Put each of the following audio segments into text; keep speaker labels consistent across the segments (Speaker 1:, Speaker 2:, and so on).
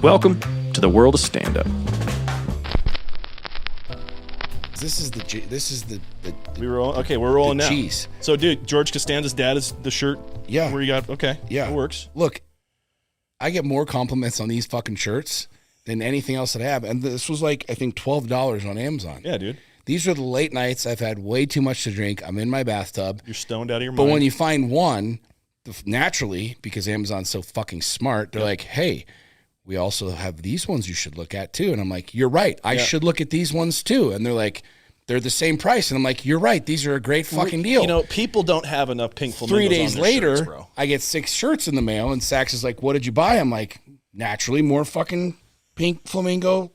Speaker 1: Welcome to the world of stand-up.
Speaker 2: This is the
Speaker 1: We're rolling now.
Speaker 2: Jeez.
Speaker 1: So, dude, George Costanza's dad is the shirt.
Speaker 2: Yeah.
Speaker 1: Where you got? Okay.
Speaker 2: Yeah.
Speaker 1: It works.
Speaker 2: Look, I get more compliments on these fucking shirts than anything else that I have, and this was like I think $12 on Amazon.
Speaker 1: Yeah, dude.
Speaker 2: These are the late nights I've had way too much to drink. I'm in my bathtub.
Speaker 1: You're stoned out of your mind.
Speaker 2: But when you find one, naturally, because Amazon's so fucking smart, they're like, hey, we also have these ones you should look at too. And I'm like, you're right. I should look at these ones too. And they're like, they're the same price. And I'm like, you're right. These are a great fucking deal.
Speaker 1: You know, people don't have enough pink flamingos
Speaker 2: 3 days
Speaker 1: on their
Speaker 2: later,
Speaker 1: shirts, bro.
Speaker 2: I get 6 shirts in the mail, and Saks is like, what did you buy? I'm like, naturally, more fucking pink flamingo.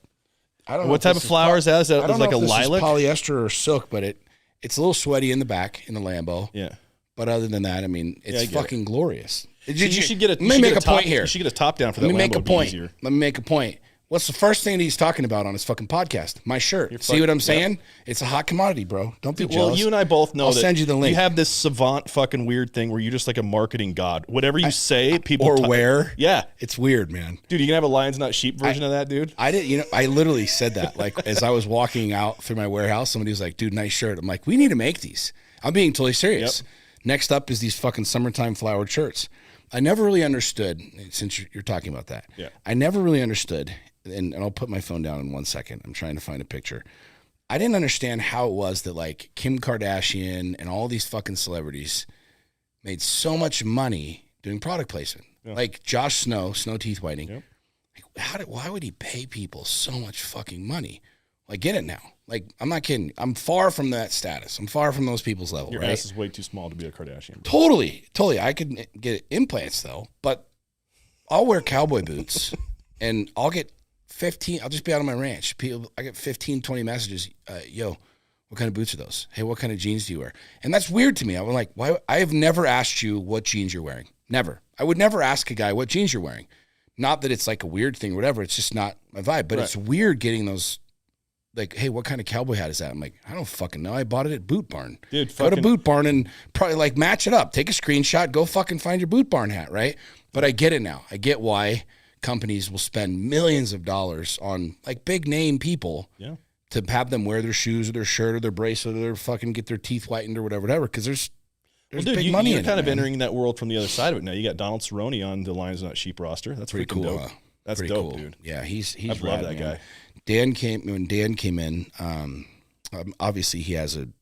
Speaker 2: I don't know
Speaker 1: what type of flower is that? Is that like a lilac?
Speaker 2: Polyester or silk, but it's a little sweaty in the back in the Lambo.
Speaker 1: Yeah.
Speaker 2: But other than that, I mean, it's fucking glorious.
Speaker 1: So you should get a.
Speaker 2: Let me make a point here.
Speaker 1: You should get a top down for that.
Speaker 2: Let me make
Speaker 1: Lambo
Speaker 2: a point.
Speaker 1: easier.
Speaker 2: Let me make a point. What's the first thing that he's talking about on his fucking podcast? My shirt. See what I'm saying? It's a hot commodity, bro. Don't be jealous.
Speaker 1: Well, you and I both know
Speaker 2: I'll
Speaker 1: that
Speaker 2: send you the link.
Speaker 1: You have this savant fucking weird thing where you're just like a marketing god. Whatever you say, people
Speaker 2: or wear.
Speaker 1: Yeah,
Speaker 2: it's weird, man.
Speaker 1: Dude, you can have a lions not sheep version of that, dude.
Speaker 2: I did. You know, I literally said that like as I was walking out through my warehouse. Somebody was like, "Dude, nice shirt." I'm like, "We need to make these." I'm being totally serious.
Speaker 1: Yep.
Speaker 2: Next up is these fucking summertime flowered shirts. I never really understood, since you're talking about that.
Speaker 1: Yeah.
Speaker 2: I never really understood, and I'll put my phone down in 1 second. I'm trying to find a picture. I didn't understand how it was that like Kim Kardashian and all these fucking celebrities made so much money doing product placement. Yeah. Like Josh Snow Teeth Whitening. Yep. Like, why would he pay people so much fucking money? I get it now. Like, I'm not kidding. I'm far from that status. I'm far from those people's level.
Speaker 1: Your
Speaker 2: right?
Speaker 1: ass is way too small to be a Kardashian. Bro.
Speaker 2: Totally. I could get implants though, but I'll wear cowboy boots and I'll get 15. I'll just be out on my ranch. I get 15, 20 messages. Yo, what kind of boots are those? Hey, what kind of jeans do you wear? And that's weird to me. I'm like, why? I have never asked you what jeans you're wearing. Never. I would never ask a guy what jeans you're wearing. Not that it's like a weird thing or whatever. It's just not my vibe. But It's weird getting those. Like, hey, what kind of cowboy hat is that? I'm like, I don't fucking know. I bought it at Boot Barn.
Speaker 1: Dude,
Speaker 2: go to Boot Barn and probably like match it up. Take a screenshot. Go fucking find your Boot Barn hat, right? But I get it now. I get why companies will spend millions of dollars on like big name people to have them wear their shoes or their shirt or their bracelet or their fucking get their teeth whitened or whatever. Because there's big money in it.
Speaker 1: You're kind of entering that world from the other side of it now. You got Donald Cerrone on the Lions Not Sheep roster. That's pretty cool.
Speaker 2: Dope.
Speaker 1: That's
Speaker 2: pretty
Speaker 1: dope,
Speaker 2: cool.
Speaker 1: dude.
Speaker 2: Yeah, he's
Speaker 1: I love that guy.
Speaker 2: When Dan came in, obviously he has an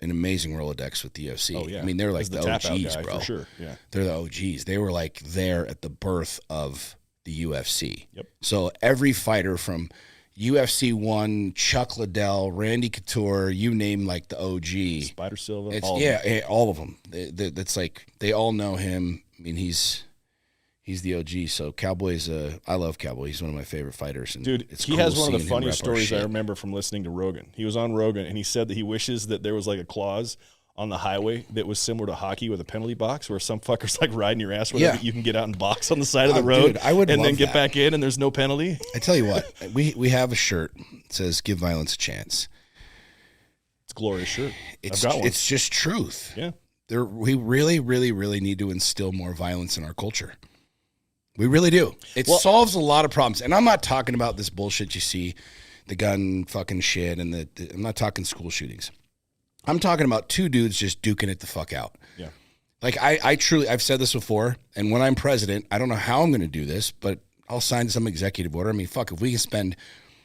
Speaker 2: amazing Rolodex with the UFC.
Speaker 1: Oh, yeah.
Speaker 2: I mean, they're like the OGs, bro.
Speaker 1: For sure. Yeah.
Speaker 2: They're the OGs. They were like there at the birth of the UFC.
Speaker 1: Yep.
Speaker 2: So every fighter from UFC 1, Chuck Liddell, Randy Couture, you name like the OG.
Speaker 1: Spider Silva.
Speaker 2: All of them. That's like, they all know him. I mean, he's the OG. So Cowboy's, I love Cowboy. He's one of my favorite fighters. And
Speaker 1: dude, he has one of the funniest stories I remember from listening to Rogan. He was on Rogan, and he said that he wishes that there was like a clause on the highway that was similar to hockey with a penalty box where some fucker's like riding your ass, whatever, you can get out and box on the side of the road and then get back in and there's no penalty.
Speaker 2: I tell you what, we have a shirt that says "Give violence a chance."
Speaker 1: It's a glorious shirt.
Speaker 2: I've got one. It's just truth.
Speaker 1: Yeah.
Speaker 2: We really, really, really need to instill more violence in our culture. We really do. It solves a lot of problems. And I'm not talking about this bullshit you see, the gun fucking shit, and I'm not talking school shootings. I'm talking about 2 dudes just duking it the fuck out.
Speaker 1: Yeah.
Speaker 2: Like I've said this before, and when I'm president, I don't know how I'm going to do this, but I'll sign some executive order. I mean, fuck, if we can send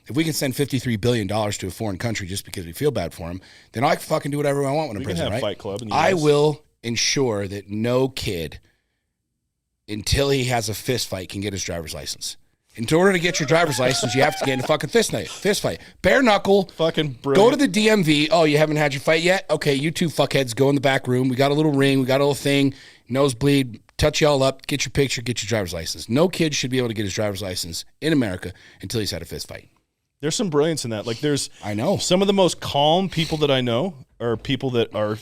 Speaker 2: $53 billion to a foreign country just because we feel bad for them, then I can fucking do whatever I want when I'm president, right?
Speaker 1: Fight Club in the
Speaker 2: I
Speaker 1: US.
Speaker 2: will ensure that no kid, until he has a fist fight, can get his driver's license. In order to get your driver's license, you have to get in a fucking fist fight. Bare knuckle.
Speaker 1: Fucking brilliant.
Speaker 2: Go to the DMV. Oh, you haven't had your fight yet? Okay, you 2 fuckheads go in the back room. We got a little ring. We got a little thing. Nosebleed. Touch y'all up. Get your picture. Get your driver's license. No kid should be able to get his driver's license in America until he's had a fist fight.
Speaker 1: There's some brilliance in that. Like
Speaker 2: I know.
Speaker 1: Some of the most calm people that I know are people that are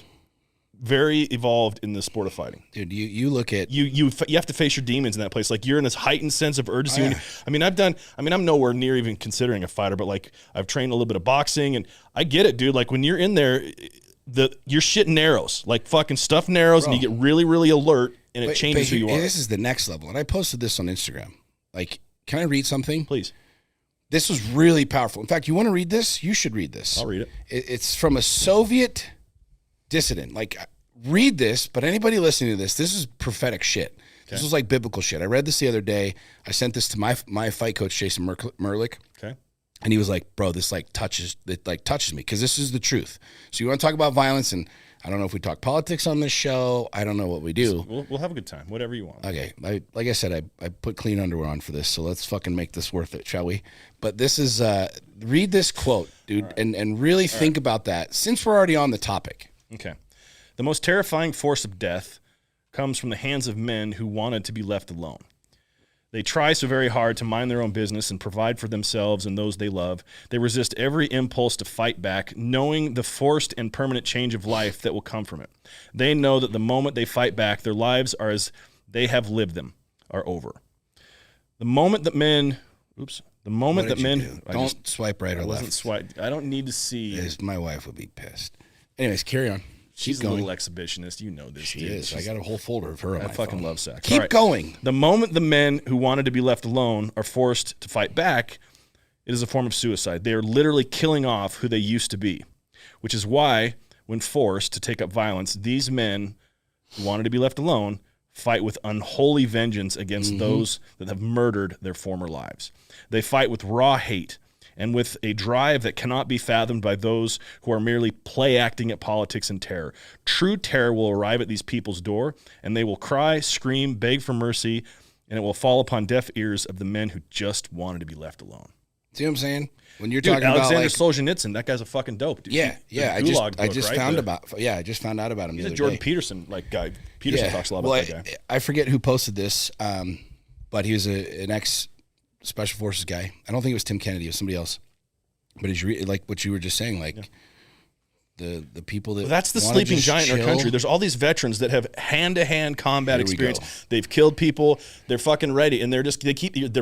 Speaker 1: very evolved in the sport of fighting.
Speaker 2: Dude, you look at
Speaker 1: you have to face your demons in that place. Like you're in this heightened sense of urgency.
Speaker 2: Oh, yeah.
Speaker 1: I'm nowhere near even considering a fighter, but like I've trained a little bit of boxing and I get it, dude. Like when you're in there, you're shitting arrows, like fucking stuffed arrows, and you get really, really alert and it changes who you are.
Speaker 2: This is the next level. And I posted this on Instagram. Like Can I read something?
Speaker 1: Please.
Speaker 2: This was really powerful. In fact, you want to read this? You should read this.
Speaker 1: I'll read it.
Speaker 2: It's from a Soviet dissident. Like, read this, but anybody listening to this is prophetic shit. Okay. This was like biblical shit. I read this the other day. I sent this to my fight coach, Jason Merlick.
Speaker 1: Okay. And
Speaker 2: he was like, bro, this touches me because this is the truth. So you want to talk about violence, and I don't know if we talk politics on this show. I don't know what we do.
Speaker 1: We'll have a good time, whatever you want.
Speaker 2: Okay. Like I said, I put clean underwear on for this, so let's fucking make this worth it, shall we? But this is, read this quote, dude, right. and really think about that since we're already on the topic.
Speaker 1: Okay. The most terrifying force of death comes from the hands of men who wanted to be left alone. They try so very hard to mind their own business and provide for themselves and those they love. They resist every impulse to fight back, knowing the forced and permanent change of life that will come from it. They know that the moment they fight back, their lives are as they have lived them, are over. The moment that men... Oops. The moment that men...
Speaker 2: Don't swipe right or left.
Speaker 1: I wasn't swiped. I don't need to see...
Speaker 2: My wife would be pissed. Anyways, carry on.
Speaker 1: She's a little exhibitionist. You know this,
Speaker 2: She
Speaker 1: dude.
Speaker 2: is. I got a whole folder of her on my
Speaker 1: fucking
Speaker 2: phone.
Speaker 1: love sack.
Speaker 2: Keep going.
Speaker 1: The moment the men who wanted to be left alone are forced to fight back, it is a form of suicide. They are literally killing off who they used to be, which is why, when forced to take up violence, these men who wanted to be left alone fight with unholy vengeance against those that have murdered their former lives. They fight with raw hate and with a drive that cannot be fathomed by those who are merely play-acting at politics and terror. True terror will arrive at these people's door, and they will cry, scream, beg for mercy, and it will fall upon deaf ears of the men who just wanted to be left alone.
Speaker 2: See what I'm saying? When you're
Speaker 1: talking
Speaker 2: Alexander
Speaker 1: about Solzhenitsyn, that guy's a fucking dope, dude.
Speaker 2: Yeah. I just found out about him.
Speaker 1: He's a Jordan Peterson guy. Peterson talks a lot about that guy.
Speaker 2: I forget who posted this, but he was an ex-Special Forces guy. I don't think it was Tim Kennedy. It was somebody else. But he's like what you were just saying, the people that
Speaker 1: that's the sleeping giant in our country. There's all these veterans that have hand-to-hand combat experience. They've killed people. They're fucking ready, and they're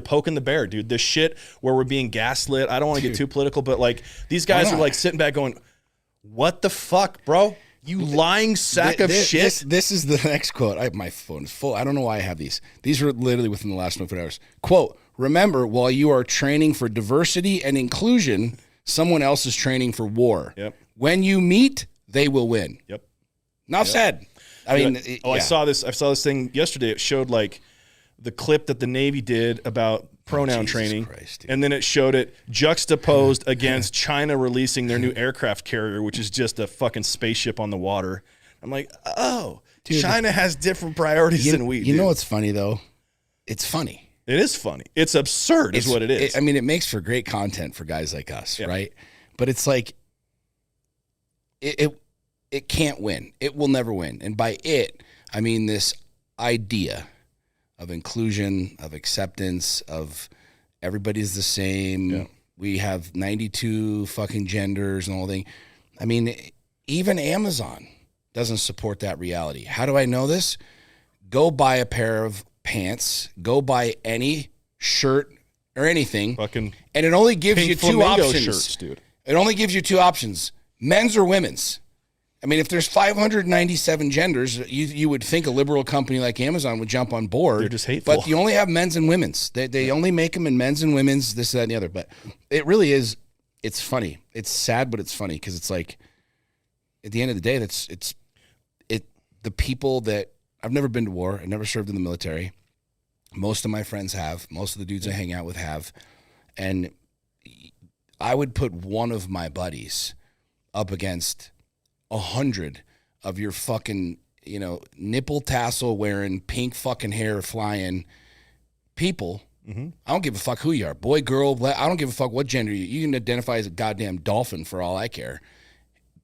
Speaker 1: poking the bear, dude. This shit where we're being gaslit. I don't want to get too political, but like these guys are like sitting back going, "What the fuck, bro? You lying sack of shit."
Speaker 2: This is the next quote. My phone is full. I don't know why I have these. These were literally within the last 24 hours. Quote: "Remember, while you are training for diversity and inclusion, someone else is training for war.
Speaker 1: Yep.
Speaker 2: When you meet, they will win."
Speaker 1: Yep.
Speaker 2: Enough said. I mean,
Speaker 1: I saw this thing yesterday. It showed like the clip that the Navy did about pronoun training,
Speaker 2: Christ,
Speaker 1: and then it showed it juxtaposed against China releasing their new aircraft carrier, which is just a fucking spaceship on the water. I'm like, oh, dude, China has different priorities than we do.
Speaker 2: You know what's funny though? It's funny.
Speaker 1: It is funny. It's absurd, is what it is.
Speaker 2: It makes for great content for guys like us, right? But it's like it can't win. It will never win. And by it, I mean this idea of inclusion, of acceptance, of everybody's the same. Yeah. We have 92 fucking genders and all that. I mean, even Amazon doesn't support that reality. How do I know this? Go buy a pair of pants, go buy any shirt or anything, and it only gives you two options.
Speaker 1: Shirts, dude.
Speaker 2: It only gives you two options, men's or women's. I mean, if there's 597 genders, you would think a liberal company like Amazon would jump on board.
Speaker 1: They're just hateful.
Speaker 2: But you only have men's and women's. They only make them in men's and women's, this, that, and the other. But it really is, it's funny. It's sad, but it's funny because it's like, at the end of the day, the people that, I've never been to war. I never served in the military. Most of my friends have. Most of the dudes I hang out with have. And I would put one of my buddies up against 100 of your fucking, nipple tassel wearing, pink fucking hair flying people. Mm-hmm. I don't give a fuck who you are. Boy, girl, I don't give a fuck what gender you can identify as a goddamn dolphin for all I care.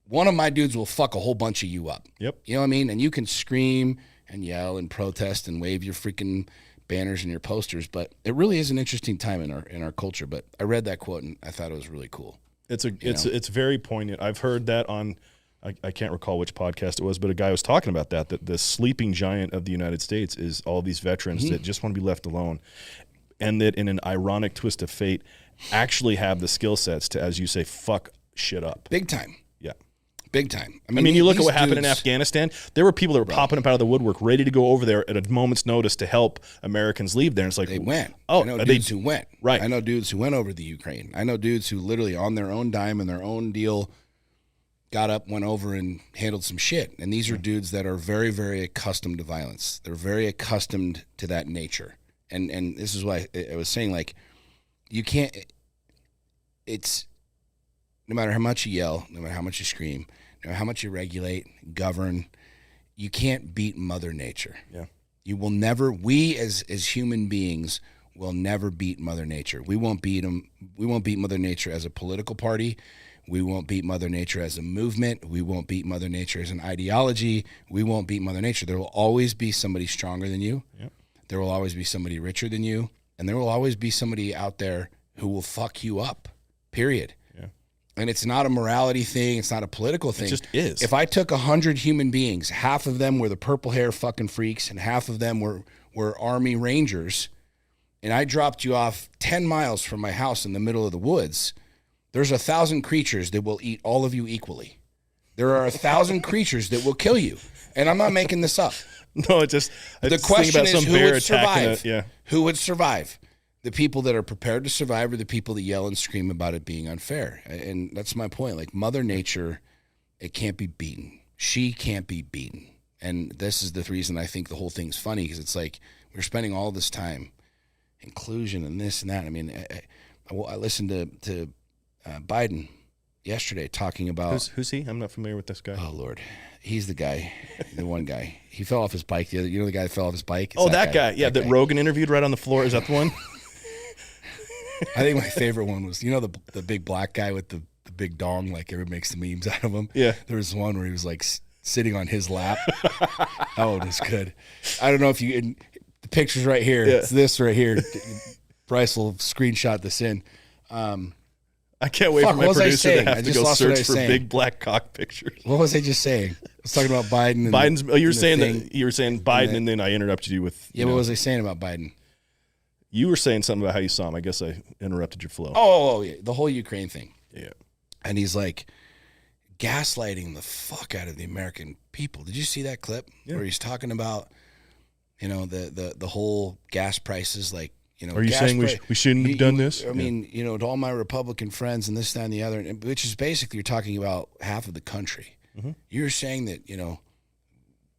Speaker 2: One of my dudes will fuck a whole bunch of you up.
Speaker 1: Yep.
Speaker 2: You know what I mean? And you can scream and yell and protest and wave your freaking banners and your posters, but it really is an interesting time in our culture. But I read that quote and I thought it was really cool.
Speaker 1: It's very poignant. I've heard that on, I can't recall which podcast it was, but a guy was talking about that the sleeping giant of the United States is all these veterans that just want to be left alone, and that in an ironic twist of fate actually have the skill sets to, as you say, fuck shit up.
Speaker 2: Big time.
Speaker 1: Yeah.
Speaker 2: Big time.
Speaker 1: I mean, you look at what happened in Afghanistan. There were people that were popping up out of the woodwork, ready to go over there at a moment's notice to help Americans leave there. And it's like
Speaker 2: they went.
Speaker 1: Oh,
Speaker 2: I know dudes who went.
Speaker 1: Right.
Speaker 2: I know dudes who went over to the Ukraine. I know dudes who literally on their own dime and their own deal got up, went over, and handled some shit. And these are dudes that are very, very accustomed to violence. They're very accustomed to that nature. And this is why I was saying, like, you can't. It's no matter how much you yell, no matter how much you scream, no matter how much you regulate, govern, you can't beat Mother Nature.
Speaker 1: Yeah.
Speaker 2: You will never. We as human beings will never beat Mother Nature. We won't beat them. We won't beat Mother Nature as a political party. We won't beat Mother Nature as a movement. We won't beat Mother Nature as an ideology. We won't beat Mother Nature. There will always be somebody stronger than you.
Speaker 1: Yep.
Speaker 2: There will always be somebody richer than you. And there will always be somebody out there who will fuck you up, period.
Speaker 1: Yeah.
Speaker 2: And it's not a morality thing. It's not a political thing.
Speaker 1: It just is.
Speaker 2: If I took 100 human beings, half of them were the purple hair fucking freaks and half of them were Army Rangers, and I dropped you off 10 miles from my house in the middle of the woods, there's 1,000 creatures that will eat all of you equally. There are 1,000 creatures that will kill you. And I'm not making this up.
Speaker 1: No,
Speaker 2: the question is who would survive?
Speaker 1: Yeah.
Speaker 2: Who would survive? The people that are prepared to survive, or the people that yell and scream about it being unfair. And that's my point. Like, Mother Nature, it can't be beaten. She can't be beaten. And this is the reason I think the whole thing's funny, because it's like we're spending all this time inclusion and this and that. I mean, I listened to Biden yesterday talking about
Speaker 1: who's he? I'm not familiar with this guy.
Speaker 2: Oh Lord, he's the guy, the one guy. He fell off his bike. The guy that fell off his bike.
Speaker 1: It's that guy. Yeah, that Rogan interviewed right on the floor. Is that the one?
Speaker 2: I think my favorite one was the big black guy with the big dong. Like, everyone makes the memes out of him.
Speaker 1: Yeah,
Speaker 2: there was one where he was like sitting on his lap. Oh, it was good. I don't know if the picture's right here. Yeah. It's this right here. Bryce will screenshot this in.
Speaker 1: I can't wait for my producer to have to go search for big black cock pictures.
Speaker 2: What was I just saying? I was talking about Biden. And
Speaker 1: Biden's. You were saying Biden, and then I interrupted you with.
Speaker 2: Yeah, what was I saying about Biden?
Speaker 1: You were saying something about how you saw him. I guess I interrupted your flow.
Speaker 2: Oh yeah, the whole Ukraine thing.
Speaker 1: Yeah,
Speaker 2: and he's like gaslighting the fuck out of the American people. Did you see that clip where he's talking about, the whole gas prices, like.
Speaker 1: Are you saying we shouldn't have done this?
Speaker 2: I mean, to all my Republican friends and this, that, and the other, which is basically you're talking about half of the country. Mm-hmm. You're saying that,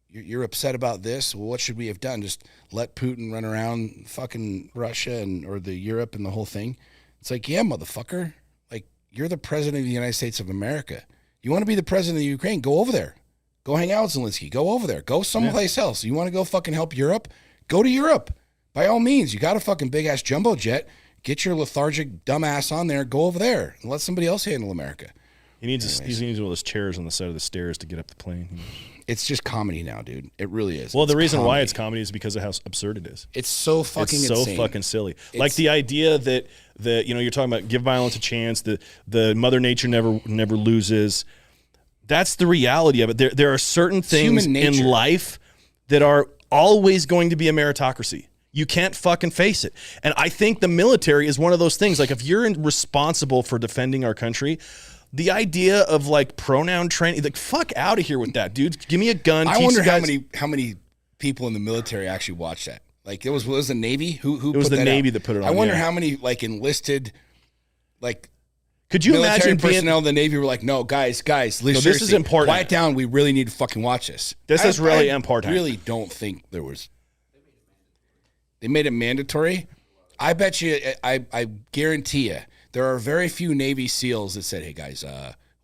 Speaker 2: you're upset about this. Well, what should we have done? Just let Putin run around fucking Russia or the Europe and the whole thing? It's like, yeah, motherfucker. Like, you're the president of the United States of America. You want to be the president of Ukraine? Go over there. Go hang out with Zelensky. Go over there. Go someplace else. You want to go fucking help Europe? Go to Europe. By all means, you got a fucking big-ass jumbo jet. Get your lethargic dumbass on there. Go over there and let somebody else handle America.
Speaker 1: He needs one of those chairs on the side of the stairs to get up the plane.
Speaker 2: It's just comedy now, dude. It really is.
Speaker 1: Well, the reason why it's comedy is because of how absurd it is.
Speaker 2: It's so fucking insane.
Speaker 1: It's so fucking silly. Like the idea that you're talking about give violence a chance, the Mother Nature never loses. That's the reality of it. There are certain things in life that are always going to be a meritocracy. You can't fucking face it. And I think the military is one of those things. Like, if you're responsible for defending our country, the idea of like pronoun training, like, fuck out of here with that, dude. Give me a gun.
Speaker 2: I wonder how many people in the military actually watch that. Like, it was the Navy who
Speaker 1: it was
Speaker 2: put
Speaker 1: the
Speaker 2: that
Speaker 1: Navy
Speaker 2: out.
Speaker 1: that put it on.
Speaker 2: I wonder how many like enlisted, like,
Speaker 1: could you
Speaker 2: military
Speaker 1: imagine
Speaker 2: personnel in the Navy were like, no, guys,
Speaker 1: this is important.
Speaker 2: Quiet down. We really need to fucking watch this.
Speaker 1: This is really important.
Speaker 2: I really don't think there was. They made it mandatory. I bet you, I guarantee you, there are very few Navy SEALs that said, hey, guys,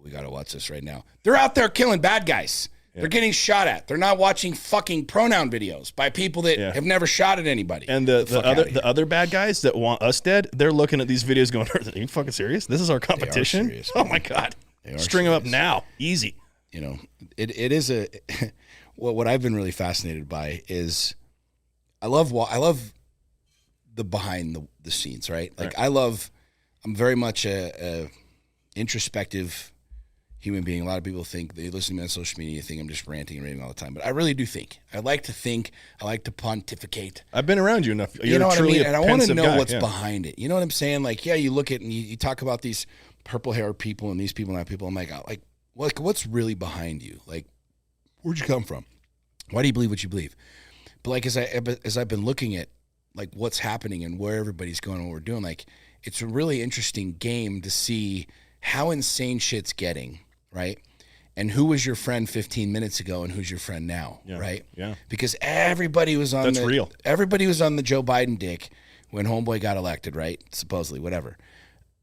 Speaker 2: we got to watch this right now. They're out there killing bad guys. Yeah. They're getting shot at. They're not watching fucking pronoun videos by people that have never shot at anybody.
Speaker 1: And the other bad guys that want us dead, they're looking at these videos going, are you fucking serious? This is our competition?
Speaker 2: Serious,
Speaker 1: oh, my God. String them up now. Easy.
Speaker 2: It is what I've been really fascinated by is I love the behind the scenes, right? Like, right. I'm very much a introspective human being. A lot of people think, they listen to me on social media, think I'm just ranting and raving all the time. But I really do think. I like to think. I like to pontificate.
Speaker 1: I've been around you enough.
Speaker 2: You know what I mean? And I want to know what's behind it. You know what I'm saying? Like, yeah, you look at and you talk about these purple hair people and these people and that people. I'm like, what's really behind you? Like, where'd you come from? Why do you believe what you believe? But like, as I've been looking at like what's happening and where everybody's going and what we're doing, like, it's a really interesting game to see how insane shit's getting, right? And who was your friend 15 minutes ago and who's your friend now, right?
Speaker 1: Yeah.
Speaker 2: Because everybody was on everybody was on the Joe Biden dick when homeboy got elected, right? Supposedly, whatever.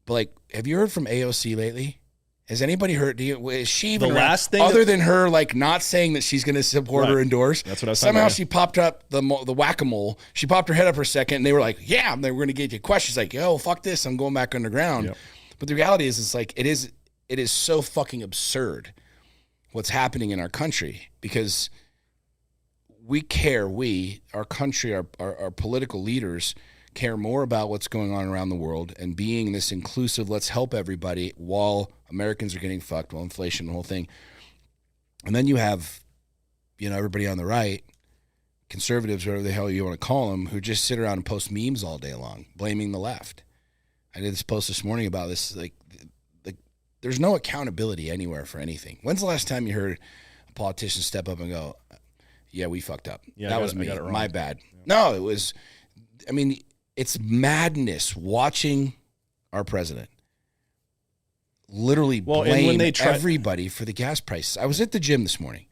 Speaker 2: But like, have you heard from AOC lately? Has anybody heard? Is she even
Speaker 1: the last thing
Speaker 2: other than her like not saying that she's going to support or endorse?
Speaker 1: That's what I was
Speaker 2: Somehow she popped up the whack-a-mole. She popped her head up for a second, and they were like, "Yeah, they were going to get you questions." Like, "Yo, fuck this, I'm going back underground." Yep. But the reality is, it's like it is so fucking absurd what's happening in our country because we care. Our country, our political leaders care more about what's going on around the world and being this inclusive, let's help everybody while Americans are getting fucked, while inflation, the whole thing. And then you have, everybody on the right, conservatives, whatever the hell you want to call them, who just sit around and post memes all day long, blaming the left. I did this post this morning about this, like there's no accountability anywhere for anything. When's the last time you heard a politician step up and go, yeah, we fucked up. Yeah, that was me. My bad. Yeah. No, it was, it's madness watching our president literally blame everybody for the gas prices. I was at the gym this morning.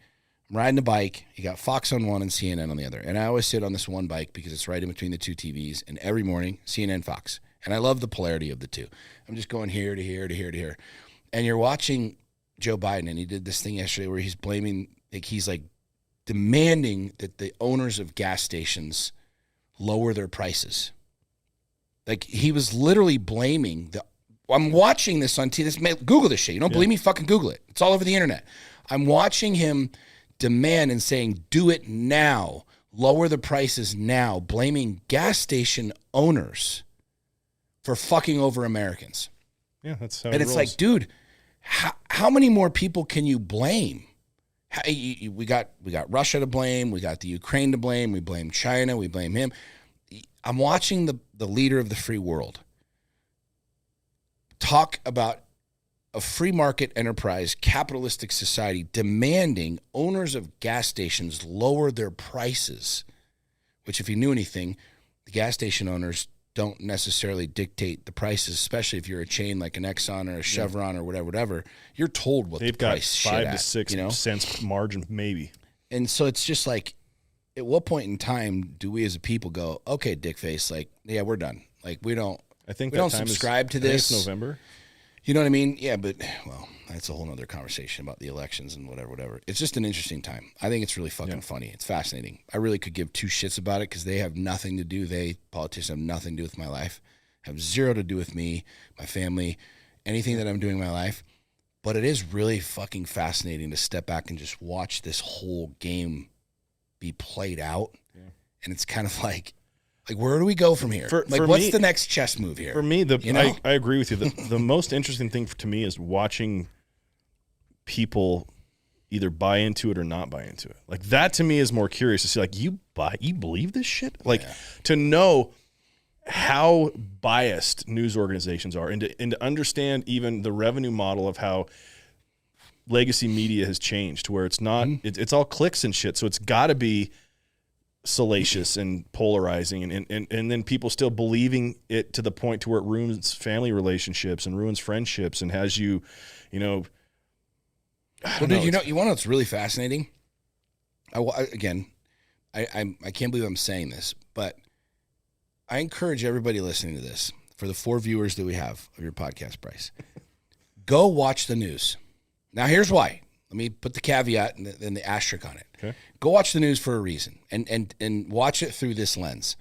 Speaker 2: I'm riding a bike. You got Fox on one and CNN on the other. And I always sit on this one bike because it's right in between the two TVs. And every morning, CNN, Fox. And I love the polarity of the two. I'm just going here to here to here to here. And you're watching Joe Biden, and he did this thing yesterday where he's blaming, he's demanding that the owners of gas stations lower their prices. Like, he was literally blaming I'm watching this on TV. Google this shit. You don't believe me? Fucking Google it. It's all over the internet. I'm watching him demand and saying, do it now. Lower the prices now. Blaming gas station owners for fucking over Americans.
Speaker 1: Yeah, that's how
Speaker 2: it rolls. It's like, dude, how many more people can you blame? We got Russia to blame. We got the Ukraine to blame. We blame China. We blame him. I'm watching the leader of the free world talk about a free market enterprise, capitalistic society demanding owners of gas stations lower their prices, which if you knew anything, the gas station owners don't necessarily dictate the prices, especially if you're a chain like an Exxon or a Chevron or whatever. You're told what
Speaker 1: they've
Speaker 2: the price
Speaker 1: got 5 to 6 cents margin, maybe.
Speaker 2: And so it's just like, at what point in time do we as a people go, okay, dickface, like, yeah, we're done. Like, we don't subscribe to this.
Speaker 1: It's November.
Speaker 2: You know what I mean? Yeah, but, well, that's a whole other conversation about the elections and whatever. It's just an interesting time. I think it's really fucking funny. It's fascinating. I really could give two shits about it because they have nothing to do. Politicians have nothing to do with my life, have zero to do with me, my family, anything that I'm doing in my life. But it is really fucking fascinating to step back and just watch this whole game be played out. Yeah. And it's kind of like, where do we go from here? What's the next chess move here?
Speaker 1: For me, I agree with you. The most interesting thing to me is watching people either buy into it or not buy into it. Like, that to me is more curious to see, like, you believe this shit? Like, to know how biased news organizations are and to understand even the revenue model of how legacy media has changed, to where it's not, it's all clicks and shit. So it's got to be salacious and polarizing and then people still believing it to the point to where it ruins family relationships and ruins friendships and has you know
Speaker 2: you want to know what's really fascinating? I can't believe I'm saying this, but I encourage everybody listening to this, for the 4 viewers that we have of your podcast, Bryce, go watch the news. Now here's why. Let me put the caveat and the asterisk on it. Okay. Go watch the news for a reason and watch it through this lens.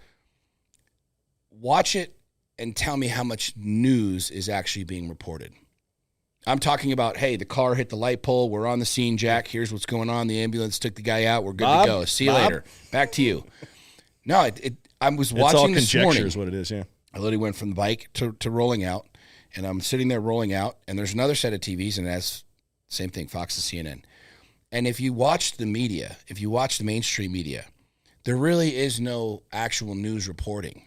Speaker 2: Watch it and tell me how much news is actually being reported. I'm talking about, hey, the car hit the light pole. We're on the scene, Jack. Here's what's going on. The ambulance took the guy out. We're good to go. See you later. Back to you. No, I was watching this morning. It's all conjecture
Speaker 1: is what it is, yeah.
Speaker 2: I literally went from the bike to rolling out, and I'm sitting there rolling out, and there's another set of TVs, and that's same thing, Fox and CNN. And if you watch the media, if you watch the mainstream media, there really is no actual news reporting.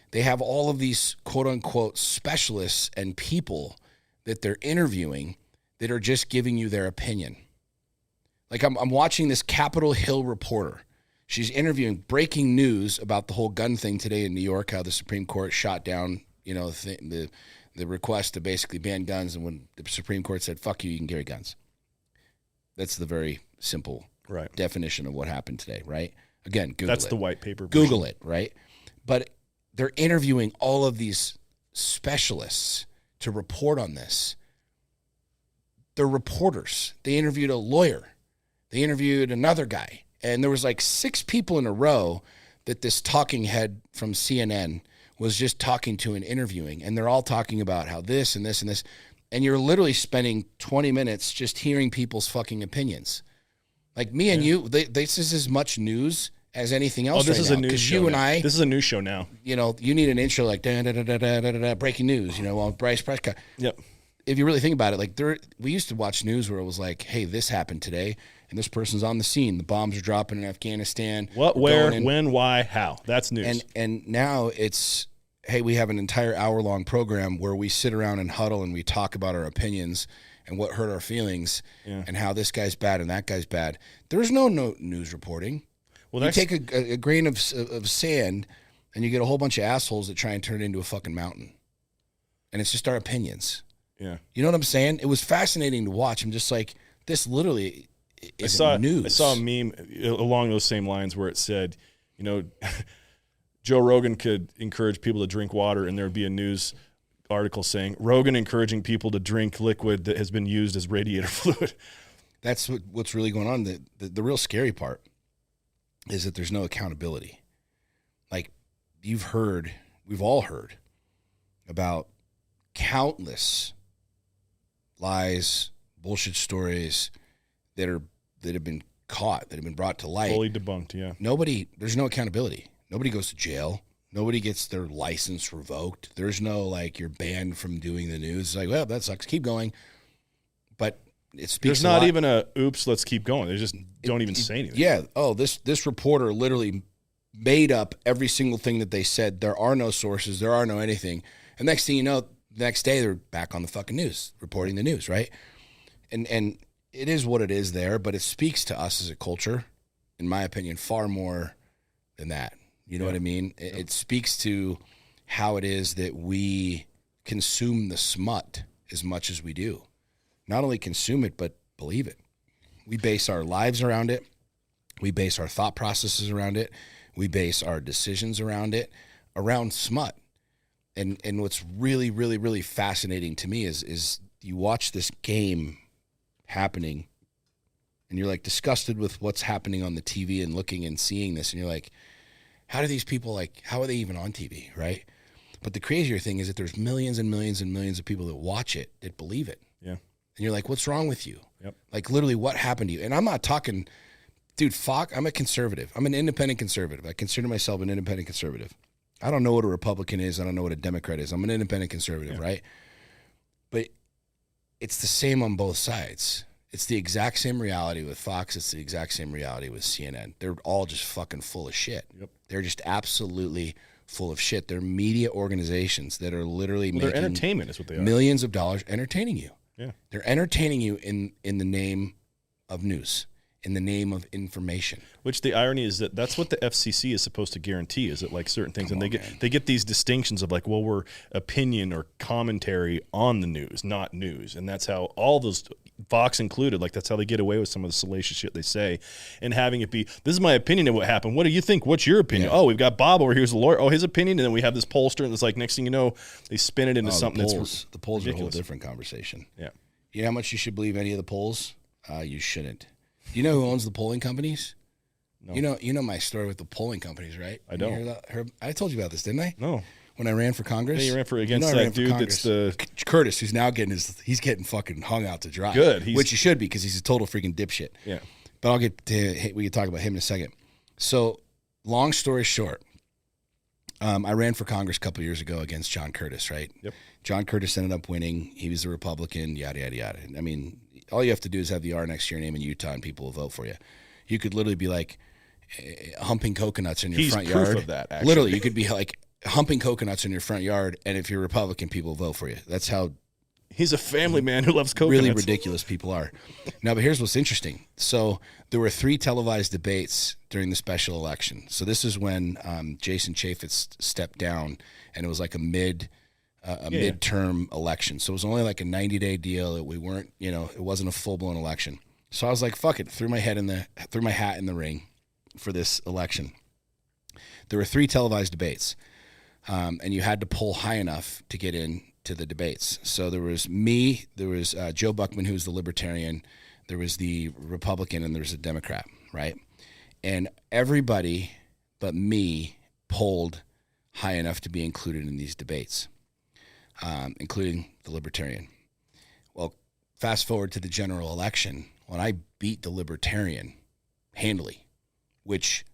Speaker 2: They have all of these quote-unquote specialists and people that they're interviewing that are just giving you their opinion. Like I'm watching this Capitol Hill reporter. She's interviewing breaking news about the whole gun thing today in New York, how the Supreme Court shot down, the request to basically ban guns. And when the Supreme Court said, fuck you, you can carry guns. That's the very simple definition of what happened today, right? Again, Google it.
Speaker 1: That's the white paper.
Speaker 2: Google it, right? But they're interviewing all of these specialists to report on this. They're reporters. They interviewed a lawyer. They interviewed another guy. And there was like 6 people in a row that this talking head from CNN was just talking to and interviewing. And they're all talking about how this and this and this. And you're literally spending 20 minutes just hearing people's fucking opinions. Like me and you, this is as much news as anything else.
Speaker 1: This is a news show. This is a news show now.
Speaker 2: You need an intro like breaking news. While Bryce Prescott.
Speaker 1: Yep.
Speaker 2: If you really think about it, like we used to watch news where it was like, hey, this happened today, and this person's on the scene. The bombs are dropping in Afghanistan.
Speaker 1: What, where, when, why, how? That's news.
Speaker 2: And now it's, hey, we have an entire hour-long program where we sit around and huddle and we talk about our opinions and what hurt our feelings and how this guy's bad and that guy's bad. There's no news reporting. Well, you take a grain of sand and you get a whole bunch of assholes that try and turn it into a fucking mountain. And it's just our opinions.
Speaker 1: Yeah.
Speaker 2: You know what I'm saying? It was fascinating to watch. I'm just like, this literally isn't news.
Speaker 1: I saw a meme along those same lines where it said, Joe Rogan could encourage people to drink water, and there would be a news article saying, Rogan encouraging people to drink liquid that has been used as radiator fluid.
Speaker 2: That's what's really going on. The real scary part is that there's no accountability. Like, we've all heard about countless lies, bullshit stories that have been caught, that have been brought to light.
Speaker 1: Fully debunked, yeah.
Speaker 2: There's no accountability. Nobody goes to jail. Nobody gets their license revoked. There's no, like, you're banned from doing the news. It's like, well, that sucks. Keep going. But it speaks
Speaker 1: There's not even a, oops, let's keep going. They just don't even say anything.
Speaker 2: Yeah. Oh, this reporter literally made up every single thing that they said. There are no sources. There are no anything. And next thing you know, the next day they're back on the fucking news, reporting the news, right? And it is what it is there, but it speaks to us as a culture, in my opinion, far more than that. You know what I mean? It speaks to how it is that we consume the smut as much as we do. Not only consume it, but believe it. We base our lives around it. We base our thought processes around it. We base our decisions around it, around smut. And what's really, really, really fascinating to me is you watch this game happening and you're like disgusted with what's happening on the TV and looking and seeing this. And you're like, how do these people, how are they even on TV, right? But the crazier thing is that there's millions and millions and millions of people that watch it, that believe it.
Speaker 1: Yeah.
Speaker 2: And you're like, what's wrong with you?
Speaker 1: Yep.
Speaker 2: Like, literally, what happened to you? And I'm not talking, dude, I'm a conservative. I'm an independent conservative. I consider myself an independent conservative. I don't know what a Republican is. I don't know what a Democrat is. I'm an independent conservative, right? But it's the same on both sides. It's the exact same reality with Fox. It's the exact same reality with CNN. They're all just fucking full of shit. Yep. They're just absolutely full of shit. They're media organizations that are literally making
Speaker 1: their entertainment is what they are.
Speaker 2: Millions of dollars entertaining you.
Speaker 1: Yeah.
Speaker 2: They're entertaining you in the name of news, in the name of information.
Speaker 1: Which the irony is that that's what the FCC is supposed to guarantee, is that, like, certain things, and they get these distinctions of, like, well, we're opinion or commentary on the news, not news, and that's how all those, Fox included, like, that's how they get away with some of the salacious shit they say, and having it be, this is my opinion of what happened. What do you think? What's your opinion? Yeah. Oh, we've got Bob over here who's the lawyer. Oh, his opinion, and then we have this pollster, and it's like, next thing you know, they spin it into something that's
Speaker 2: the polls are a whole different conversation.
Speaker 1: Yeah.
Speaker 2: You know how much you should believe any of the polls? You shouldn't. Do you know who owns the polling companies? No. You know my story with the polling companies, right?
Speaker 1: I don't.
Speaker 2: I told you about this, didn't I?
Speaker 1: No.
Speaker 2: When I ran for Congress?
Speaker 1: Yeah, you ran against that dude that's the...
Speaker 2: Curtis, who's now he's getting fucking hung out to dry.
Speaker 1: Good.
Speaker 2: Which he should be, because he's a total freaking dipshit.
Speaker 1: Yeah.
Speaker 2: But we can talk about him in a second. So, long story short, I ran for Congress a couple years ago against John Curtis, right?
Speaker 1: Yep.
Speaker 2: John Curtis ended up winning. He was a Republican, yada, yada, yada. I mean, all you have to do is have the R next to your name in Utah and people will vote for you. You could literally be like humping coconuts in your front yard.
Speaker 1: He's proof of that, actually.
Speaker 2: Literally, you could be like humping coconuts in your front yard, and if you're Republican, people will vote for you. That's how
Speaker 1: He's a family man who loves coconuts.
Speaker 2: Really ridiculous people are. Now, but here's what's interesting. So there were 3 televised debates during the special election. So this is when Jason Chaffetz stepped down, and it was like a midterm election. So it was only like a 90-day deal. We weren't, it wasn't a full-blown election. So I was like, fuck it. Threw my hat in the ring for this election. There were 3 televised debates, and you had to poll high enough to get in to the debates. So there was me, there was Joe Buckman, who was the Libertarian, there was the Republican, and there was a Democrat, right? And everybody but me polled high enough to be included in these debates, including the Libertarian. Well, fast forward to the general election, when I beat the Libertarian handily, which...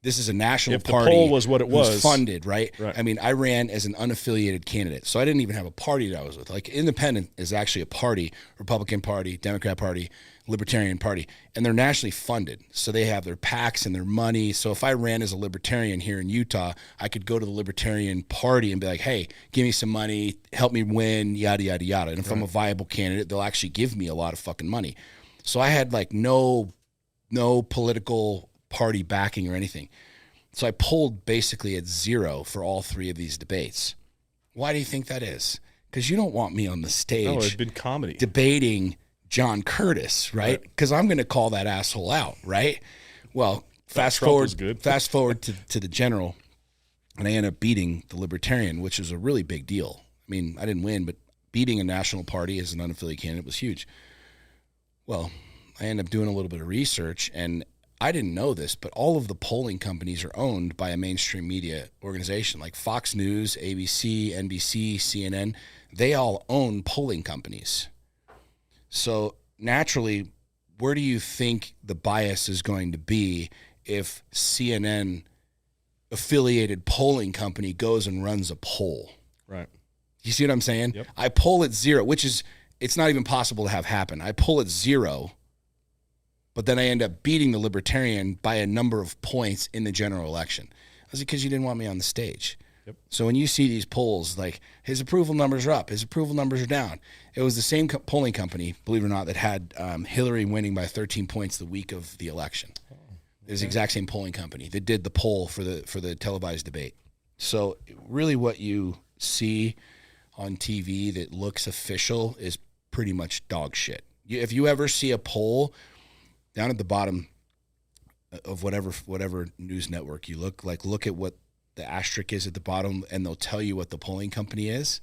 Speaker 2: This is a national party.
Speaker 1: If the poll was what it was.
Speaker 2: Funded, right? I mean, I ran as an unaffiliated candidate. So I didn't even have a party that I was with. Like, independent is actually a party, Republican Party, Democrat Party, Libertarian Party, and they're nationally funded. So they have their PACs and their money. So if I ran as a Libertarian here in Utah, I could go to the Libertarian Party and be like, hey, give me some money, help me win, yada, yada, yada. And if I'm a viable candidate, they'll actually give me a lot of fucking money. So I had like no political party backing or anything. So I polled basically at 0 for all 3 of these debates. Why do you think that is? Because you don't want me on the stage
Speaker 1: it'd been comedy
Speaker 2: debating John Curtis, right? Because I'm going to call that asshole out, right? Well, fast forward to the general, and I end up beating the Libertarian, which is a really big deal. I mean, I didn't win, but beating a national party as an unaffiliated candidate was huge. Well, I ended up doing a little bit of research, and I didn't know this, but all of the polling companies are owned by a mainstream media organization like Fox News, ABC, NBC, CNN. They all own polling companies. So naturally, where do you think the bias is going to be if CNN affiliated polling company goes and runs a poll?
Speaker 1: Right.
Speaker 2: You see what I'm saying?
Speaker 1: Yep.
Speaker 2: I poll at 0, which is, it's not even possible to have happen. I poll at 0, but then I end up beating the Libertarian by a number of points in the general election. That's because you didn't want me on the stage.
Speaker 1: Yep.
Speaker 2: So when you see these polls, like his approval numbers are up, his approval numbers are down. It was the same polling company, believe it or not, that had Hillary winning by 13 points the week of the election. It was the exact same polling company that did the poll for the televised debate. So really what you see on TV that looks official is pretty much dog shit. If you ever see a poll down at the bottom of whatever news network you look at what the asterisk is at the bottom, and they'll tell you what the polling company is.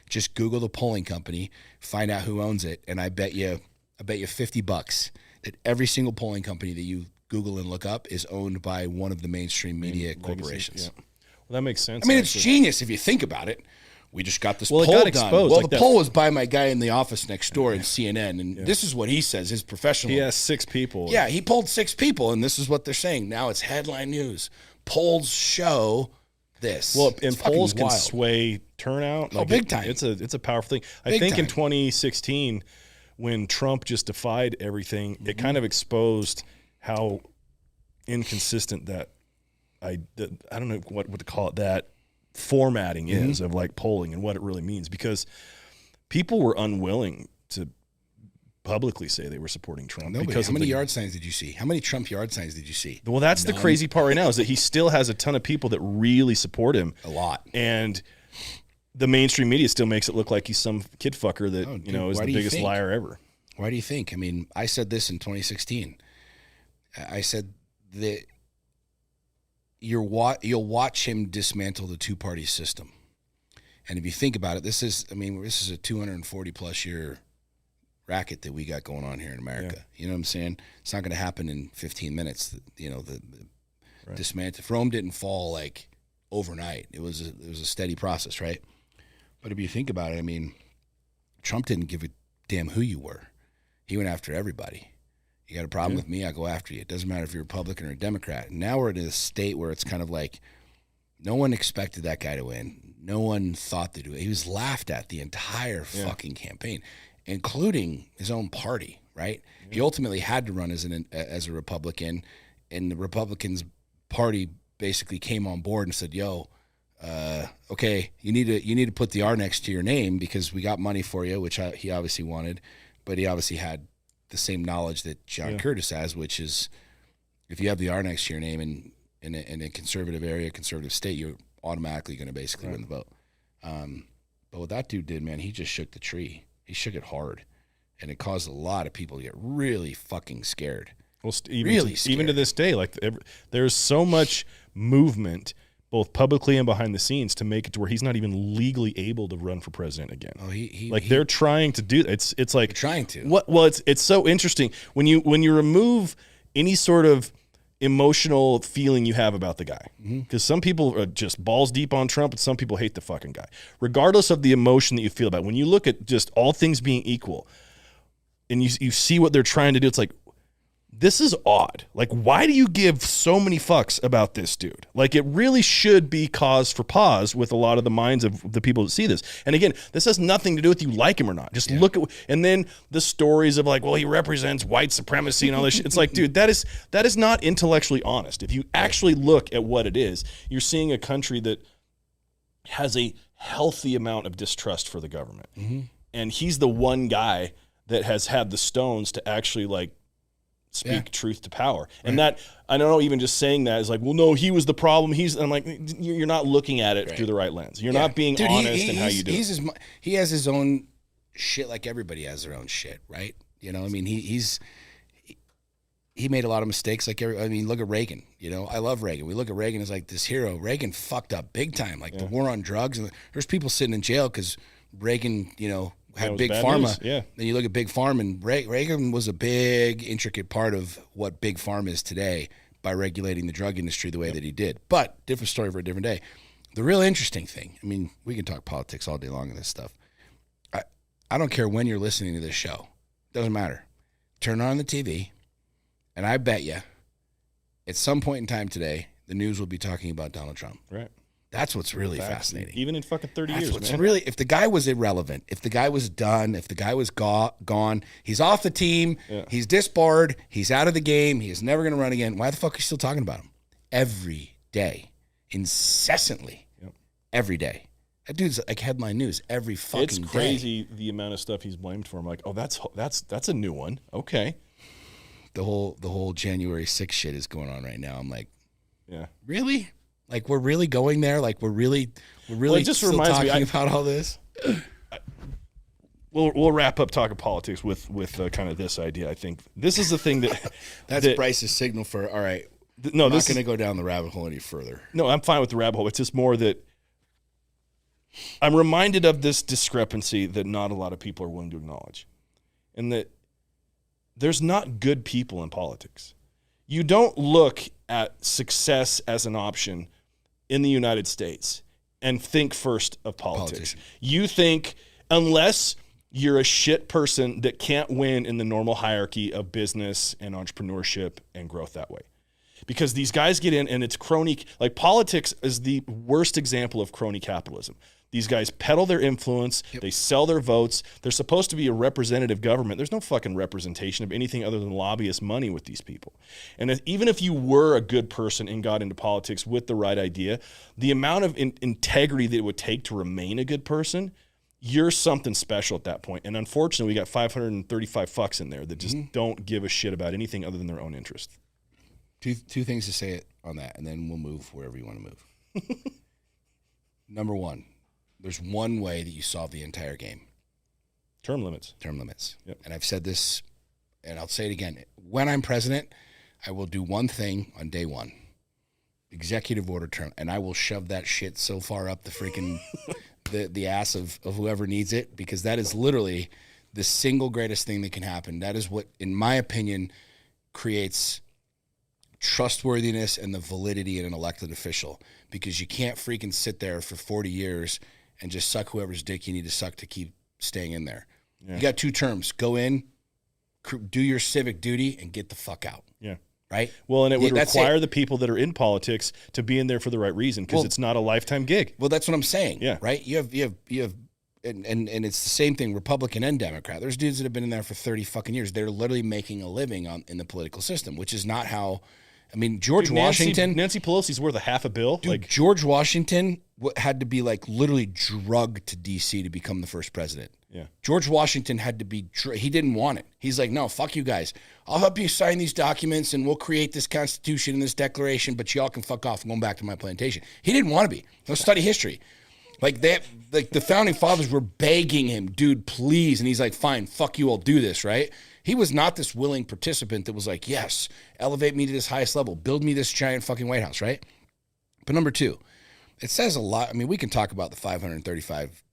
Speaker 2: Just Google the polling company, find out who owns it, and I bet you $50 that every single polling company that you Google and look up is owned by one of the mainstream media corporations.
Speaker 1: Yeah. Well, that makes sense.
Speaker 2: I mean, it's genius if you think about it. We just got this poll
Speaker 1: it got
Speaker 2: done.
Speaker 1: exposed.
Speaker 2: Well,
Speaker 1: like
Speaker 2: the poll was by my guy in the office next door in CNN, and this is what he says, his professional.
Speaker 1: He has 6 people.
Speaker 2: Yeah, he polled 6 people, and this is what they're saying. Now it's headline news. Polls show this.
Speaker 1: Well, and
Speaker 2: it's
Speaker 1: polls can
Speaker 2: wild.
Speaker 1: sway turnout.
Speaker 2: Like big time.
Speaker 1: It's a powerful thing. I
Speaker 2: Big
Speaker 1: think in
Speaker 2: time.
Speaker 1: 2016, when Trump just defied everything, it kind of exposed how inconsistent that I don't know what to call it, that formatting is of like polling and what it really means, because people were unwilling to publicly say they were supporting Trump. Because
Speaker 2: how many yard signs did you see? How many Trump yard signs did you see?
Speaker 1: Well, that's the crazy part right now, is that he still has a ton of people that really support him.
Speaker 2: A lot.
Speaker 1: And the mainstream media still makes it look like he's some kid fucker that is the biggest liar ever.
Speaker 2: Why do you think? I mean, I said this in 2016. I said that you'll watch him dismantle the two-party system. And if you think about it, this is a 240-plus year racket that we got going on here in America. Yeah. You know what I'm saying? It's not going to happen in 15 minutes. The dismantle. If Rome didn't fall like overnight, it was a steady process, right? But if you think about it, I mean, Trump didn't give a damn who you were. He went after everybody. You got a problem with me, I go after you. It doesn't matter if you're Republican or a Democrat. Now we're in a state where it's kind of like no one expected that guy to win. No one thought to do it. He was laughed at the entire fucking campaign, including his own party, right? Yeah. He ultimately had to run as a Republican, and the Republicans' party basically came on board and said, okay, you need to put the R next to your name because we got money for you, which he obviously wanted, but he obviously had the same knowledge that John Curtis has, which is if you have the R next to your name in a conservative area, conservative state, you're automatically going to basically win the vote. But what that dude did, man, he just shook the tree. He shook it hard, and it caused a lot of people to get really fucking scared.
Speaker 1: Well, even to this day, like there's so much movement, both publicly and behind the scenes, to make it to where he's not even legally able to run for president again.
Speaker 2: Oh,
Speaker 1: they're trying to do it's like
Speaker 2: they're trying to.
Speaker 1: Well, it's so interesting when you remove any sort of emotional feeling you have about the guy, because some people are just balls deep on Trump and some people hate the fucking guy. Regardless of the emotion that you feel about it, when you look at just all things being equal, and you see what they're trying to do, it's like, this is odd. Like, why do you give so many fucks about this dude? Like, it really should be cause for pause with a lot of the minds of the people that see this. And again, this has nothing to do with you like him or not. Just look at, and then the stories of like, well, he represents white supremacy and all this shit. It's like, dude, that is not intellectually honest. If you actually look at what it is, you're seeing a country that has a healthy amount of distrust for the government. And he's the one guy that has had the stones to actually like speak truth to power. Right. And that, I don't know, even just saying that is like, well, no, he was the problem. I'm like, you're not looking at it through the right lens. You're not being honest in how you do it.
Speaker 2: He has his own shit like everybody has their own shit, right? You know, I mean, he made a lot of mistakes like look at Reagan. You know, I love Reagan. We look at Reagan as like this hero. Reagan fucked up big time, like the war on drugs. And there's people sitting in jail because Reagan, you know, had big pharma. Then you look at big pharma, and Reagan was a big, intricate part of what big pharma is today by regulating the drug industry the way that he did. But different story for a different day. The real interesting thing, I mean, we can talk politics all day long in this stuff. I don't care when you're listening to this show. Doesn't matter. Turn on the TV, and I bet you at some point in time today, the news will be talking about Donald Trump.
Speaker 1: Right.
Speaker 2: That's what's really fascinating.
Speaker 1: Even in fucking 30 years,
Speaker 2: man. Really, if the guy was irrelevant, if the guy was done, if the guy was gone, he's off the team, he's disbarred, he's out of the game, he is never going to run again, why the fuck are you still talking about him? Every day. Incessantly. Every day. That dude's like headline news every fucking day.
Speaker 1: It's crazy the amount of stuff he's blamed for. I'm like, oh, that's a new one. Okay.
Speaker 2: The whole January 6th shit is going on right now. I'm like, really? Like, we're really going there? Like, we're really it just still talking about all this?
Speaker 1: We'll wrap up talking politics with kind of this idea. I think this is the thing that...
Speaker 2: That's Bryce's signal for, all right, I'm not going to go down the rabbit hole any further.
Speaker 1: No, I'm fine with the rabbit hole. It's just more that I'm reminded of this discrepancy that not a lot of people are willing to acknowledge. And that there's not good people in politics. You don't look at success as an option in the United States and think first of politics. You think, unless you're a shit person that can't win in the normal hierarchy of business and entrepreneurship and growth that way. Because these guys get in and it's crony, like politics is the worst example of crony capitalism. These guys peddle their influence. They sell their votes. They're supposed to be a representative government. There's no fucking representation of anything other than lobbyist money with these people. And even if you were a good person and got into politics with the right idea, the amount of integrity that it would take to remain a good person, you're something special at that point. And unfortunately, we got 535 fucks in there that just don't give a shit about anything other than their own interest.
Speaker 2: Two things to say on that, and then we'll move wherever you want to move. Number one. There's one way that you solve the entire game.
Speaker 1: Term limits.
Speaker 2: Yep. And I've said this, and I'll say it again. When I'm president, I will do one thing on day one. Executive order term. And I will shove that shit so far up the freaking the ass of whoever needs it, because that is literally the single greatest thing that can happen. That is what, in my opinion, creates trustworthiness and the validity in an elected official, because you can't freaking sit there for 40 years and just suck whoever's dick you need to suck to keep staying in there. Yeah. You got 2 terms. Go in, do your civic duty, and get the fuck out.
Speaker 1: Yeah.
Speaker 2: Right?
Speaker 1: Well, and it would require the people that are in politics to be in there for the right reason, because it's not a lifetime gig.
Speaker 2: Well, that's what I'm saying.
Speaker 1: Yeah.
Speaker 2: Right? You have and it's the same thing, Republican and Democrat. There's dudes that have been in there for 30 fucking years. They're literally making a living in the political system, which is not how I mean, George Washington.
Speaker 1: Nancy Pelosi's worth $500 million.
Speaker 2: Dude, like George Washington had to be like literally drugged to D.C. to become the first president.
Speaker 1: Yeah.
Speaker 2: George Washington had to be, he didn't want it. He's like, no, fuck you guys. I'll help you sign these documents and we'll create this constitution and this declaration, but y'all can fuck off. I'm going back to my plantation. He didn't want to be. Let's study history. Like the founding fathers were begging him, dude, please. And he's like, fine, fuck you, I'll do this, right? He was not this willing participant that was like, yes, elevate me to this highest level, build me this giant fucking White House, right? But number two, it says a lot. I mean, we can talk about the 535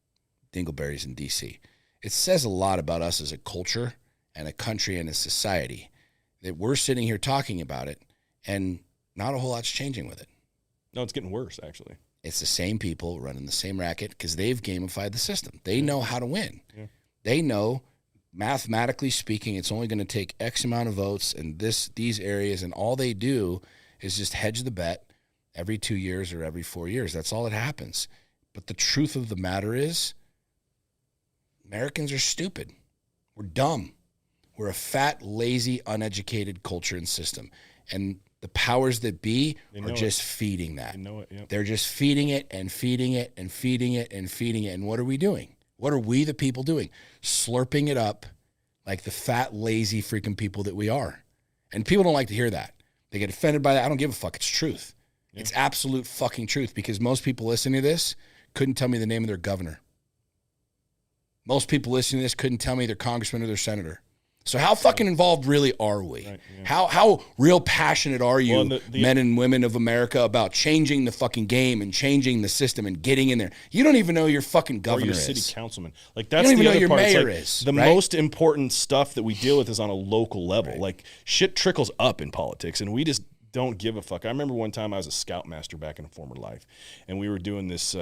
Speaker 2: dingleberries in D.C. It says a lot about us as a culture and a country and a society that we're sitting here talking about it and not a whole lot's changing with it.
Speaker 1: No, it's getting worse, actually.
Speaker 2: It's the same people running the same racket because they've gamified the system. They know how to win.
Speaker 1: Yeah.
Speaker 2: They know, mathematically speaking, it's only going to take X amount of votes in these areas, and all they do is just hedge the bet every 2 years or every 4 years. That's all that happens. But the truth of the matter is, Americans are stupid. We're dumb. We're a fat, lazy, uneducated culture and system. And the powers that be are just feeding that.
Speaker 1: They know it, yep.
Speaker 2: They're just feeding it and feeding it and feeding it and feeding it. And what are we doing? What are we, the people, doing? Slurping it up like the fat, lazy freaking people that we are. And people don't like to hear that. They get offended by that. I don't give a fuck. It's truth. Yeah. It's absolute fucking truth, because most people listening to this couldn't tell me the name of their governor. Most people listening to this couldn't tell me their congressman or their senator. So how fucking involved really are we? Right, yeah. How real passionate are you, men and women of America, about changing the fucking game and changing the system and getting in there? You don't even know your fucking governor is.
Speaker 1: Or your city councilman. Like, that's
Speaker 2: you don't even
Speaker 1: the
Speaker 2: know
Speaker 1: other
Speaker 2: your
Speaker 1: part.
Speaker 2: mayor
Speaker 1: like
Speaker 2: is.
Speaker 1: The most important stuff that we deal with is on a local level.
Speaker 2: Right.
Speaker 1: Like, shit trickles up in politics, and we just don't give a fuck. I remember one time I was a scoutmaster back in a former life, and we were doing this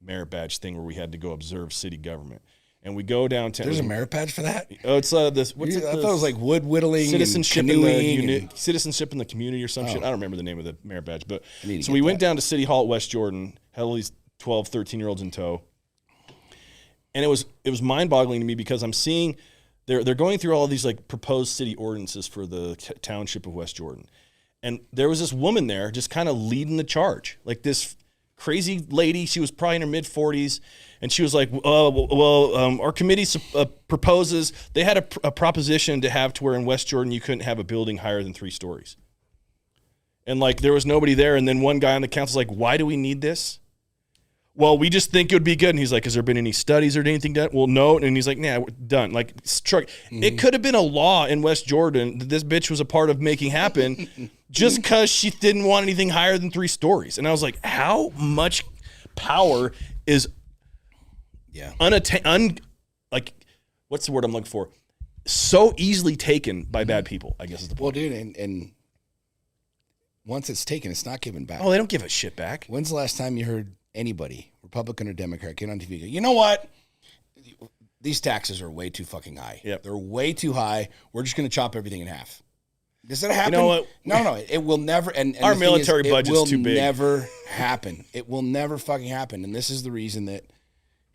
Speaker 1: merit badge thing where we had to go observe city government. And we go downtown.
Speaker 2: There's a merit badge for that?
Speaker 1: Oh, it's this.
Speaker 2: I thought it was like wood whittling,
Speaker 1: citizenship
Speaker 2: and canoeing,
Speaker 1: citizenship in the community or some shit. I don't remember the name of the merit badge, but so we went
Speaker 2: that.
Speaker 1: down to City Hall at West Jordan, had all these 12, 13-year-olds in tow, and it was mind-boggling to me because I'm seeing they're going through all these like proposed city ordinances for the township of West Jordan, and there was this woman there just kind of leading the charge, like this lady. She was probably in her mid-40s. And she was like, our committee proposes, they had a proposition to have to where in West Jordan you couldn't have a building higher than 3 stories. And like there was nobody there. And then one guy on the council's like, why do we need this? Well, we just think it would be good. And he's like, has there been any studies or anything done? Well, no. And he's like, nah, we're done. Like, It could have been a law in West Jordan that this bitch was a part of making happen just because she didn't want anything higher than 3 stories. And I was like, how much power is like, what's the word I'm looking for? So easily taken by bad people, I guess is the point.
Speaker 2: Well, dude, and once it's taken, it's not given back.
Speaker 1: Oh, they don't give a shit back.
Speaker 2: When's the last time you heard anybody, Republican or Democrat, get on TV and go, you know what? These taxes are way too fucking high.
Speaker 1: Yep.
Speaker 2: They're way too high. We're just going to chop everything in half. Does that happen?
Speaker 1: You know what?
Speaker 2: No, it will never. And
Speaker 1: our military budget's too big.
Speaker 2: It will never happen. It will never fucking happen. And this is the reason that,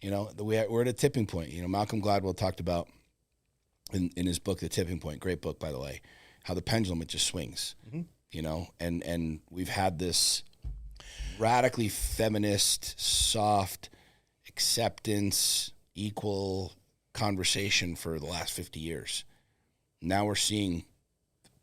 Speaker 2: we're at a tipping point. Malcolm Gladwell talked about in his book, The Tipping Point, great book, by the way, how the pendulum, it just swings, and we've had this radically feminist, soft, acceptance, equal conversation for the last 50 years. Now we're seeing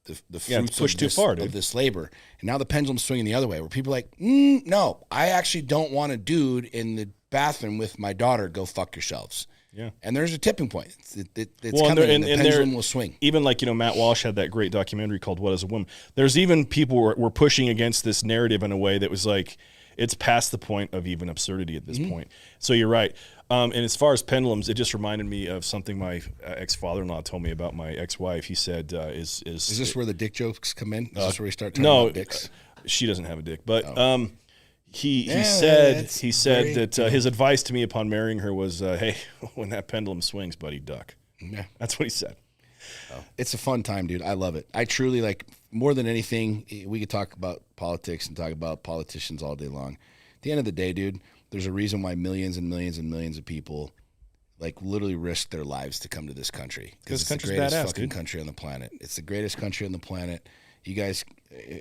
Speaker 2: the fruits of this labor. And now the pendulum's swinging the other way, where people are like, no, I actually don't want a dude in the bathroom with my daughter. Go fuck yourselves. Yeah. And there's a tipping point. It's coming, and the pendulum will swing.
Speaker 1: Even like, Matt Walsh had that great documentary called What is a Woman? There's even people were pushing against this narrative in a way that was like, it's past the point of even absurdity at this point. So you're right. And as far as pendulums, it just reminded me of something my ex-father-in-law told me about my ex-wife. He said, is
Speaker 2: this where the dick jokes come in? Is this where we start talking about dicks?
Speaker 1: She doesn't have a dick, but he said that his advice to me upon marrying her was, hey, when that pendulum swings, buddy, duck. Yeah, that's what he said.
Speaker 2: Oh. It's a fun time, dude. I love it. I truly, like, more than anything, we could talk about politics and talk about politicians all day long. At the end of the day, dude, there's a reason why millions and millions and millions of people, like, literally risk their lives to come to this country. Because it's the greatest fucking country on the planet. It's the greatest country on the planet. You guys.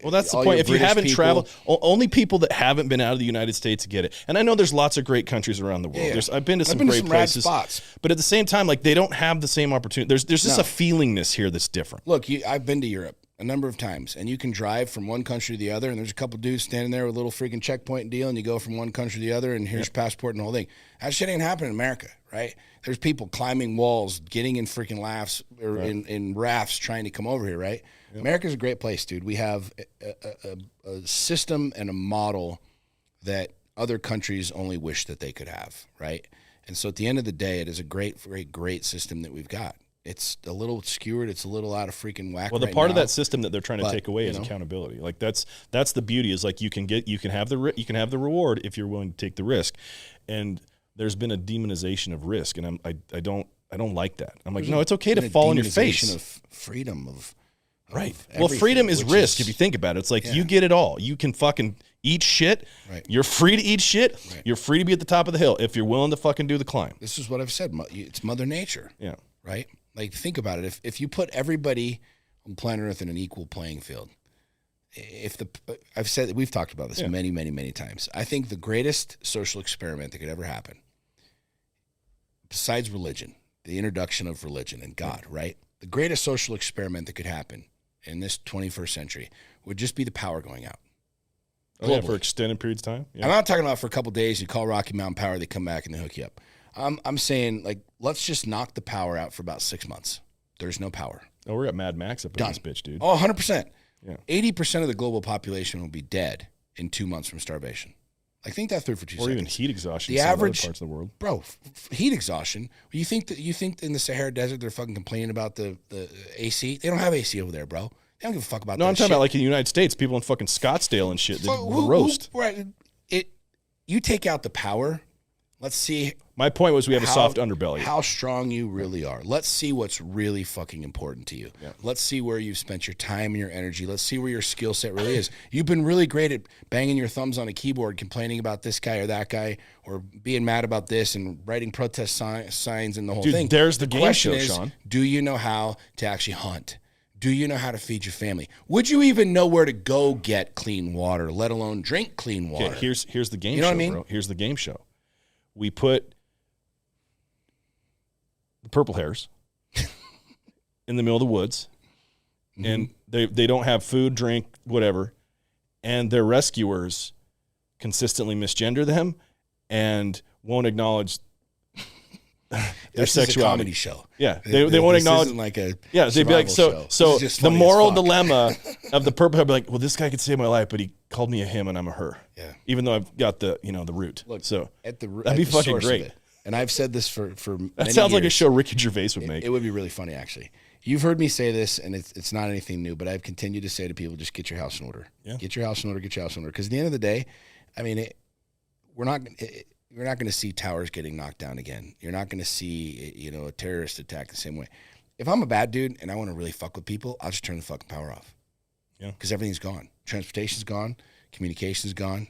Speaker 1: Well, that's the point. If you haven't traveled, only people that haven't been out of the United States get it. And I know there's lots of great countries around the world. Yeah. I've been to some great places, spots. But at the same time, like they don't have the same opportunity. There's just a feelingness here that's different.
Speaker 2: Look, I've been to Europe a number of times, and you can drive from one country to the other, and there's a couple dudes standing there with a little freaking checkpoint deal, and you go from one country to the other, and here's your passport and the whole thing. That shit ain't happening in America, right? There's people climbing walls, getting in freaking laughs or in rafts trying to come over here, right? Yep. America's a great place, dude. We have a system and a model that other countries only wish that they could have, right? And so at the end of the day, it is a great, great, great system that we've got. It's a little skewered. It's a little out of freaking whack.
Speaker 1: Well, the part of that system that they're trying to take away is accountability. Like that's the beauty is like you can have the reward if you're willing to take the risk, and there's been a demonization of risk, and I don't like that. I'm like, no, it's okay to fall on your face.
Speaker 2: Of freedom of
Speaker 1: right. Well, freedom is risk if you think about it. It's like you get it all. You can fucking eat shit.
Speaker 2: Right.
Speaker 1: You're free to eat shit.
Speaker 2: Right.
Speaker 1: You're free to be at the top of the hill if you're willing to fucking do the climb.
Speaker 2: This is what I've said. It's Mother Nature.
Speaker 1: Yeah.
Speaker 2: Right. Like think about it. If you put everybody on planet Earth in an equal playing field, we've talked about this many, many, many times. I think the greatest social experiment that could ever happen, besides religion, the introduction of religion and God, right? The greatest social experiment that could happen in this 21st century would just be the power going out.
Speaker 1: Oh, yeah, for extended periods of time? Yeah.
Speaker 2: I'm not talking about for a couple of days, you call Rocky Mountain Power, they come back and they hook you up. I'm saying, like, let's just knock the power out for about 6 months. There's no power.
Speaker 1: Oh, we're at Mad Max up in this bitch, dude.
Speaker 2: Oh, 100%.
Speaker 1: Yeah.
Speaker 2: 80% of the global population will be dead in 2 months from starvation. Like, think that through for 2 seconds.
Speaker 1: Or even heat exhaustion
Speaker 2: in
Speaker 1: other parts of the world.
Speaker 2: Bro, heat exhaustion. You think in the Sahara Desert they're fucking complaining about the AC? They don't have AC over there, bro. They don't give a fuck about that.
Speaker 1: No, I'm talking about like in the United States, people in fucking Scottsdale and shit that roast.
Speaker 2: Right. You take out the power. Let's see.
Speaker 1: My point was we have a soft underbelly.
Speaker 2: How strong you really are. Let's see what's really fucking important to you.
Speaker 1: Yeah.
Speaker 2: Let's see where you've spent your time and your energy. Let's see where your skill set really is. You've been really great at banging your thumbs on a keyboard, complaining about this guy or that guy, or being mad about this and writing protest signs and the whole thing.
Speaker 1: There's the game show, Sean.
Speaker 2: Do you know how to actually hunt? Do you know how to feed your family? Would you even know where to go get clean water, let alone drink clean water?
Speaker 1: Okay, here's the game show,
Speaker 2: you know what I mean?
Speaker 1: bro. Here's the game show. We put the purple hairs in the middle of the woods, and they don't have food, drink, whatever, and their rescuers consistently misgender them and won't acknowledge their sexuality.
Speaker 2: Is a comedy show.
Speaker 1: Yeah, they won't acknowledge.
Speaker 2: Like a
Speaker 1: they'd be like, so the moral dilemma of the purple hair, be like, well, this guy could save my life, but he called me a him and I'm a her.
Speaker 2: Yeah,
Speaker 1: even though I've got the root.
Speaker 2: Look,
Speaker 1: so
Speaker 2: that'd
Speaker 1: be fucking great.
Speaker 2: And I've said this for
Speaker 1: that sounds like a show Ricky Gervais would make.
Speaker 2: It would be really funny, actually. You've heard me say this, and it's not anything new, but I've continued to say to people, just get your house in order.
Speaker 1: Yeah.
Speaker 2: Get your house in order. Get your house in order. Because at the end of the day, I mean, you're not going to see towers getting knocked down again. You're not going to see a terrorist attack the same way. If I'm a bad dude and I want to really fuck with people, I'll just turn the fucking power off.
Speaker 1: Yeah.
Speaker 2: Because everything's gone. Transportation's gone. Communication's gone.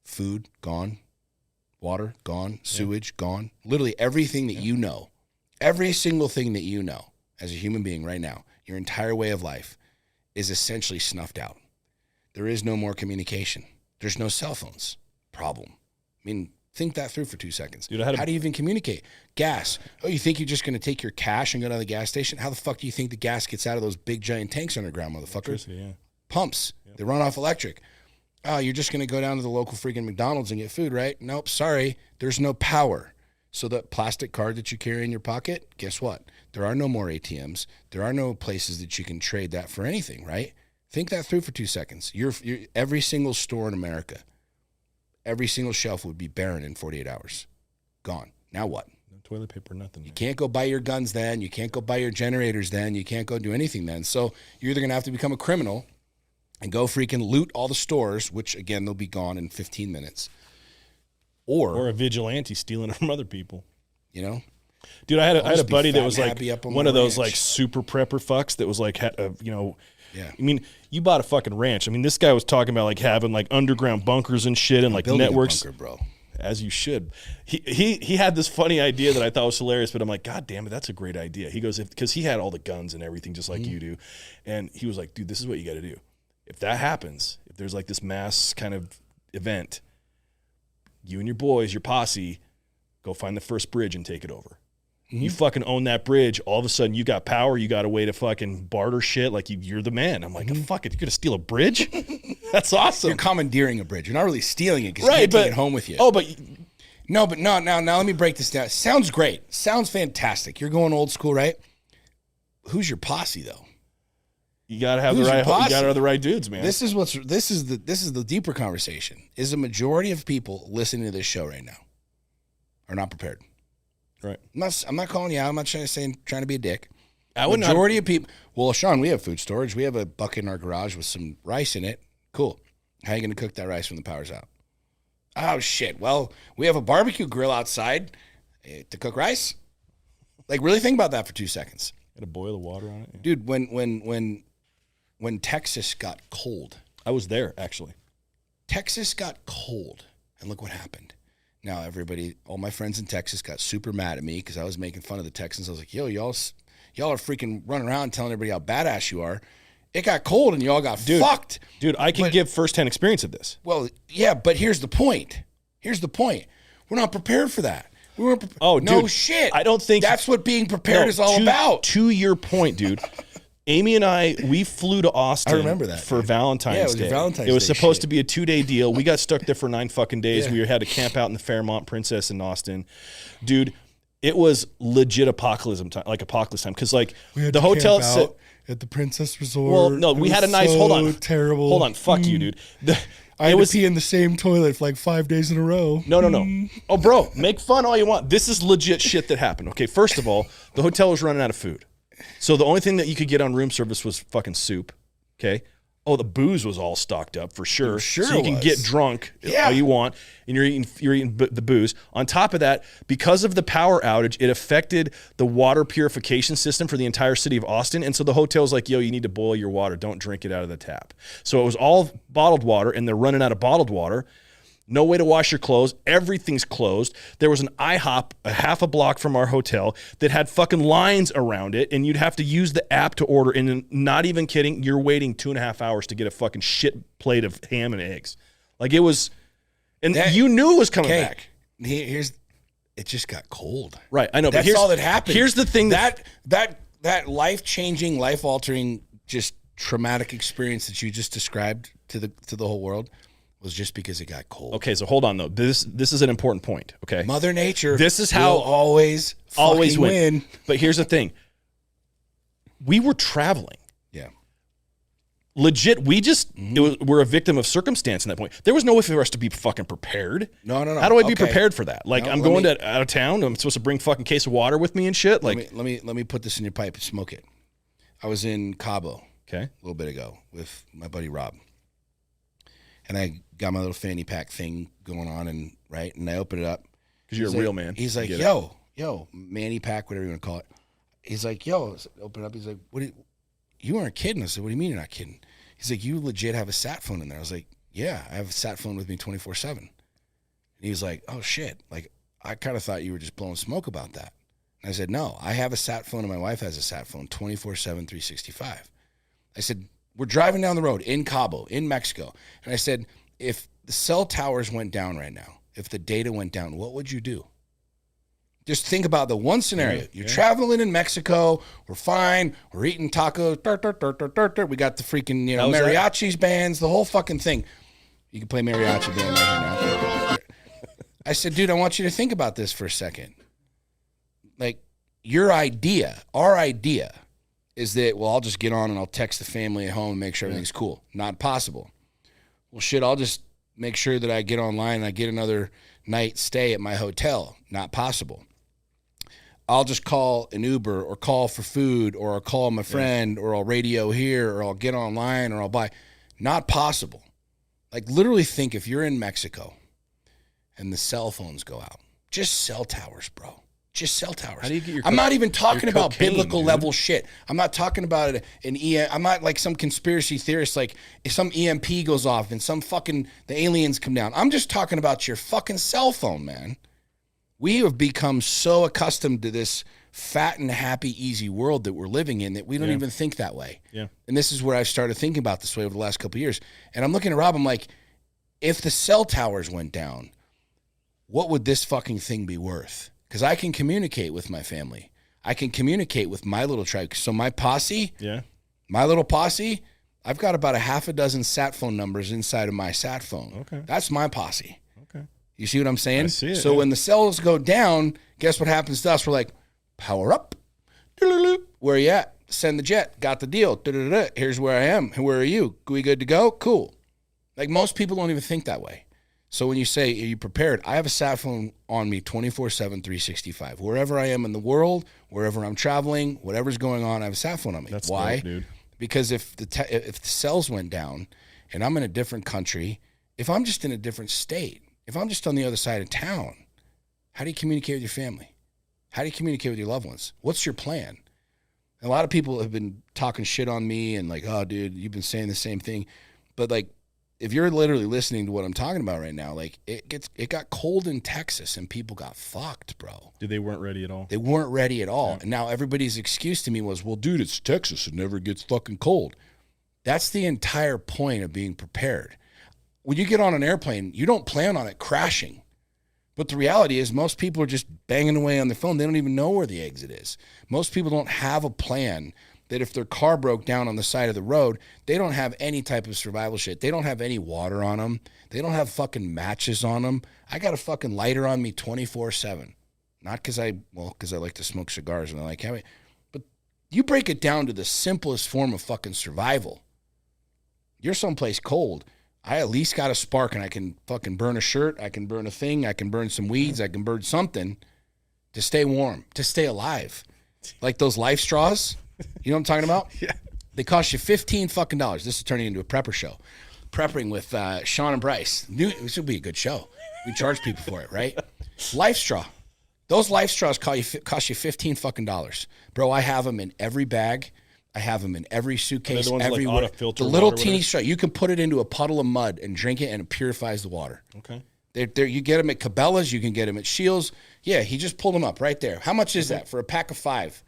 Speaker 2: Food gone. Water gone. Sewage gone. Literally everything that you know. Every single thing that you know as a human being right now, your entire way of life is essentially snuffed out. There is no more communication. There's no cell phones. Problem. I mean, think that through for 2 seconds.
Speaker 1: Dude,
Speaker 2: how do you even communicate? Gas. Oh, you think you're just going to take your cash and go to the gas station? How the fuck do you think the gas gets out of those big giant tanks underground, motherfucker?
Speaker 1: Yeah.
Speaker 2: Pumps. Yep. They run off electric. Oh, you're just going to go down to the local freaking McDonald's and get food, right? Nope, sorry. There's no power. So that plastic card that you carry in your pocket, guess what? There are no more ATMs. There are no places that you can trade that for anything, right? Think that through for 2 seconds. You're every single store in America, every single shelf would be barren in 48 hours. Gone. Now what?
Speaker 1: No toilet paper, nothing.
Speaker 2: You can't go buy your guns then. You can't go buy your generators then. You can't go do anything then. So you're either going to have to become a criminal and go freaking loot all the stores, which, again, they'll be gone in 15 minutes. Or
Speaker 1: a vigilante stealing from other people.
Speaker 2: You know?
Speaker 1: Dude, I had a buddy that was like one of those like super prepper fucks that was like,
Speaker 2: Yeah.
Speaker 1: I mean, you bought a fucking ranch. I mean, this guy was talking about like having like underground bunkers and shit and like networks.
Speaker 2: Bunker, bro.
Speaker 1: As you should. He had this funny idea that I thought was hilarious, but I'm like, God damn it, that's a great idea. He goes, because he had all the guns and everything just like you do. And he was like, dude, this is what you got to do. If that happens, if there's like this mass kind of event, you and your boys, your posse, go find the first bridge and take it over. You fucking own that bridge. All of a sudden, you got power. You got a way to fucking barter shit. Like, you're the man. I'm like, fuck it. You're going to steal a bridge? That's awesome.
Speaker 2: You're commandeering a bridge. You're not really stealing it because you can't take it home with you.
Speaker 1: Oh, but...
Speaker 2: No, now let me break this down. Sounds great. Sounds fantastic. You're going old school, right? Who's your posse, though?
Speaker 1: You got to have the right... You got to have the right dudes, man.
Speaker 2: This is the deeper conversation. Is a majority of people listening to this show right now are not prepared?
Speaker 1: Right.
Speaker 2: I'm not calling you out. I'm not trying to be a dick.
Speaker 1: Majority
Speaker 2: of people. Well, Sean, we have food storage. We have a bucket in our garage with some rice in it. Cool. How are you going to cook that rice when the power's out? Oh shit. Well, we have a barbecue grill outside to cook rice. Like, really think about that for 2 seconds.
Speaker 1: Got to boil the water on it, yeah.
Speaker 2: Dude. When Texas got cold,
Speaker 1: I was there actually.
Speaker 2: Texas got cold, and look what happened. Now, all my friends in Texas got super mad at me because I was making fun of the Texans. I was like, yo, y'all are freaking running around telling everybody how badass you are. It got cold and y'all got fucked.
Speaker 1: Dude, I can give firsthand experience of this.
Speaker 2: Well, yeah, but here's the point. We're not prepared for that. We weren't prepared.
Speaker 1: Oh,
Speaker 2: no
Speaker 1: dude,
Speaker 2: shit.
Speaker 1: I don't think...
Speaker 2: That's what being prepared is all about.
Speaker 1: To your point, dude. Amy and I, we flew to Austin.
Speaker 2: I remember that,
Speaker 1: for Valentine's Day.
Speaker 2: It
Speaker 1: was supposed to be a 2-day deal. We got stuck there for 9 fucking days. Yeah. We had to camp out in the Fairmont Princess in Austin. Dude, it was legit apocalypse time. Because like the hotel set
Speaker 2: at the Princess Resort.
Speaker 1: Well, no, we had a nice. Hold on,
Speaker 2: terrible.
Speaker 1: Hold on, fuck you, dude.
Speaker 2: I had to pee in the same toilet for like 5 days in a row.
Speaker 1: No. Oh, bro, make fun all you want. This is legit shit that happened. Okay, first of all, the hotel was running out of food. So the only thing that you could get on room service was fucking soup, okay? Oh, the booze was all stocked up for sure. So you can get drunk all you want, and you're eating the booze. On top of that, because of the power outage, it affected the water purification system for the entire city of Austin, and so the hotel's like, yo, you need to boil your water. Don't drink it out of the tap. So it was all bottled water, and they're running out of bottled water. No way to wash your clothes. Everything's closed. There was an IHOP a half a block from our hotel that had fucking lines around it, and you'd have to use the app to order. And not even kidding, you're waiting 2.5 hours to get a fucking shit plate of ham and eggs. Like, it was, and you knew it was coming back.
Speaker 2: It just got cold.
Speaker 1: Right, I know.
Speaker 2: That's all that happened.
Speaker 1: Here's the thing
Speaker 2: that life-changing, life-altering, just traumatic experience that you just described to the whole world was just because it got cold.
Speaker 1: Okay, so hold on though. This is an important point. Okay,
Speaker 2: Mother Nature.
Speaker 1: This is how
Speaker 2: will always win.
Speaker 1: But here's the thing: we were traveling.
Speaker 2: Yeah.
Speaker 1: Legit, we're a victim of circumstance in that point. There was no way for us to be fucking prepared.
Speaker 2: No.
Speaker 1: How do I be prepared for that? Like, I'm going out of town. I'm supposed to bring fucking case of water with me and shit. Like,
Speaker 2: let me put this in your pipe and smoke it. I was in Cabo.
Speaker 1: Okay.
Speaker 2: A little bit ago with my buddy Rob. And I got my little fanny pack thing going on, and I open it up.
Speaker 1: Because you're a real man.
Speaker 2: He's like, yo, manny pack, whatever you want to call it. He's like, yo, open it up. He's like, you weren't kidding. I said, what do you mean you're not kidding? He's like, you legit have a sat phone in there. I was like, yeah, I have a sat phone with me 24/7. And he was like, oh shit. Like, I kind of thought you were just blowing smoke about that. And I said, no, I have a sat phone and my wife has a sat phone 24/7, 365. I said, we're driving down the road in Cabo, in Mexico. And I said, if the cell towers went down right now, if the data went down, what would you do? Just think about the one scenario. You're traveling in Mexico. We're fine. We're eating tacos. We got the freaking mariachis bands, the whole fucking thing. You can play mariachi band right here now. I said, dude, I want you to think about this for a second. Like, our idea is that, well, I'll just get on and I'll text the family at home and make sure everything's cool. Not possible. Well, shit, I'll just make sure that I get online and I get another night stay at my hotel. Not possible. I'll just call an Uber or call for food, or I'll call my friend, or I'll radio here, or I'll get online, or I'll buy. Not possible. Like, literally think if you're in Mexico and the cell phones go out. Just cell towers, bro. Just cell towers.
Speaker 1: How do you get your
Speaker 2: I'm not even talking about
Speaker 1: cocaine,
Speaker 2: biblical
Speaker 1: dude?
Speaker 2: level shit. I'm not talking about I'm not like some conspiracy theorist, like if some EMP goes off and the aliens come down. I'm just talking about your fucking cell phone, man. We have become so accustomed to this fat and happy, easy world that we're living in that we don't even think that way.
Speaker 1: Yeah.
Speaker 2: And this is where I've started thinking about this way over the last couple of years. And I'm looking at Rob, I'm like, if the cell towers went down, what would this fucking thing be worth? Because I can communicate with my family. I can communicate with my little tribe. So my posse, my little posse, I've got about a half a dozen sat phone numbers inside of my sat phone.
Speaker 1: Okay.
Speaker 2: That's my posse.
Speaker 1: Okay.
Speaker 2: You see what I'm saying?
Speaker 1: I see it,
Speaker 2: so when the cells go down, guess what happens to us? We're like, power up. Where are you at? Send the jet. Got the deal. Here's where I am. Where are you? We good to go? Cool. Like most people don't even think that way. So when you say, are you prepared? I have a sat phone on me 24/7, 365. Wherever I am in the world, wherever I'm traveling, whatever's going on, I have a sat phone on me.
Speaker 1: That's
Speaker 2: why?
Speaker 1: dope, dude.
Speaker 2: Because if the cells went down and I'm in a different country, if I'm just in a different state, if I'm just on the other side of town, how do you communicate with your family? How do you communicate with your loved ones? What's your plan? A lot of people have been talking shit on me and like, oh, dude, you've been saying the same thing. But like, if you're literally listening to what I'm talking about right now, like it got cold in Texas and people got fucked, bro.
Speaker 1: Dude, they weren't ready at all.
Speaker 2: They weren't ready at all. Yeah. And now everybody's excuse to me was, well, dude, it's Texas. It never gets fucking cold. That's the entire point of being prepared. When you get on an airplane, you don't plan on it crashing. But the reality is most people are just banging away on their phone. They don't even know where the exit is. Most people don't have a plan that if their car broke down on the side of the road, they don't have any type of survival shit. They don't have any water on them. They don't have fucking matches on them. I got a fucking lighter on me 24/7. Not because I like to smoke cigars and I like having, but you break it down to the simplest form of fucking survival. You're someplace cold. I at least got a spark and I can fucking burn a shirt. I can burn a thing. I can burn some weeds. I can burn something to stay warm, to stay alive. Like those life straws. You know what I'm talking about?
Speaker 1: Yeah.
Speaker 2: They cost you $15 fucking. This is turning into a prepper show. Prepping with Sean and Bryce. This would be a good show. We charge people for it, right? Life straw. Those life straws cost you $15 fucking. Bro, I have them in every bag. I have them in every suitcase, everywhere.
Speaker 1: Like
Speaker 2: the little teeny straw. You can put it into a puddle of mud and drink it, and it purifies the water.
Speaker 1: Okay.
Speaker 2: You get them at Cabela's. You can get them at Shields. Yeah, he just pulled them up right there. How much is that for a pack of 5?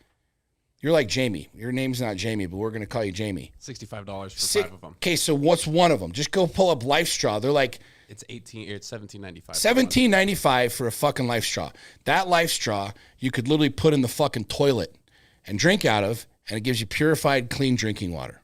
Speaker 2: You're like Jamie. Your name's not Jamie, but we're going to call you Jamie.
Speaker 3: $65 for 5 of them.
Speaker 2: Okay, so what's one of them? Just go pull up Life Straw. They're like...
Speaker 3: It's $17.95.
Speaker 2: $17.95 for a fucking Life Straw. That Life Straw, you could literally put in the fucking toilet and drink out of, and it gives you purified, clean drinking water.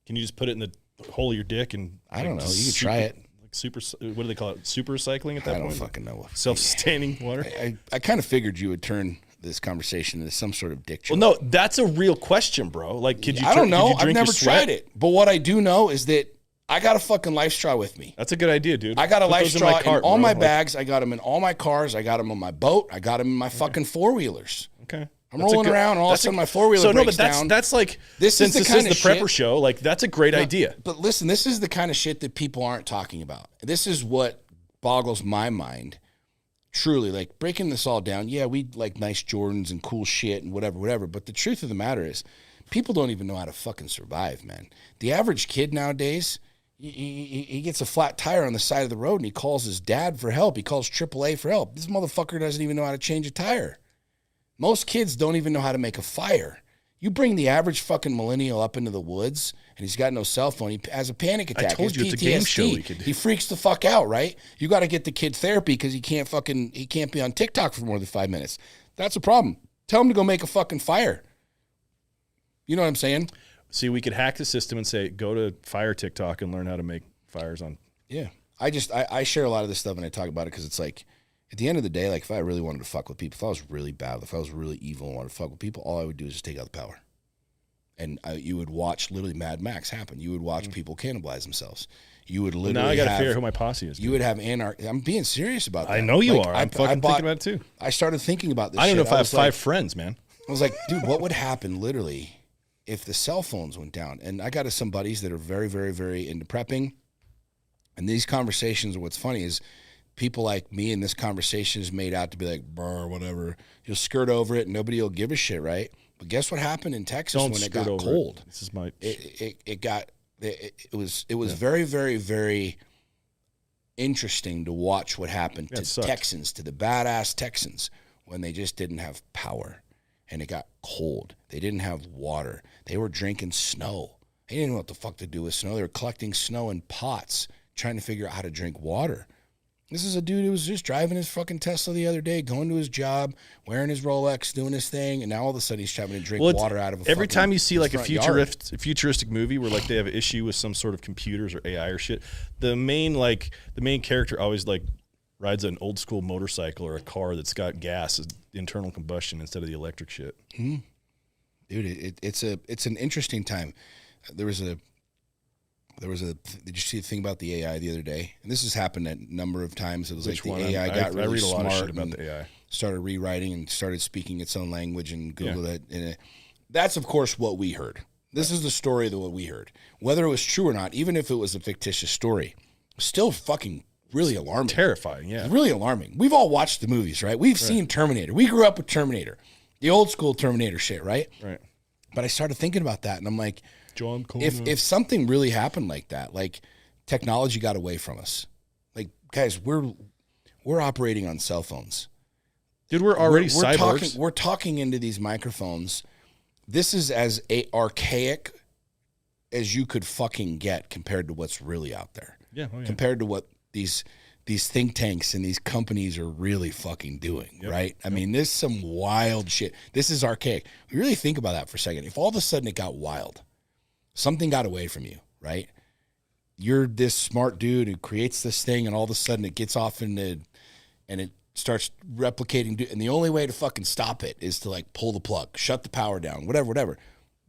Speaker 1: Can you just put it in the hole of your dick and...
Speaker 2: I don't know. You can try it.
Speaker 1: Like super... What do they call it? Super recycling at that point?
Speaker 2: I don't fucking know.
Speaker 1: Self-sustaining water?
Speaker 2: I kind of figured you would turn this conversation into some sort of dick joke.
Speaker 1: Well, no, that's a real question, bro. Like, could you?
Speaker 2: I don't know. I've never
Speaker 1: tried
Speaker 2: it. But what I do know is that I got a fucking Life Straw with me.
Speaker 1: That's a good idea, dude.
Speaker 2: I got a Life Straw in all my bags. I got them in all my cars. I got them on my boat. I got them in my fucking four-wheelers.
Speaker 1: Okay.
Speaker 2: I'm rolling around, and all of a sudden my four-wheeler breaks down.
Speaker 1: That's like, since this is the prepper show, like, that's a great idea.
Speaker 2: But listen, this is the kind of shit that people aren't talking about. This is what boggles my mind. Truly, like, breaking this all down, yeah, we like nice Jordans and cool shit and whatever. But the truth of the matter is, people don't even know how to fucking survive, man. The average kid nowadays, he gets a flat tire on the side of the road and he calls his dad for help. He calls AAA for help. This motherfucker doesn't even know how to change a tire. Most kids don't even know how to make a fire. You bring the average fucking millennial up into the woods and he's got no cell phone. He has a panic attack.
Speaker 1: I told you it's a game show we could do.
Speaker 2: He freaks the fuck out, right? You got to get the kid therapy because he can't be on TikTok for more than 5 minutes. That's a problem. Tell him to go make a fucking fire. You know what I'm saying?
Speaker 1: See, we could hack the system and say, go to Fire TikTok and learn how to make fires on.
Speaker 2: Yeah. I share a lot of this stuff and I talk about it because it's like, at the end of the day, like if I really wanted to fuck with people, if I was really bad, if I was really evil and wanted to fuck with people, all I would do is just take out the power. And you would watch literally Mad Max happen. You would watch people cannibalize themselves. You would literally
Speaker 1: now I got to figure out who my posse is.
Speaker 2: You would have anarchy. I'm being serious about that.
Speaker 1: I know you are. I'm fucking thinking about it too.
Speaker 2: I started thinking about this
Speaker 1: I don't know
Speaker 2: shit.
Speaker 1: if I have 5 friends, man.
Speaker 2: I was like, dude, what would happen literally if the cell phones went down? And I got some buddies that are very, very, very into prepping. And these conversations, what's funny is people like me in this conversation is made out to be like, brr, whatever. You'll skirt over it and nobody will give a shit, right? But guess what happened in Texas when it got cold?
Speaker 1: This is my.
Speaker 2: It was very, very, very interesting to watch what happened to Texans, to the badass Texans, when they just didn't have power and it got cold. They didn't have water. They were drinking snow. They didn't know what the fuck to do with snow. They were collecting snow in pots, trying to figure out how to drink water. This is a dude who was just driving his fucking Tesla the other day, going to his job, wearing his Rolex, doing his thing, and now all of a sudden he's trying to drink water out of a
Speaker 1: every time you see like a
Speaker 2: futuristic
Speaker 1: movie where like they have an issue with some sort of computers or AI or shit, the main character always like rides an old school motorcycle or a car that's got gas, internal combustion instead of the electric shit.
Speaker 2: Mm-hmm. Dude, it's an interesting time. There was a did you see the thing about the AI the other day? And this has happened a number of times. It was like the AI got really smart. I read a lot of shit about the AI. Started rewriting and started speaking its own language and Google it. And that's, of course, what we heard. This is the story of what we heard. Whether it was true or not, even if it was a fictitious story, still fucking really alarming.
Speaker 1: Terrifying, yeah.
Speaker 2: Really alarming. We've all watched the movies, right? We've seen Terminator. We grew up with Terminator. The old school Terminator shit, right?
Speaker 1: Right.
Speaker 2: But I started thinking about that, and I'm like,
Speaker 1: John Connor.
Speaker 2: If something really happened like that, like technology got away from us, like guys, we're operating on cell phones.
Speaker 1: Dude, we're already cyborgs.
Speaker 2: We're talking into these microphones. This is as archaic as you could fucking get compared to what's really out there.
Speaker 1: Yeah,
Speaker 2: compared to what these think tanks and these companies are really fucking doing, right? I mean, this is some wild shit. This is archaic. We really think about that for a second. If all of a sudden it got wild, something got away from you, right? You're this smart dude who creates this thing, and all of a sudden it gets off and it starts replicating. And the only way to fucking stop it is to like pull the plug, shut the power down, whatever.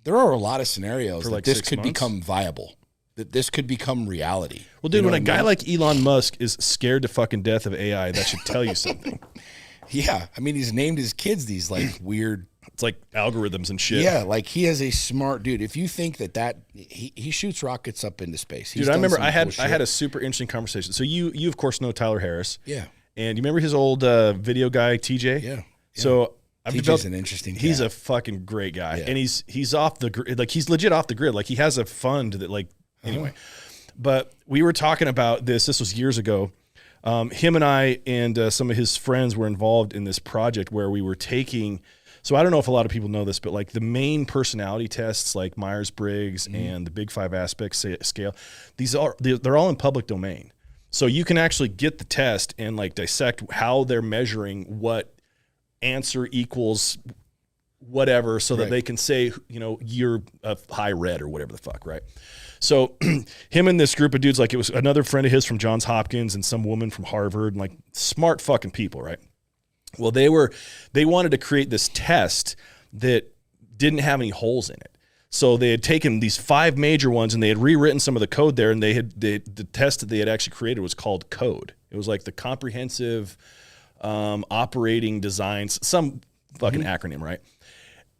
Speaker 2: There are a lot of scenarios that this could become viable, that this could become reality.
Speaker 1: Well, dude, when a guy like Elon Musk is scared to fucking death of AI, that should tell you something.
Speaker 2: Yeah, I mean, he's named his kids these like weird.
Speaker 1: It's like algorithms and shit.
Speaker 2: Yeah, like he is a smart dude. If you think that he shoots rockets up into space.
Speaker 1: Dude, I remember I had a super interesting conversation. So you of course know Tyler Harris.
Speaker 2: Yeah.
Speaker 1: And you remember his old video guy TJ?
Speaker 2: Yeah.
Speaker 1: So
Speaker 2: TJ's an interesting guy.
Speaker 1: He's a fucking great guy. Yeah. And he's off the grid. Like he's legit off the grid. Like he has a fund that like anyway. But we were talking about this was years ago. Him and I and some of his friends were involved in this project where we were taking. So I don't know if a lot of people know this, but like the main personality tests, like Myers-Briggs and the Big Five Aspects scale, they're all in public domain. So you can actually get the test and like dissect how they're measuring what answer equals whatever, so that they can say, you're a high red or whatever the fuck, right? So him and this group of dudes, like it was another friend of his from Johns Hopkins and some woman from Harvard, and like smart fucking people, right? Well, they wanted to create this test that didn't have any holes in it. So they had taken these 5 major ones and they had rewritten some of the code there, and the test that they had actually created was called CODE. It was like the Comprehensive Operating Designs, some fucking acronym, right?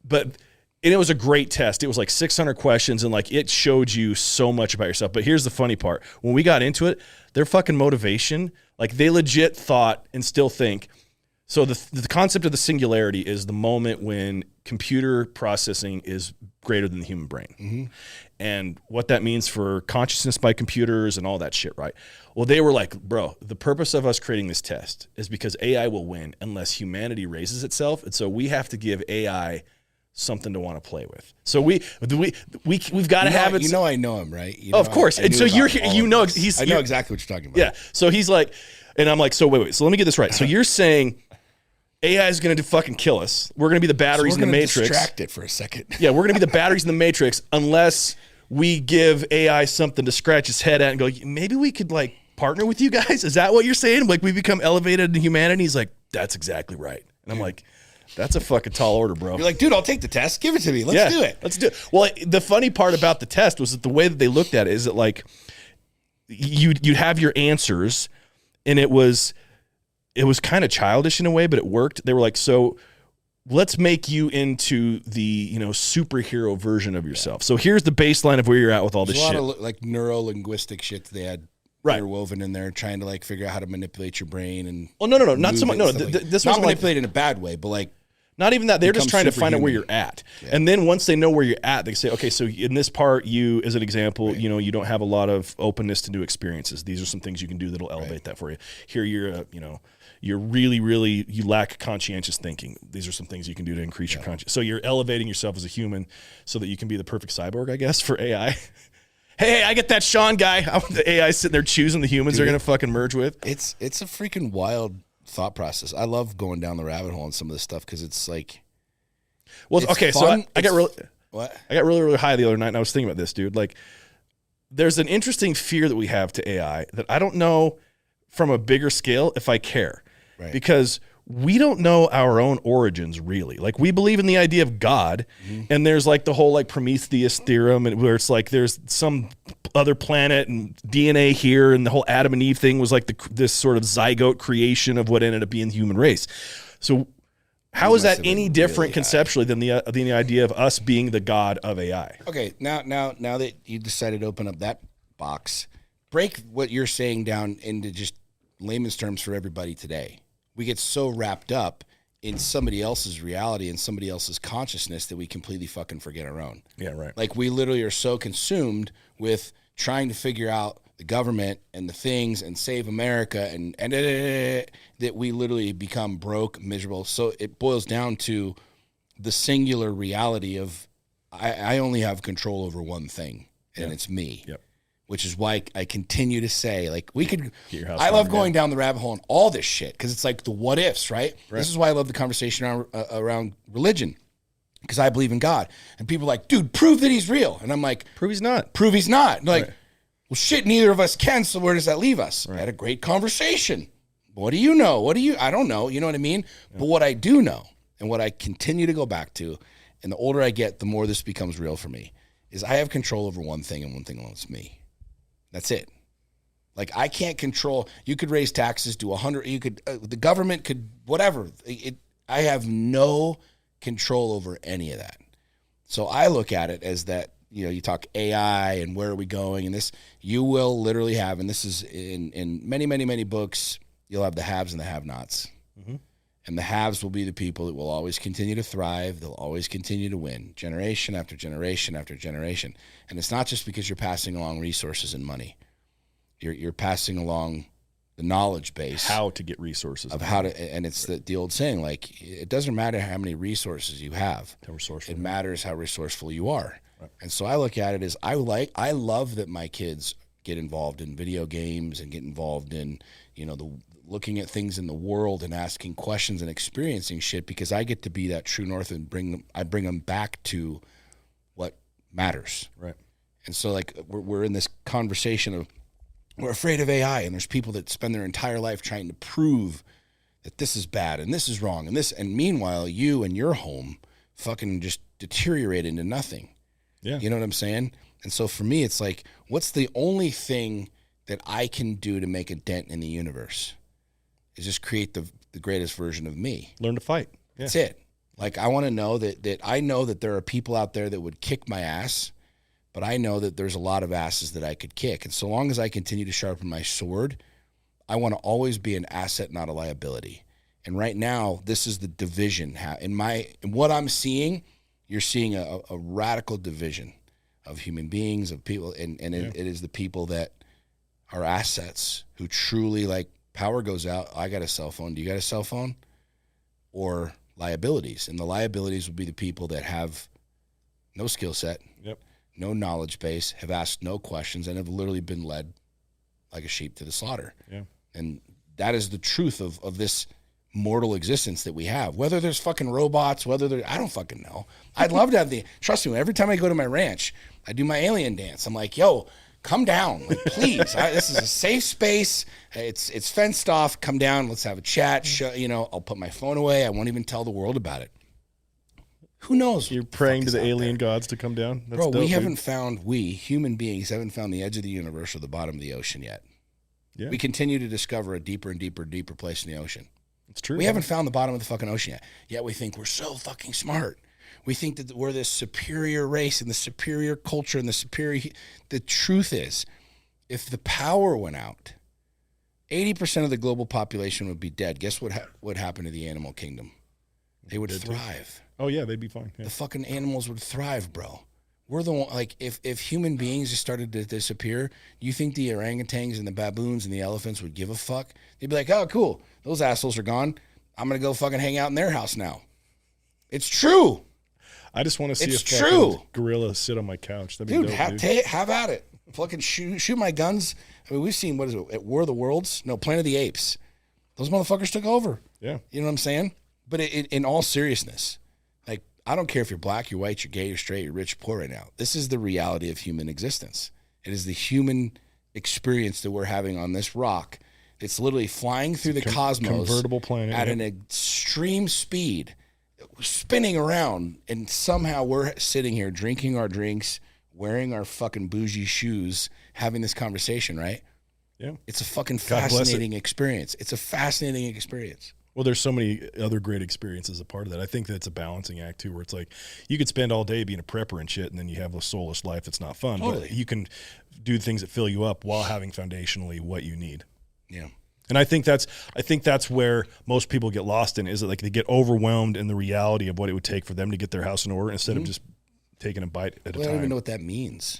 Speaker 1: And it was a great test. It was like 600 questions, and like it showed you so much about yourself. But here's the funny part. When we got into it, their fucking motivation, like they legit thought and still think. So the concept of the singularity is the moment when computer processing is greater than the human brain. Mm-hmm. And what that means for consciousness by computers and all that shit, right? Well, they were like, bro, the purpose of us creating this test is because AI will win unless humanity raises itself. And so we have to give AI something to want to play with. So we've got to have it.
Speaker 2: I know him, right?
Speaker 1: Of course. And so he's.
Speaker 2: I know exactly what you're talking about.
Speaker 1: Yeah. So he's like, and I'm like, so wait. So let me get this right. So you're saying AI is going to fucking kill us. We're going to be the batteries in the Matrix.
Speaker 2: Distract it for a second.
Speaker 1: Yeah, we're going to be the batteries in the Matrix unless we give AI something to scratch its head at and go, maybe we could like partner with you guys. Is that what you're saying? Like we become elevated in humanity? He's like, that's exactly right. And I'm like, that's a fucking tall order, bro.
Speaker 2: You're like, dude, I'll take the test. Give it to me. Let's do it.
Speaker 1: Let's do it. Well, the funny part about the test was that the way that they looked at it is that like you'd have your answers, and it was kind of childish in a way, but it worked. They were like, so let's make you into the, superhero version of yourself. So here's the baseline of where you're at with all this shit.
Speaker 2: There's a lot of like neuro-linguistic shit they had interwoven in there, trying to like figure out how to manipulate your brain and.
Speaker 1: Well, no, not so much. No, this
Speaker 2: not
Speaker 1: wasn't
Speaker 2: manipulate in a bad way, but like.
Speaker 1: Not even that. They're just trying to find out where you're at. Yeah. And then once they know where you're at, they say, okay, so in this part, you, as an example, you know, you don't have a lot of openness to new experiences. These are some things you can do that'll elevate that for you. Here you're, you know, you're really, you lack conscientious thinking. These are some things you can do to increase your conscience. So you're elevating yourself as a human so that you can be the perfect cyborg, I guess, for AI. Hey, I get that Sean guy. The AI sitting there choosing the humans they're going to fucking merge with.
Speaker 2: It's a freaking wild thought process. I love going down the rabbit hole on some of this stuff because it's like,
Speaker 1: well,
Speaker 2: it's
Speaker 1: okay,
Speaker 2: fun.
Speaker 1: So I got really,
Speaker 2: what?
Speaker 1: I got really high the other night, and I was thinking about this, dude. Like, there's an interesting fear that we have to AI that I don't know from a bigger scale if I care, because we don't know our own origins really. Like, we believe in the idea of God, and there's like the whole like Prometheus theorem, and where it's like there's some other planet and DNA here, and the whole Adam and Eve thing was like this sort of zygote creation of what ended up being the human race. So how is that any different conceptually than the idea of us being the God of AI?
Speaker 2: Okay, now that you decided to open up that box, break what you're saying down into just layman's terms for everybody today. We get so wrapped up in somebody else's reality and somebody else's consciousness that we completely fucking forget our own.
Speaker 1: Yeah, right.
Speaker 2: Like, we literally are so consumed with trying to figure out the government and the things and save America and that we literally become broke, miserable. So it boils down to the singular reality of I only have control over one thing, and it's me.
Speaker 1: Yep. Which
Speaker 2: is why I continue to say, like, we could. I love going down the rabbit hole and all this shit because it's like the what ifs, right? This is why I love the conversation around religion, because I believe in God, and people are like, dude, prove that he's real, and I'm like,
Speaker 1: prove he's not.
Speaker 2: Prove he's not. And like, well, shit, neither of us can. So where does that leave us? I had a great conversation. What do you know? I don't know. You know what I mean? Yeah. But what I do know, and what I continue to go back to, and the older I get, the more this becomes real for me, is I have control over one thing, and one thing alone, it's me. That's it. Like, I can't control. You could raise taxes, do 100. You could. The government could. Whatever. I have no control over any of that. So I look at it as that. You know, you talk AI and where are we going, and this you will literally have, and this is in many books. You'll have the haves and the have-nots, and the haves will be the people that will always continue to thrive. They'll always continue to win, generation after generation after generation. And it's not just because you're passing along resources and money. You're passing along the knowledge base.
Speaker 1: How to get resources.
Speaker 2: Of how to, and it's the old saying, like, it doesn't matter how many resources you have.
Speaker 1: How resourceful.
Speaker 2: It matters how resourceful you are. Right. And so I look at it as I love that my kids get involved in video games and get involved in, you know, looking at things in the world and asking questions and experiencing shit, because I get to be that true north and bring them back to what matters.
Speaker 1: Right. And
Speaker 2: so, like, we're in this conversation of we're afraid of AI, and there's people that spend their entire life trying to prove that this is bad and this is wrong and meanwhile you and your home fucking just deteriorate into nothing.
Speaker 1: Yeah.
Speaker 2: You know what I'm saying? And so for me, it's like, what's the only thing that I can do to make a dent in the universe? Is just create the greatest version of me.
Speaker 1: Learn to fight.
Speaker 2: Yeah. That's it. Like, I want to know that I know that there are people out there that would kick my ass, but I know that there's a lot of asses that I could kick. And so long as I continue to sharpen my sword, I want to always be an asset, not a liability. And right now, this is the division. In what I'm seeing, you're seeing a radical division of human beings, of people, and it is the people that are assets who truly, like, power goes out, I got a cell phone, do you got a cell phone? Or liabilities. And the liabilities would be the people that have no skill set, no knowledge base, have asked no questions, and have literally been led like a sheep to the slaughter.
Speaker 1: Yeah.
Speaker 2: And that is the truth of this mortal existence that we have. Whether there's fucking robots, I don't fucking know. I'd love to have trust me, every time I go to my ranch, I do my alien dance. I'm like, yo, come down, like, please. This is a safe space. It's fenced off. Come down. Let's have a chat. I'll put my phone away. I won't even tell the world about it. Who knows?
Speaker 1: You're praying to the alien gods to come down?
Speaker 2: That's dope, we human beings haven't found the edge of the universe or the bottom of the ocean yet. Yeah. We continue to discover a deeper and deeper place in the ocean.
Speaker 1: It's true.
Speaker 2: We haven't found the bottom of the fucking ocean yet we think we're so fucking smart. We think that we're this superior race and the superior culture and the truth is if the power went out, 80% of the global population would be dead. Guess what would happen to the animal kingdom? They would thrive.
Speaker 1: Oh, yeah, they'd be fine. Yeah.
Speaker 2: The fucking animals would thrive, bro. We're the one, like, if human beings just started to disappear, you think the orangutans and the baboons and the elephants would give a fuck? They'd be like, oh, cool. Those assholes are gone. I'm going to go fucking hang out in their house now. It's true.
Speaker 1: I just want to see
Speaker 2: it's
Speaker 1: a fucking gorilla sit on my couch. That'd be dope, dude.
Speaker 2: Have at it. Fucking shoot my guns. I mean, we've seen, what is it, at War of the Worlds? No, Planet of the Apes. Those motherfuckers took over.
Speaker 1: Yeah.
Speaker 2: You know what I'm saying? But in all seriousness, like, I don't care if you're black, you're white, you're gay, you're straight, you're rich, poor right now. This is the reality of human existence. It is the human experience that we're having on this rock. It's literally flying through the cosmos.
Speaker 1: Convertible planet.
Speaker 2: At an extreme speed, spinning around, and somehow we're sitting here drinking our drinks, wearing our fucking bougie shoes, having this conversation, right?
Speaker 1: Yeah.
Speaker 2: It's a fucking fascinating experience. It's a fascinating experience.
Speaker 1: Well, there's so many other great experiences a part of that. I think that's a balancing act, too, where it's like you could spend all day being a prepper and shit, and then you have a soulless life that's not fun.
Speaker 2: Totally.
Speaker 1: But you can do things that fill you up while having foundationally what you need.
Speaker 2: Yeah.
Speaker 1: And I think that's where most people get lost in, is that, like, they get overwhelmed in the reality of what it would take for them to get their house in order instead of just taking a bite at a time.
Speaker 2: I don't even know what that means.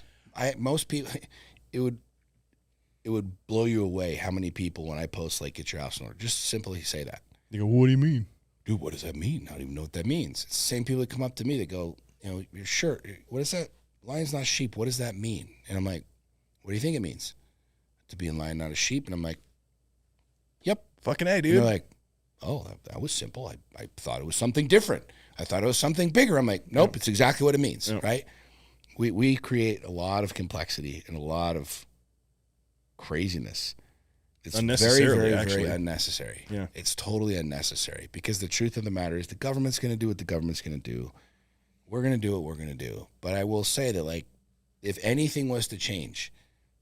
Speaker 2: Most people, it would blow you away how many people, when I post, like, get your house in order, just simply say that.
Speaker 1: You go, what do you mean?
Speaker 2: Dude, what does that mean? I don't even know what that means. It's the same people that come up to me that go, you know, your shirt, what is that? Lion's not sheep. What does that mean? And I'm like, what do you think it means? To be in lion, not a sheep. And I'm like, yep.
Speaker 1: Fucking A, dude.
Speaker 2: And they're like, oh, that was simple. I thought it was something different. I thought it was something bigger. I'm like, nope, it's exactly what it means, right? We create a lot of complexity and a lot of craziness. It's very, very, very unnecessary.
Speaker 1: Yeah.
Speaker 2: It's totally unnecessary, because the truth of the matter is the government's going to do what the government's going to do. We're going to do what we're going to do. But I will say that, like, if anything was to change,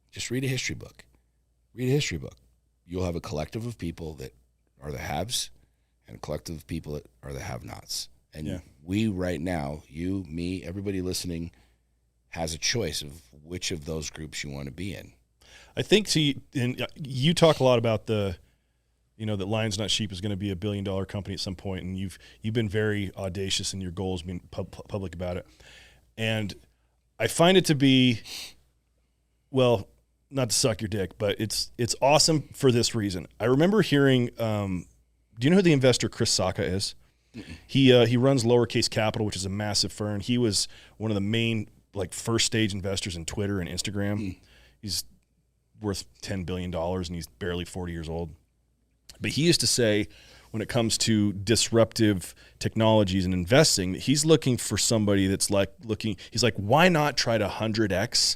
Speaker 2: just read a history book. Read a history book. You'll have a collective of people that are the haves and a collective of people that are the have-nots. And we right now, you, me, everybody listening, has a choice of which of those groups you want to be in.
Speaker 1: I think, and you talk a lot about that Lions Not Sheep is going to be $1 billion company at some point, and you've been very audacious in your goals, being public about it. And I find it to be, well, not to suck your dick, but it's awesome for this reason. I remember hearing, do you know who the investor Chris Sacca is? Mm-mm. He runs Lowercase Capital, which is a massive firm. He was one of the main, like, first stage investors in Twitter and Instagram. Mm. He's worth $10 billion, and he's barely 40 years old. But he used to say, when it comes to disruptive technologies and investing, that he's looking for somebody that's like he's like, why not try to 100x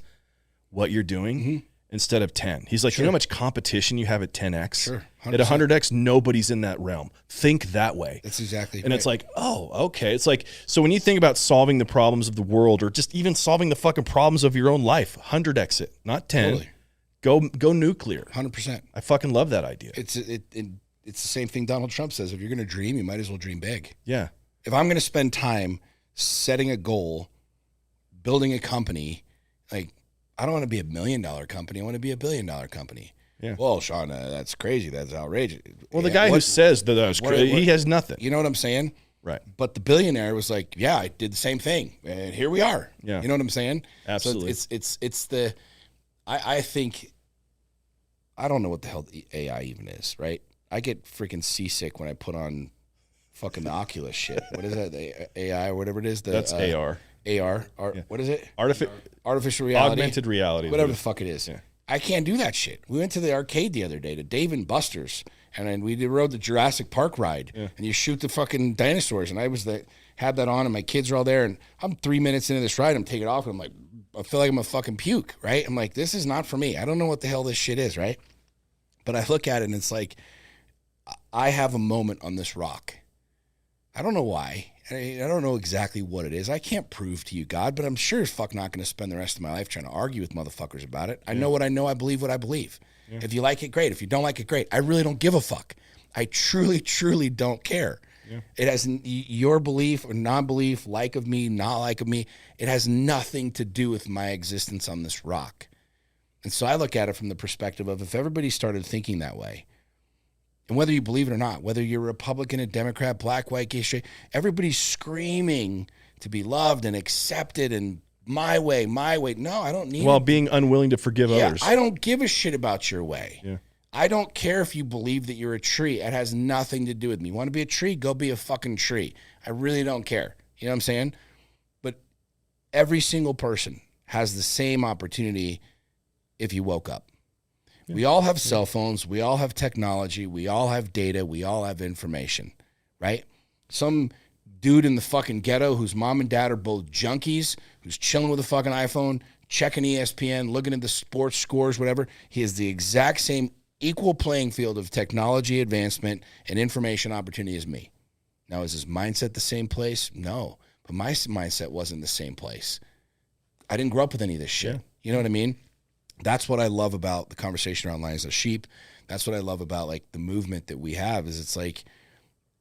Speaker 1: what you're doing instead of 10? He's like, you know how much competition you have at 10x?
Speaker 2: Sure. 100%.
Speaker 1: At 100x, nobody's in that realm. Think that way.
Speaker 2: That's exactly
Speaker 1: and
Speaker 2: right.
Speaker 1: It's like, oh, okay. It's like, so when you think about solving the problems of the world, or just even solving the fucking problems of your own life, 100x it, not 10.
Speaker 2: Totally.
Speaker 1: Go nuclear.
Speaker 2: 100%.
Speaker 1: I fucking love that idea.
Speaker 2: It's the same thing Donald Trump says. If you're going to dream, you might as well dream big.
Speaker 1: Yeah.
Speaker 2: If I'm going to spend time setting a goal, building a company, like, I don't want to be $1 million company. I want to be $1 billion company.
Speaker 1: Yeah.
Speaker 2: Well, Sean, that's crazy. That's outrageous.
Speaker 1: Well, the guy who says that was crazy, he has nothing.
Speaker 2: You know what I'm saying?
Speaker 1: Right.
Speaker 2: But the billionaire was like, yeah, I did the same thing, and here we are.
Speaker 1: Yeah.
Speaker 2: You know what I'm saying?
Speaker 1: Absolutely.
Speaker 2: So it's the, I think, I don't know what the hell AI even is, right? I get freaking seasick when I put on fucking the Oculus shit. What is that? The AI or whatever it is?
Speaker 1: That's AR.
Speaker 2: AR. What is it?
Speaker 1: Artificial
Speaker 2: reality.
Speaker 1: Augmented reality.
Speaker 2: Whatever the fuck it is. Yeah. I can't do that shit. We went to the arcade the other day, to Dave and Buster's, and then we rode the Jurassic Park ride, and you shoot the fucking dinosaurs, and I had that on, and my kids are all there, and I'm 3 minutes into this ride, I'm taking it off, and I'm like, I feel like I'm a fucking puke, right? I'm like, this is not for me. I don't know what the hell this shit is, right? But I look at it, and it's like, I have a moment on this rock. I don't know why. I don't know exactly what it is. I can't prove to you, God, but I'm sure as fuck not going to spend the rest of my life trying to argue with motherfuckers about it. I know what I know. I believe what I believe. Yeah. If you like it, great. If you don't like it, great. I really don't give a fuck. I truly, truly don't care. Yeah. It has your belief or non-belief, like of me, not like of me. It has nothing to do with my existence on this rock. And so I look at it from the perspective of if everybody started thinking that way, and whether you believe it or not, whether you're a Republican, a Democrat, black, white, gay, straight, everybody's screaming to be loved and accepted and my way, my way. No, I don't need
Speaker 1: While being unwilling to forgive others.
Speaker 2: I don't give a shit about your way.
Speaker 1: Yeah.
Speaker 2: I don't care if you believe that you're a tree. It has nothing to do with me. You want to be a tree? Go be a fucking tree. I really don't care. You know what I'm saying? But every single person has the same opportunity if you woke up. Yeah. We all have cell phones. We all have technology. We all have data. We all have information, right? Some dude in the fucking ghetto whose mom and dad are both junkies, who's chilling with a fucking iPhone, checking ESPN, looking at the sports scores, whatever. He has the exact same equal playing field of technology advancement and information opportunity as me. Now, is his mindset the same place? No. But my mindset wasn't the same place. I didn't grow up with any of this shit. Yeah. You know what I mean? That's what I love about the conversation around Lions of Sheep. That's what I love about like the movement that we have is it's like,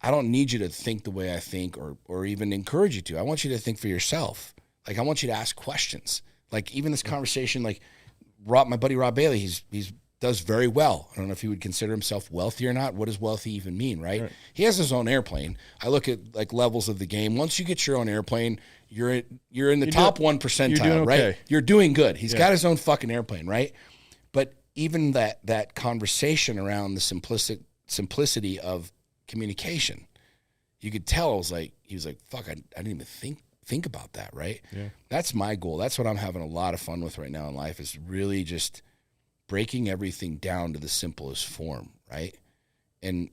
Speaker 2: I don't need you to think the way I think or even encourage you to. I want you to think for yourself. Like, I want you to ask questions. Like, even this conversation, like, my buddy Rob Bailey, he's does very well. I don't know if he would consider himself wealthy or not. What does wealthy even mean, right? He has his own airplane. I look at, like, levels of the game. Once you get your own airplane, you're in the top 1 percentile, okay. Right? You're doing good. He's got his own fucking airplane, right? But even that conversation around the simplicity of communication, you could tell he was like, fuck, I didn't even think about that, right? Yeah. That's my goal. That's what I'm having a lot of fun with right now in life is really just breaking everything down to the simplest form, right? And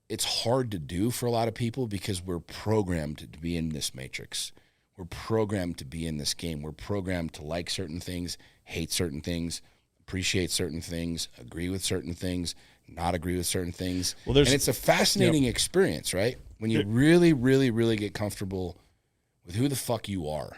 Speaker 2: it's hard to do for a lot of people because we're programmed to be in this matrix. We're programmed to be in this game. We're programmed to like certain things, hate certain things, appreciate certain things, agree with certain things, not agree with certain things. Well, and it's a fascinating experience, right? When you really, really, really get comfortable with who the fuck you are.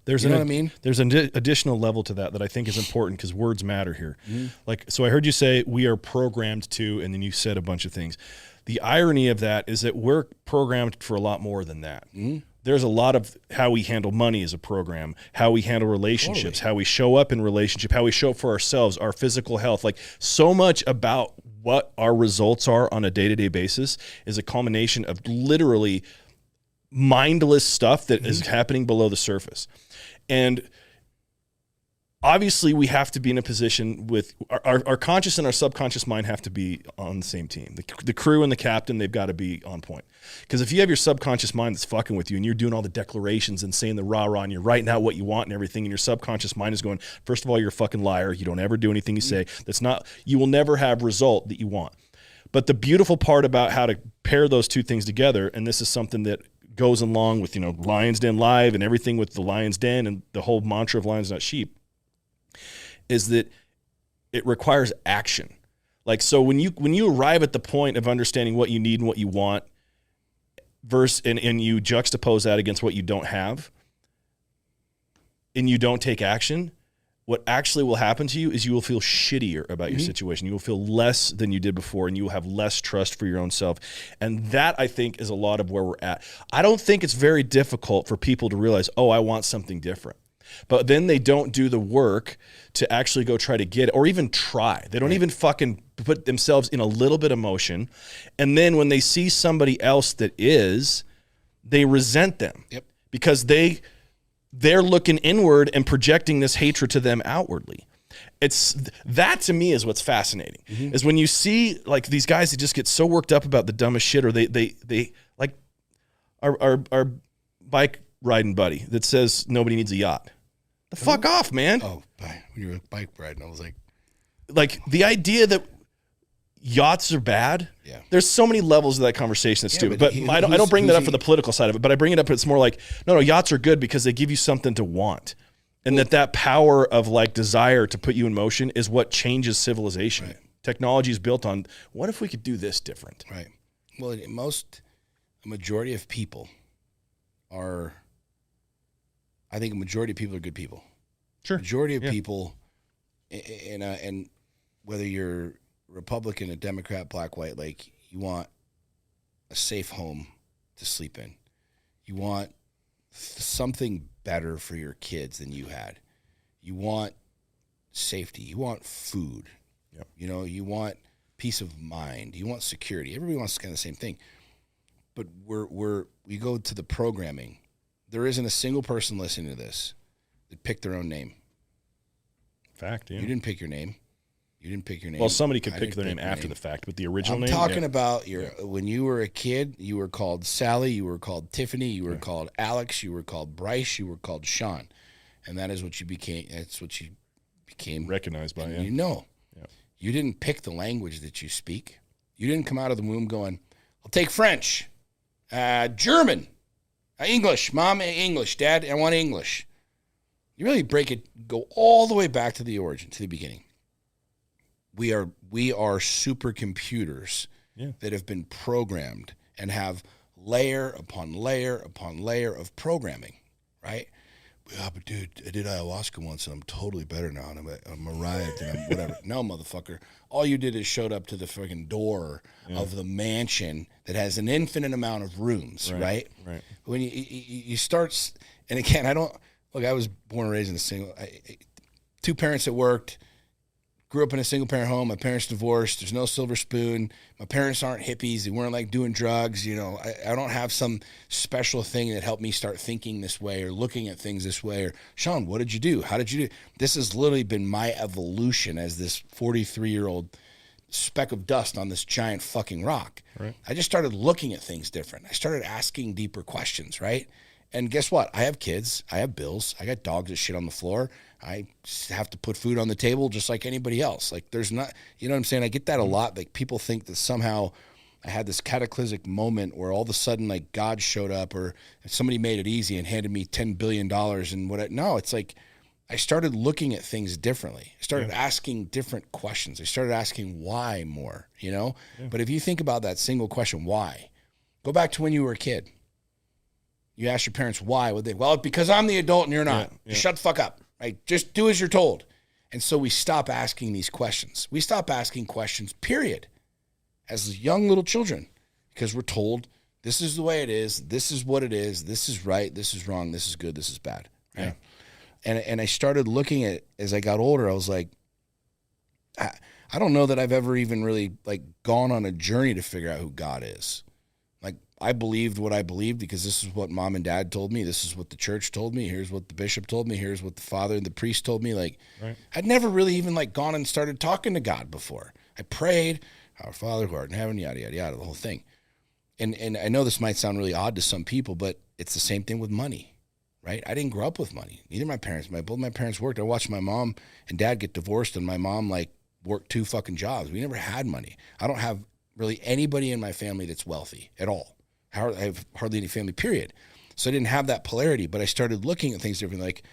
Speaker 2: You know what I mean?
Speaker 1: There's an additional level to that I think is important because words matter here. Mm-hmm. Like, so I heard you say we are programmed to, and then you said a bunch of things. The irony of that is that we're programmed for a lot more than that. Mm-hmm. There's a lot of how we handle money as a program, how we handle relationships, how we show up in relationship, how we show up for ourselves, our physical health. Like, so much about what our results are on a day-to-day basis is a culmination of literally mindless stuff that is happening below the surface. And obviously we have to be in a position with our conscious and our subconscious mind have to be on the same team. The crew and the captain, they've got to be on point. Because if you have your subconscious mind that's fucking with you and you're doing all the declarations and saying the rah-rah and you're writing out what you want and everything, and your subconscious mind is going, first of all, you're a fucking liar. You don't ever do anything you say. You will never have result that you want. But the beautiful part about how to pair those two things together, and this is something that goes along with, Lions Den Live and everything with the Lions Den and the whole mantra of Lions Not Sheep, is that it requires action. Like, so when you arrive at the point of understanding what you need and what you want, and you juxtapose that against what you don't have, and you don't take action, what actually will happen to you is you will feel shittier about your situation. You will feel less than you did before, and you will have less trust for your own self. And that, I think, is a lot of where we're at. I don't think it's very difficult for people to realize, oh, I want something different. But then they don't do the work to actually go try to get it, or even try. They don't even fucking put themselves in a little bit of motion. And then when they see somebody else that is, they resent them. Yep. Because they're looking inward and projecting this hatred to them outwardly. It's that, to me, is what's fascinating, is when you see like these guys that just get so worked up about the dumbest shit, or they like our bike riding buddy that says nobody needs a yacht. The fuck off, man.
Speaker 2: Oh, when you were bike riding, I was
Speaker 1: like the idea that yachts are bad. Yeah. There's so many levels of that conversation that's stupid. But I don't bring that up for the political side of it, but I bring it up. It's more like, no, yachts are good because they give you something to want. And that power of like desire to put you in motion is what changes civilization. Right. Technology is built on, what if we could do this different?
Speaker 2: Right. Well, a majority of people are, I think a majority of people are good people.
Speaker 1: Sure.
Speaker 2: Majority of people, and whether you're Republican, a Democrat, black, white, like, you want a safe home to sleep in. You want something better for your kids than you had. You want safety. You want food.
Speaker 1: Yep.
Speaker 2: You know, you want peace of mind. You want security. Everybody wants kind of the same thing. But we go to the programming. There isn't a single person listening to this that picked their own name.
Speaker 1: Fact, yeah.
Speaker 2: You didn't pick your name. You didn't pick your name.
Speaker 1: Well, somebody could pick their name after the fact, but the original name.
Speaker 2: I'm talking about when you were a kid, you were called Sally, you were called Tiffany, you were called Alex, you were called Bryce, you were called Sean. And that is what you became. That's what you became.
Speaker 1: Recognized by,
Speaker 2: You know. Yeah. You didn't pick the language that you speak. You didn't come out of the womb going, I'll take French, German, English, Mom, English, Dad, I want English. You really go all the way back to the origin, to the beginning. We are supercomputers that have been programmed and have layer upon layer upon layer of programming, right? Yeah, but dude, I did ayahuasca once and I'm totally better now and I'm arrived and I'm whatever. No, motherfucker. All you did is showed up to the freaking door of the mansion that has an infinite amount of rooms, right?
Speaker 1: Right.
Speaker 2: When you start, and again, I was born and raised in a single, two parents that worked, grew up in a single parent home. My parents divorced. There's no silver spoon. My parents aren't hippies. They weren't like doing drugs. You know, I don't have some special thing that helped me start thinking this way or looking at things this way. Or Sean, what did you do? How did you do? This has literally been my evolution as this 43-year-old speck of dust on this giant fucking rock.
Speaker 1: Right.
Speaker 2: I just started looking at things different. I started asking deeper questions, right? And guess what? I have kids. I have bills. I got dogs that shit on the floor. I have to put food on the table just like anybody else. Like there's not, you know what I'm saying? I get that a lot. Like people think that somehow I had this cataclysmic moment where all of a sudden like God showed up or somebody made it easy and handed me $10 billion and what. No, it's like I started looking at things differently. I started asking different questions. I started asking why more, you know? Yeah. But if you think about that single question, why? Go back to when you were a kid. You ask your parents why. Well, because I'm the adult and you're not. Yeah. Shut the fuck up. Right? Just do as you're told. And so we stop asking these questions. We stop asking questions, period, as young little children, because we're told this is the way it is. This is what it is. This is right. This is wrong. This is good. This is bad. Right? Yeah. And I started looking at, as I got older, I was like, I don't know that I've ever even really like gone on a journey to figure out who God is. Like I believed what I believed because this is what mom and dad told me. This is what the church told me. Here's what the bishop told me. Here's what the father and the priest told me. Like I'd never really even like gone and started talking to God before. I prayed, our Father who art in heaven, yada, yada, yada, the whole thing. And I know this might sound really odd to some people, but it's the same thing with money, right? I didn't grow up with money. Neither my parents. Both my parents worked. I watched my mom and dad get divorced and my mom like worked 2 fucking jobs. We never had money. I don't have really anybody in my family that's wealthy at all. I have hardly any family, period. So I didn't have that polarity, but I started looking at things differently. Like,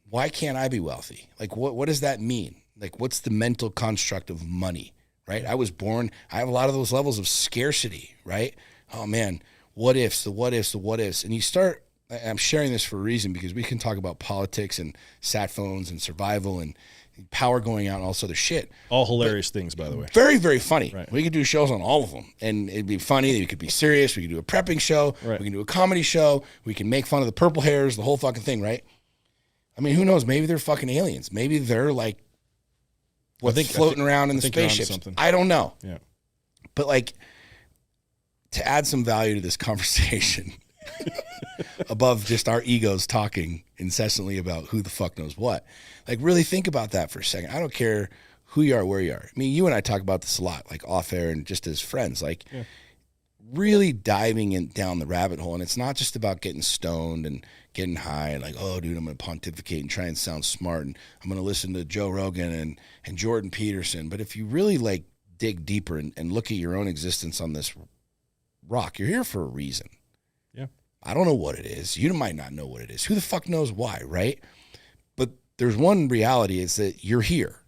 Speaker 2: why can't I be wealthy? Like, what does that mean? Like, what's the mental construct of money, right? I was born, I have a lot of those levels of scarcity, right? Oh man, what ifs, the what ifs, the what ifs. And you start, I'm sharing this for a reason because we can talk about politics and sat phones and survival and power going out and all this other shit.
Speaker 1: All hilarious things, by the way.
Speaker 2: Very, very funny.
Speaker 1: Right.
Speaker 2: We could do shows on all of them. And it'd be funny. We could be serious. We could do a prepping show. Right. We can do a comedy show. We can make fun of the purple hairs, the whole fucking thing, right? I mean, who knows? Maybe they're fucking aliens. Maybe they're like floating around in the spaceships. I don't know.
Speaker 1: Yeah.
Speaker 2: But like, to add some value to this conversation, above just our egos talking incessantly about who the fuck knows what, like really think about that for a second. I don't care who you are, where you are. I mean, you and I talk about this a lot, like off air and just as friends, like really diving in down the rabbit hole. And it's not just about getting stoned and getting high and like, oh dude, I'm going to pontificate and try and sound smart. And I'm going to listen to Joe Rogan and Jordan Peterson. But if you really like dig deeper and look at your own existence on this rock, you're here for a reason.
Speaker 1: Yeah.
Speaker 2: I don't know what it is. You might not know what it is. Who the fuck knows why, right? But there's one reality, is that you're here.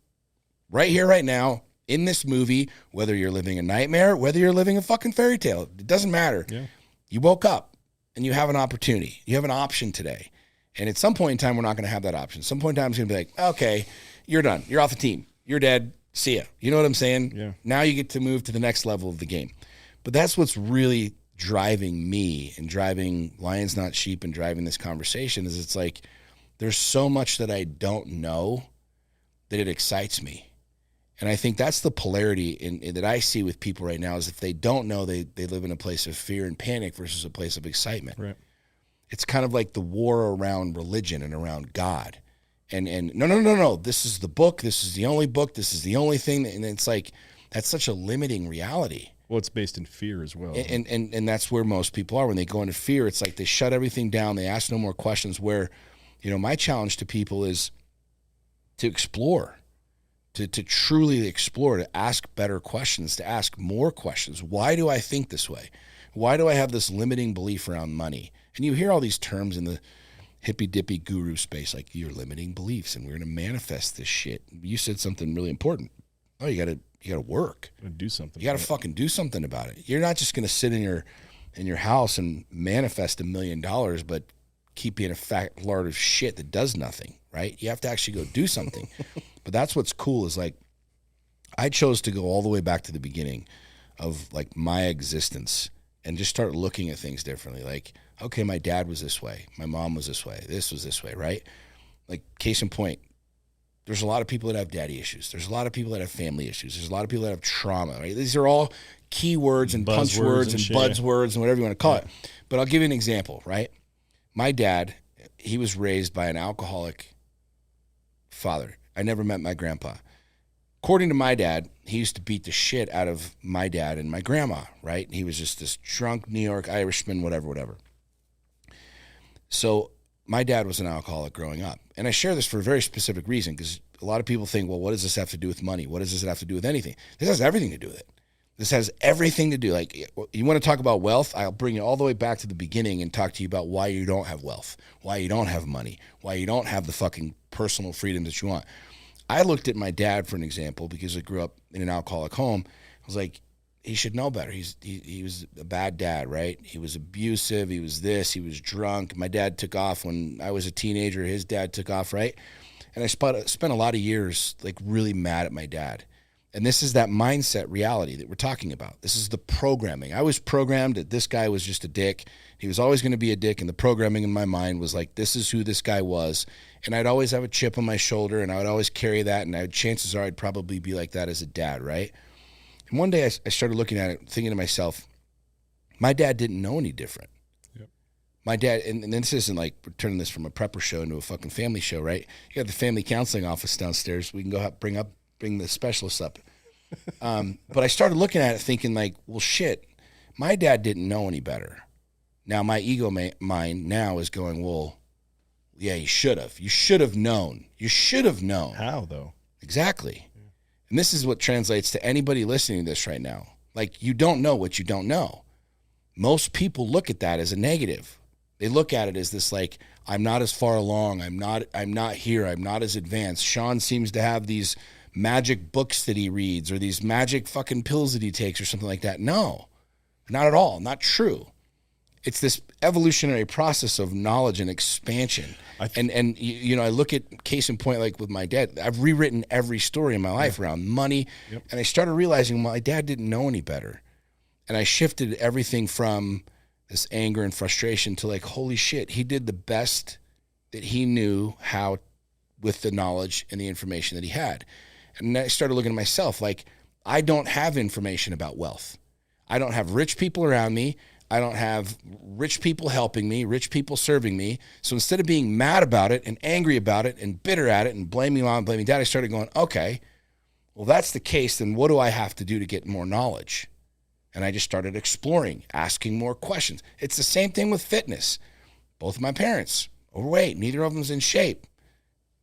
Speaker 2: Right here, right now, in this movie, whether you're living a nightmare, whether you're living a fucking fairy tale, it doesn't matter.
Speaker 1: Yeah.
Speaker 2: You woke up and you have an opportunity. You have an option today. And at some point in time, we're not going to have that option. Some point in time, it's going to be like, okay, you're done. You're off the team. You're dead. See ya. You know what I'm saying?
Speaker 1: Yeah.
Speaker 2: Now you get to move to the next level of the game. But that's what's really driving me and driving Lions Not Sheep and driving this conversation, is it's like there's so much that I don't know that it excites me. And I think that's the polarity that I see with people right now is if they don't know, they live in a place of fear and panic versus a place of excitement.
Speaker 1: Right.
Speaker 2: It's kind of like the war around religion and around God. And no. This is the book. This is the only book. This is the only thing. And it's like, that's such a limiting reality.
Speaker 1: Well, it's based in fear as well.
Speaker 2: And that's where most people are. When they go into fear, it's like they shut everything down. They ask no more questions where, my challenge to people is to explore, to truly explore, to ask better questions, to ask more questions. Why do I think this way? Why do I have this limiting belief around money? And you hear all these terms in the hippy-dippy guru space, like your limiting beliefs, and we're going to manifest this shit. You said something really important. Oh, you got to work.
Speaker 1: Do something.
Speaker 2: You got to fucking do something about it. You're not just going to sit in your house and manifest $1 million, but keep being a fat lard of shit that does nothing, right? You have to actually go do something. But that's what's cool is like, I chose to go all the way back to the beginning of like my existence and just start looking at things differently. Like, okay, my dad was this way. My mom was this way. This was this way, right? Like, case in point, there's a lot of people that have daddy issues. There's a lot of people that have family issues. There's a lot of people that have trauma, right? These are all keywords and punch words and buzzwords and whatever you want to call it. But I'll give you an example, right? My dad, he was raised by an alcoholic father. I never met my grandpa. According to my dad, he used to beat the shit out of my dad and my grandma, right? He was just this drunk New York Irishman, whatever. So my dad was an alcoholic growing up. And I share this for a very specific reason because a lot of people think, well, what does this have to do with money? What does this have to do with anything? This has everything to do with it. This has everything to do. Like, you want to talk about wealth? I'll bring you all the way back to the beginning and talk to you about why you don't have wealth, why you don't have money, why you don't have the fucking personal freedom that you want. I looked at my dad for an example because I grew up in an alcoholic home. I was like, he should know better. He was a bad dad, right? He was abusive. He was this. He was drunk. My dad took off when I was a teenager. His dad took off, right? And I spent a lot of years like really mad at my dad. And this is that mindset reality that we're talking about. This is the programming. I was programmed that this guy was just a dick. He was always going to be a dick, and the programming in my mind was like, this is who this guy was. And I'd always have a chip on my shoulder, and I would always carry that, and chances are I'd probably be like that as a dad, right? And one day I started looking at it, thinking to myself, my dad didn't know any different. Yep. My dad, and this isn't like we're turning this from a prepper show into a fucking family show, right? You got the family counseling office downstairs. We can go bring the specialists up. But I started looking at it thinking like, well, shit, my dad didn't know any better. Now my ego mind now is going, well, yeah, you should have. You should have known. You should have known.
Speaker 1: How though?
Speaker 2: Exactly. Yeah. And this is what translates to anybody listening to this right now. Like, you don't know what you don't know. Most people look at that as a negative. They look at it as this like, I'm not as far along. I'm not here. I'm not as advanced. Sean seems to have these magic books that he reads or these magic fucking pills that he takes or something like that. No, not at all. Not true. It's this evolutionary process of knowledge and expansion. And I look at case in point, like with my dad, I've rewritten every story in my life around money. Yep. And I started realizing my dad didn't know any better. And I shifted everything from this anger and frustration to like, holy shit, he did the best that he knew how with the knowledge and the information that he had. And then I started looking at myself like, I don't have information about wealth. I don't have rich people around me. I don't have rich people helping me, rich people serving me. So instead of being mad about it and angry about it and bitter at it and blaming mom, blaming dad, I started going, okay, well, that's the case. Then what do I have to do to get more knowledge? And I just started exploring, asking more questions. It's the same thing with fitness. Both of my parents, overweight, neither of them's in shape.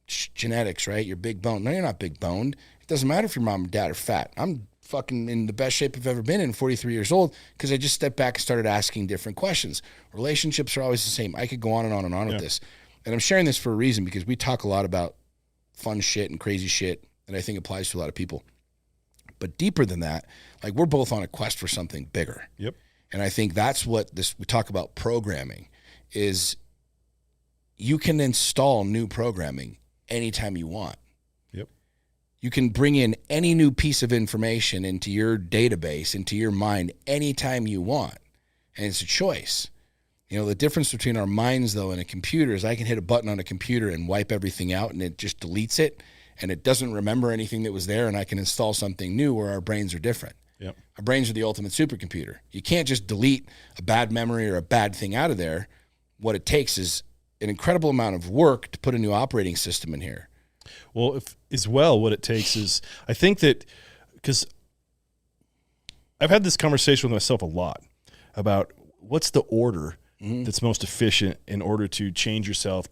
Speaker 2: Genetics, right? You're big boned. No, you're not big boned. It doesn't matter if your mom and dad are fat. I'm fucking in the best shape I've ever been in, 43 years old, because I just stepped back and started asking different questions. Relationships are always the same. I could go on and on and on with this. And I'm sharing this for a reason because we talk a lot about fun shit and crazy shit that I think applies to a lot of people. But deeper than that, like, we're both on a quest for something bigger. Yep. And I think that's what we talk about programming is you can install new programming anytime you want. Yep. You can bring in any new piece of information into your database, into your mind, anytime you want. And it's a choice. You know, the difference between our minds, though, and a computer is I can hit a button on a computer and wipe everything out and it just deletes it. and it doesn't remember anything that was there, and I can install something new where our brains are different.
Speaker 1: Yep.
Speaker 2: Our brains are the ultimate supercomputer. You can't just delete a bad memory or a bad thing out of there. What it takes is an incredible amount of work to put a new operating system in here.
Speaker 1: Well, what it takes is, I think that, because I've had this conversation with myself a lot about what's the order that's most efficient in order to change yourself,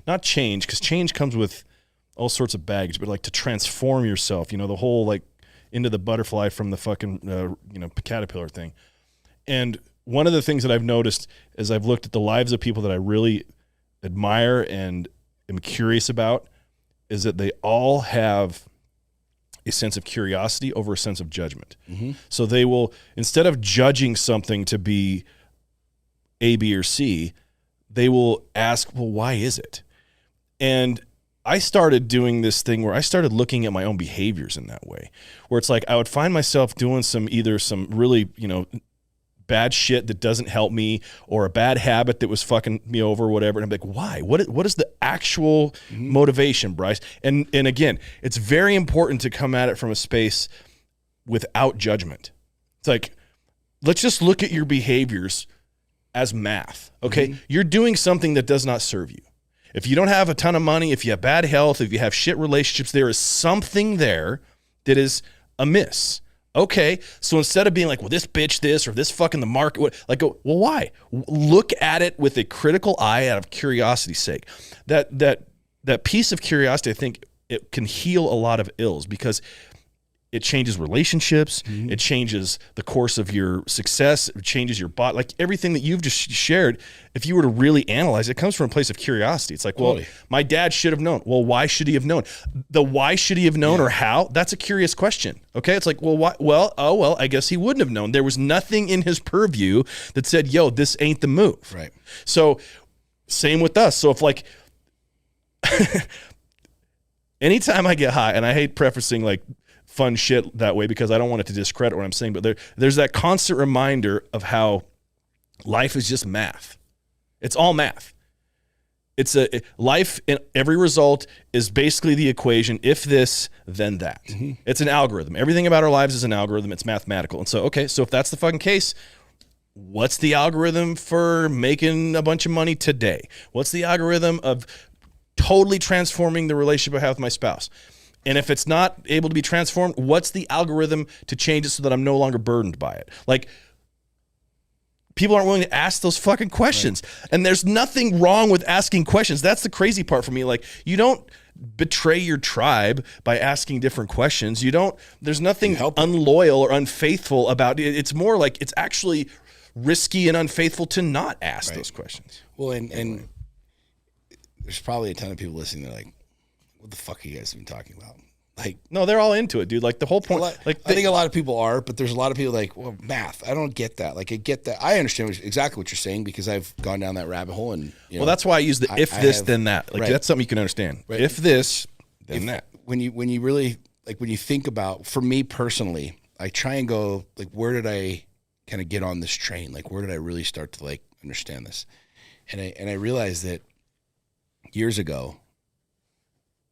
Speaker 1: not change, because change comes with all sorts of baggage, but like to transform yourself, the whole like into the butterfly from the fucking, caterpillar thing. And one of the things that I've noticed as I've looked at the lives of people that I really admire and am curious about is that they all have a sense of curiosity over a sense of judgment. So they will, instead of judging something to be A, B, or C, they will ask, well, why is it? And I started doing this thing where I started looking at my own behaviors in that way, where it's like I would find myself doing some really, bad shit that doesn't help me, or a bad habit that was fucking me over or whatever. And I'm like, why? What is the actual motivation, Bryce? And again, it's very important to come at it from a space without judgment. It's like, let's just look at your behaviors as math. Okay. You're doing something that does not serve you. If you don't have a ton of money, if you have bad health, if you have shit relationships, there is something there that is amiss. Okay, so instead of being like, well, this bitch this, or this fucking the market, go, well, why? Look at it with a critical eye out of curiosity's sake. That piece of curiosity, I think, it can heal a lot of ills, because it changes relationships, it changes the course of your success, it changes your body, like everything that you've just shared. If you were to really analyze it, comes from a place of curiosity. It's like, well, my dad should have known. Well, why should he have known? The why should he have known, or how? That's a curious question. Okay, it's like, well, why? Well, I guess he wouldn't have known. There was nothing in his purview that said, yo, this ain't the move.
Speaker 2: Right.
Speaker 1: So same with us. So if like anytime I get high, and I hate prefacing like fun shit that way because I don't want it to discredit what I'm saying, but there's that constant reminder of how life is just math. It's all math. Life, in every result is basically the equation, if this, then that. It's an algorithm. Everything about our lives is an algorithm. It's mathematical. And so, okay, so if that's the fucking case, what's the algorithm for making a bunch of money today? What's the algorithm of totally transforming the relationship I have with my spouse? And if it's not able to be transformed, what's the algorithm to change it so that I'm no longer burdened by it? Like, people aren't willing to ask those fucking questions. Right. And there's nothing wrong with asking questions. That's the crazy part for me. Like, you don't betray your tribe by asking different questions. There's nothing unloyal or unfaithful about it. It's more like it's actually risky and unfaithful to not ask those questions.
Speaker 2: Well, and there's probably a ton of people listening that are like, what the fuck are you guys even talking about? Like,
Speaker 1: no, they're all into it, dude. Like the whole point.
Speaker 2: I think a lot of people are, but there's a lot of people like, well, math. I don't get that. Like, I get that. I understand exactly what you're saying because I've gone down that rabbit hole. And
Speaker 1: well, that's why I use the then that. Like that's something you can understand. Right. If this, then that.
Speaker 2: When you really like when you think about, for me personally, I try and go like, where did I kind of get on this train? Like, where did I really start to like understand this? And I realized that years ago,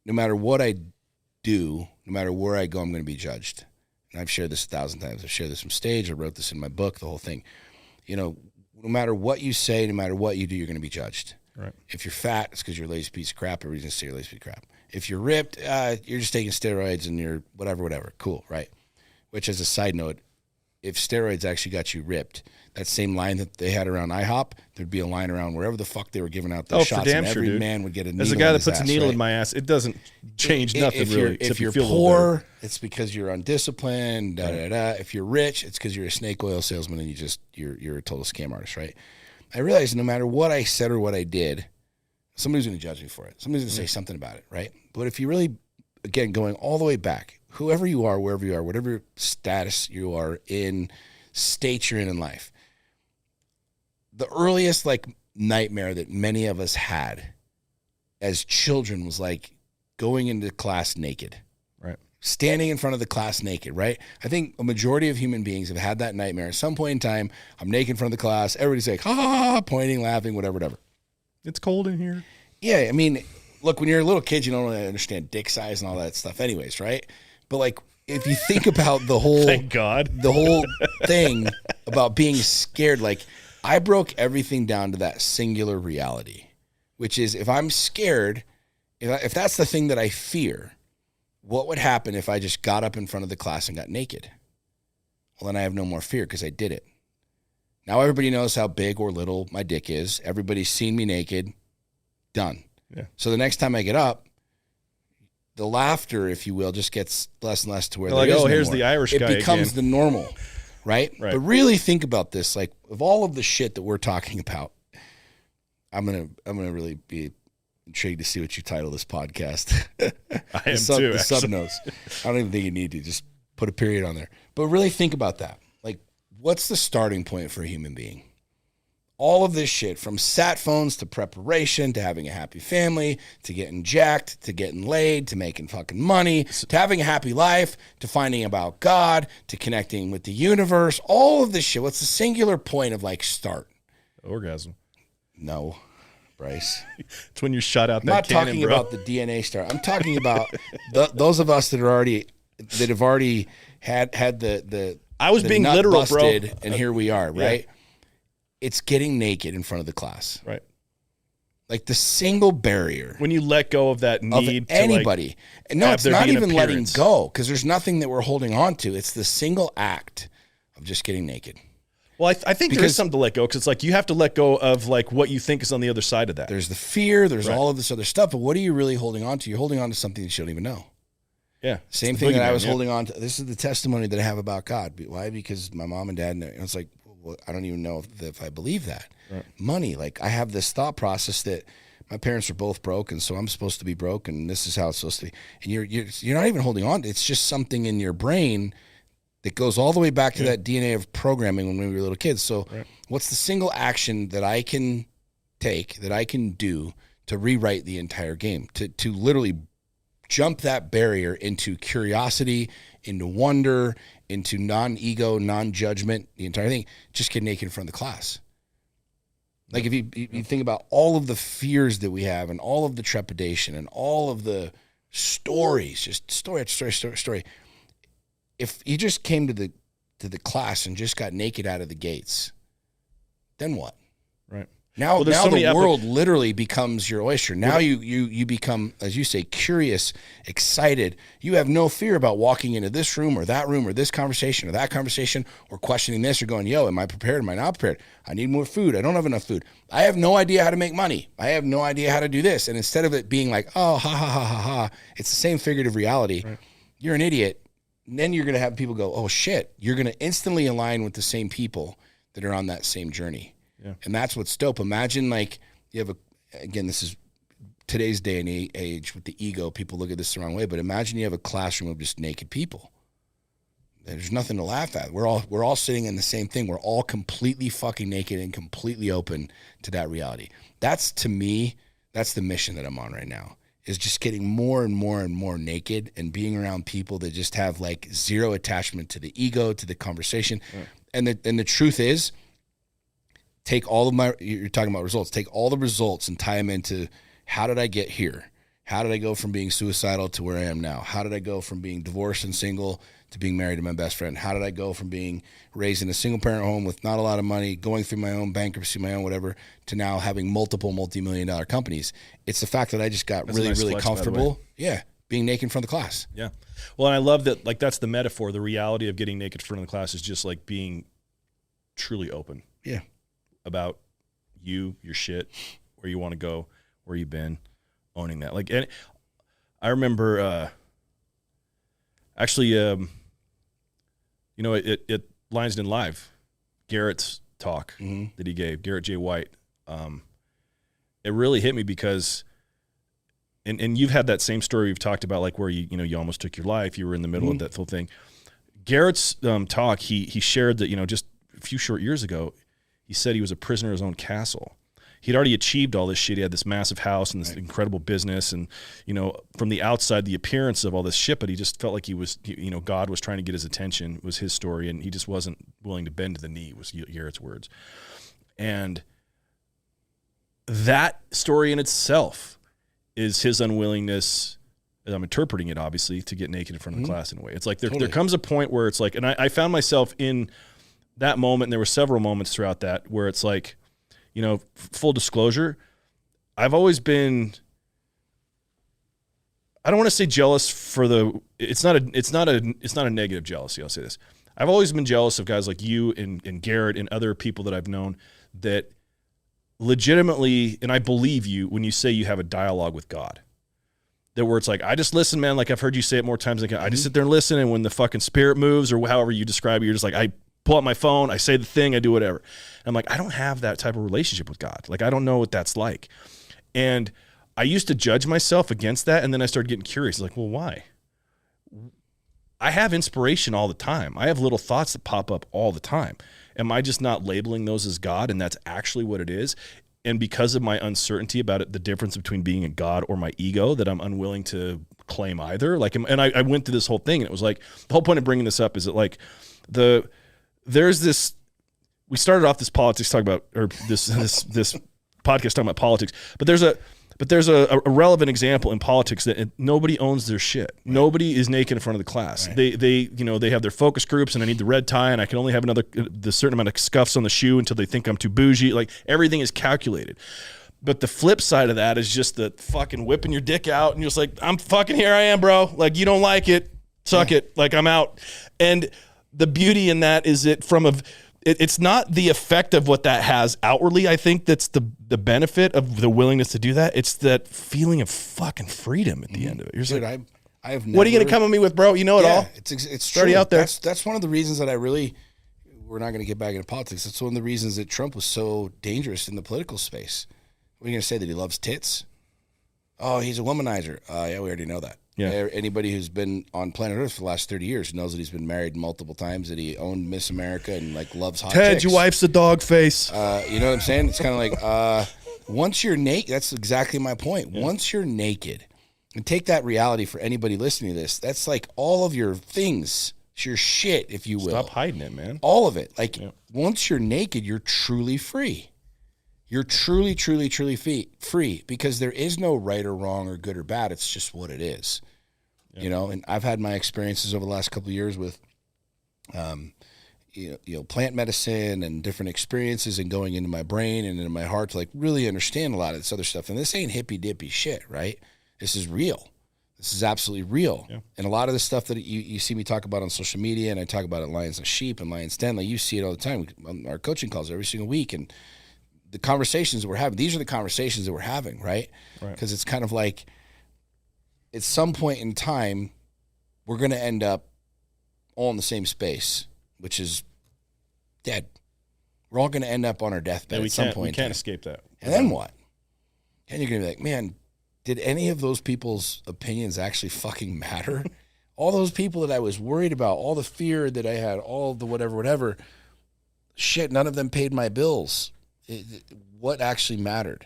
Speaker 2: no matter what I do, no matter where I go, I'm going to be judged. And I've shared this 1,000 times. I've shared this from stage. I wrote this in my book, the whole thing. No matter what you say, no matter what you do, you're going to be judged.
Speaker 1: Right. If
Speaker 2: you're fat, it's because you're a lazy piece of crap. Everybody's going to say you're a lazy piece of crap. If you're ripped, you're just taking steroids and you're whatever. Cool, right? Which, as a side note, if steroids actually got you ripped, that same line that they had around IHOP, there'd be a line around wherever the fuck they were giving out those shots, and every man would get a needle.
Speaker 1: As a guy that puts a needle in my ass, it doesn't change nothing really.
Speaker 2: If you're poor, it's because you're undisciplined. If you're rich, it's because you're a snake oil salesman and you're a total scam artist, right? I realized no matter what I said or what I did, somebody's going to judge me for it. Somebody's going to say something about it, right? But if you really, again, going all the way back, whoever you are, wherever you are, whatever status you are in, state you're in life, the earliest like nightmare that many of us had as children was like going into class naked,
Speaker 1: right?
Speaker 2: Standing in front of the class naked, right? I think a majority of human beings have had that nightmare at some point in time. I'm naked in front of the class. Everybody's like, ha, ha, ha, pointing, laughing, whatever.
Speaker 1: It's cold in here.
Speaker 2: Yeah, I mean, look, when you're a little kid, you don't really understand dick size and all that stuff anyways, right? But like, if you think about the whole,
Speaker 1: thank God,
Speaker 2: the whole thing about being scared, like I broke everything down to that singular reality, which is if I'm scared, if that's the thing that I fear, what would happen if I just got up in front of the class and got naked? Well, then I have no more fear because I did it. Now everybody knows how big or little my dick is. Everybody's seen me naked. Done.
Speaker 1: Yeah.
Speaker 2: So the next time I get up, the laughter, if you will, just gets less and less to where
Speaker 1: like,
Speaker 2: there is no
Speaker 1: here's
Speaker 2: more.
Speaker 1: the Irish guy
Speaker 2: It becomes
Speaker 1: again.
Speaker 2: the normal, right?
Speaker 1: Right.
Speaker 2: But really think about this. Like, of all of the shit that we're talking about, I'm gonna really be intrigued to see what you title this podcast.
Speaker 1: I am too.
Speaker 2: The sub notes. I don't even think you need to just put a period on there. But really think about that. Like, what's the starting point for a human being? All of this shit, from sat phones to preparation to having a happy family to getting jacked to getting laid to making fucking money to having a happy life to finding about God to connecting with the universe. All of this shit. What's the singular point of like start?
Speaker 1: Orgasm.
Speaker 2: No, Bryce.
Speaker 1: It's when you shot out
Speaker 2: I'm
Speaker 1: that
Speaker 2: not
Speaker 1: cannon,
Speaker 2: talking
Speaker 1: bro.
Speaker 2: about the DNA start. I'm talking about those of us that have already had the.
Speaker 1: I was
Speaker 2: the
Speaker 1: being
Speaker 2: nut
Speaker 1: literal,
Speaker 2: busted,
Speaker 1: bro.
Speaker 2: and here we are, right? Yeah. It's getting naked in front of the class.
Speaker 1: Right.
Speaker 2: Like the single barrier.
Speaker 1: When you let go of that need
Speaker 2: of anybody.
Speaker 1: to like,
Speaker 2: and no, it's not even letting
Speaker 1: appearance.
Speaker 2: go because there's nothing that we're holding on to. It's the single act of just getting naked.
Speaker 1: Well, I think there is something to let go because it's like you have to let go of like what you think is on the other side of that.
Speaker 2: There's the fear. There's
Speaker 1: right.
Speaker 2: all of this other stuff. But what are you really holding on to? You're holding on to something that you don't even know.
Speaker 1: Yeah.
Speaker 2: Same thing that I was holding on to. This is the testimony that I have about God. Why? Because my mom and dad, and it's like, well, I don't even know if I believe that. Right. Money. Like I have this thought process that my parents are both broke, and so I'm supposed to be broke, and this is how it's supposed to be. And you're not even holding on. It's just something in your brain that goes all the way back to that DNA of programming when we were little kids. So what's the single action that I can take, that I can do to rewrite the entire game, to literally jump that barrier into curiosity, into wonder, into non-ego, non-judgment, the entire thing, just get naked in front of the class. Like if you think about all of the fears that we have and all of the trepidation and all of the stories, just story after story. If you just came to the class and just got naked out of the gates, then what?
Speaker 1: Right.
Speaker 2: Now the world literally becomes your oyster. Now you become, as you say, curious, excited. You have no fear about walking into this room or this conversation or that conversation or questioning this or going, yo, am I prepared? Am I not prepared? I need more food. I don't have enough food. I have no idea how to make money. I have no idea how to do this. And instead of it being like, oh, ha, ha, ha, ha, ha, it's the same figurative reality. Right. You're an idiot. And then you're going to have people go, oh, shit. You're going to instantly align with the same people that are on that same journey. Yeah. And that's what's dope. Imagine like you have again, this is today's day and age with the ego. People look at this the wrong way, but imagine you have a classroom of just naked people. There's nothing to laugh at. We're all sitting in the same thing. We're all completely fucking naked and completely open to that reality. That's, to me, that's the mission that I'm on right now, is just getting more and more and more naked and being around people that just have like zero attachment to the ego, to the conversation. Yeah. And the truth is, take all of you're talking about results, take all the results and tie them into how did I get here? How did I go from being suicidal to where I am now? How did I go from being divorced and single to being married to my best friend? How did I go from being raised in a single parent home with not a lot of money, going through my own bankruptcy, my own whatever, to now having multiple multi-million-dollar companies? It's the fact that I just got really flex, comfortable. Yeah. Being naked in front of the class.
Speaker 1: Yeah. Well, and I love that, like, that's the metaphor. The reality of getting naked in front of the class is just like being truly open.
Speaker 2: Yeah. About
Speaker 1: you, your shit, where you want to go, where you've been, owning that. Like, and I remember, actually, you know, it Lionsden Live, Garrett's talk that he gave, Garrett J. White, it really hit me because, and you've had that same story we've talked about, like where you almost took your life, you were in the middle of that whole thing. Garrett's talk, he shared that, just a few short years ago, he said he was a prisoner of his own castle. He'd already achieved all this shit. He had this massive house and this incredible business, and from the outside, the appearance of all this shit. But he just felt like he was, God was trying to get his attention. Was his story, and he just wasn't willing to bend to the knee. Was Garrett's words, and that story in itself is his unwillingness, and I'm interpreting it obviously, to get naked in front of the class in a way. It's like there comes a point where it's like, and I found myself in that moment, and there were several moments throughout that where it's like, you know, full disclosure, I've always been, I don't want to say jealous for it's not a negative jealousy. I'll say this. I've always been jealous of guys like you and Garrett and other people that I've known that legitimately, and I believe you when you say you have a dialogue with God. That where it's like, I just listen, man. Like I've heard you say it more times than I just sit there and listen, and when the fucking spirit moves or however you describe it, you're just like, I pull out my phone, I say the thing, I do whatever. And I'm like, I don't have that type of relationship with God. Like I don't know what that's like. And I used to judge myself against that, and then I started getting curious. Like, well, why? I have inspiration all the time. I have little thoughts that pop up all the time. Am I just not labeling those as God, and that's actually what it is? And because of my uncertainty about it, the difference between being a God or my ego, that I'm unwilling to claim either. Like, and I went through this whole thing, and it was like, the whole point of bringing this up is that like there's this, we started off this politics talking about, or this podcast talking about politics, but there's a relevant example in politics that nobody owns their shit. Right. Nobody is naked in front of the class. Right. They have their focus groups, and I need the red tie, and I can only have the certain amount of scuffs on the shoe until they think I'm too bougie. Like everything is calculated. But the flip side of that is just the fucking whipping your dick out, and you're just like, I'm fucking here I am, bro. Like you don't like it, suck it. Like I'm out. And the beauty in that is it's not the effect of what that has outwardly. I think that's the benefit of the willingness to do that. It's that feeling of fucking freedom at the end of it. You're just like,
Speaker 2: I have
Speaker 1: what are you going to come at me with, bro? You know it all.
Speaker 2: It's
Speaker 1: already out there.
Speaker 2: That's one of the reasons that we're not going to get back into politics. That's one of the reasons that Trump was so dangerous in the political space. What are you going to say, that he loves tits? Oh, he's a womanizer. Yeah, we already know that. Yeah. Anybody who's been on planet Earth for the last 30 years knows that he's been married multiple times, that he owned Miss America and like loves hot
Speaker 1: Ted,
Speaker 2: chicks.
Speaker 1: your wife's a dog face.
Speaker 2: You know what I'm saying? It's kind of like once you're naked, that's exactly my point. Yeah. Once you're naked, and take that reality for anybody listening to this, that's like all of your things, your shit, if you will.
Speaker 1: Stop hiding it, man.
Speaker 2: All of it. Like once you're naked, you're truly free. You're truly, truly, truly free, because there is no right or wrong or good or bad. It's just what it is. Yeah. You know, and I've had my experiences over the last couple of years with, plant medicine and different experiences, and going into my brain and into my heart to like really understand a lot of this other stuff. And this ain't hippy dippy shit, right? This is real. This is absolutely real. Yeah. And a lot of the stuff that you see me talk about on social media, and I talk about at Lions and Sheep and Lions Den, like you see it all the time on our coaching calls every single week. And the conversations that we're having, these are the conversations that we're having, right? Because it's kind of like, at some point in time, we're going to end up all in the same space, which is dead. We're all going to end up on our deathbed at some point.
Speaker 1: We can't escape that.
Speaker 2: And then what? And you're going to be like, man, did any of those people's opinions actually fucking matter? All those people that I was worried about, all the fear that I had, all the whatever, shit, none of them paid my bills. What actually mattered?